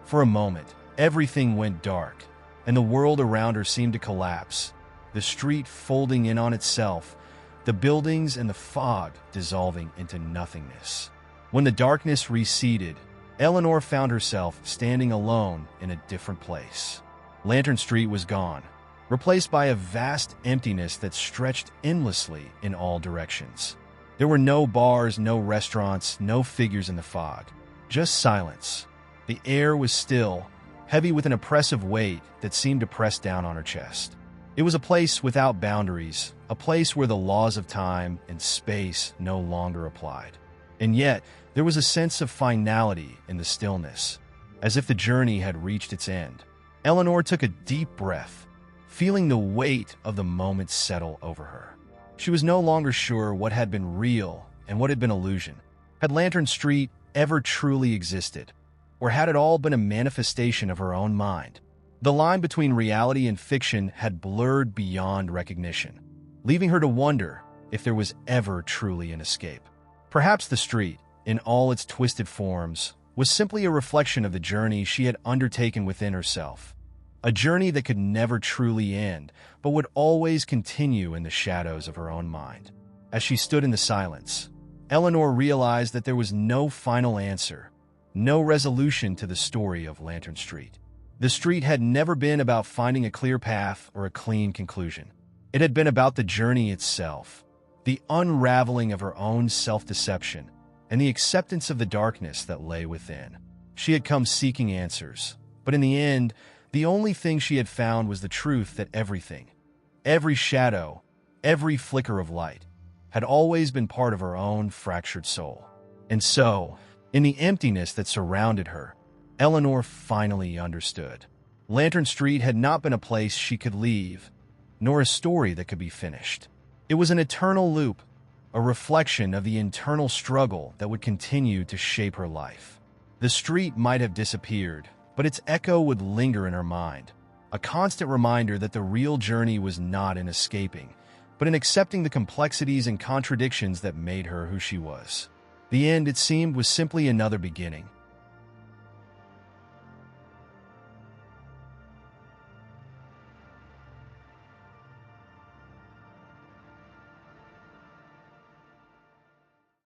For a moment, everything went dark, and the world around her seemed to collapse, the street folding in on itself, the buildings and the fog dissolving into nothingness. When the darkness receded, Eleanor found herself standing alone in a different place. Lantern Street was gone, replaced by a vast emptiness that stretched endlessly in all directions. There were no bars, no restaurants, no figures in the fog, just silence. The air was still, heavy with an oppressive weight that seemed to press down on her chest. It was a place without boundaries, a place where the laws of time and space no longer applied. And yet, there was a sense of finality in the stillness, as if the journey had reached its end. Eleanor took a deep breath, feeling the weight of the moment settle over her. She was no longer sure what had been real and what had been illusion. Had Lantern Street ever truly existed? Or had it all been a manifestation of her own mind? The line between reality and fiction had blurred beyond recognition, leaving her to wonder if there was ever truly an escape. Perhaps the street, in all its twisted forms, was simply a reflection of the journey she had undertaken within herself. A journey that could never truly end, but would always continue in the shadows of her own mind. As she stood in the silence, Eleanor realized that there was no final answer, no resolution to the story of Lantern Street. The street had never been about finding a clear path or a clean conclusion. It had been about the journey itself, the unraveling of her own self-deception, and the acceptance of the darkness that lay within. She had come seeking answers, but in the end, the only thing she had found was the truth that everything, every shadow, every flicker of light, had always been part of her own fractured soul. And so, in the emptiness that surrounded her, Eleanor finally understood. Lantern Street had not been a place she could leave, nor a story that could be finished. It was an eternal loop, a reflection of the internal struggle that would continue to shape her life. The street might have disappeared, but its echo would linger in her mind, a constant reminder that the real journey was not in escaping, but in accepting the complexities and contradictions that made her who she was. The end, it seemed, was simply another beginning,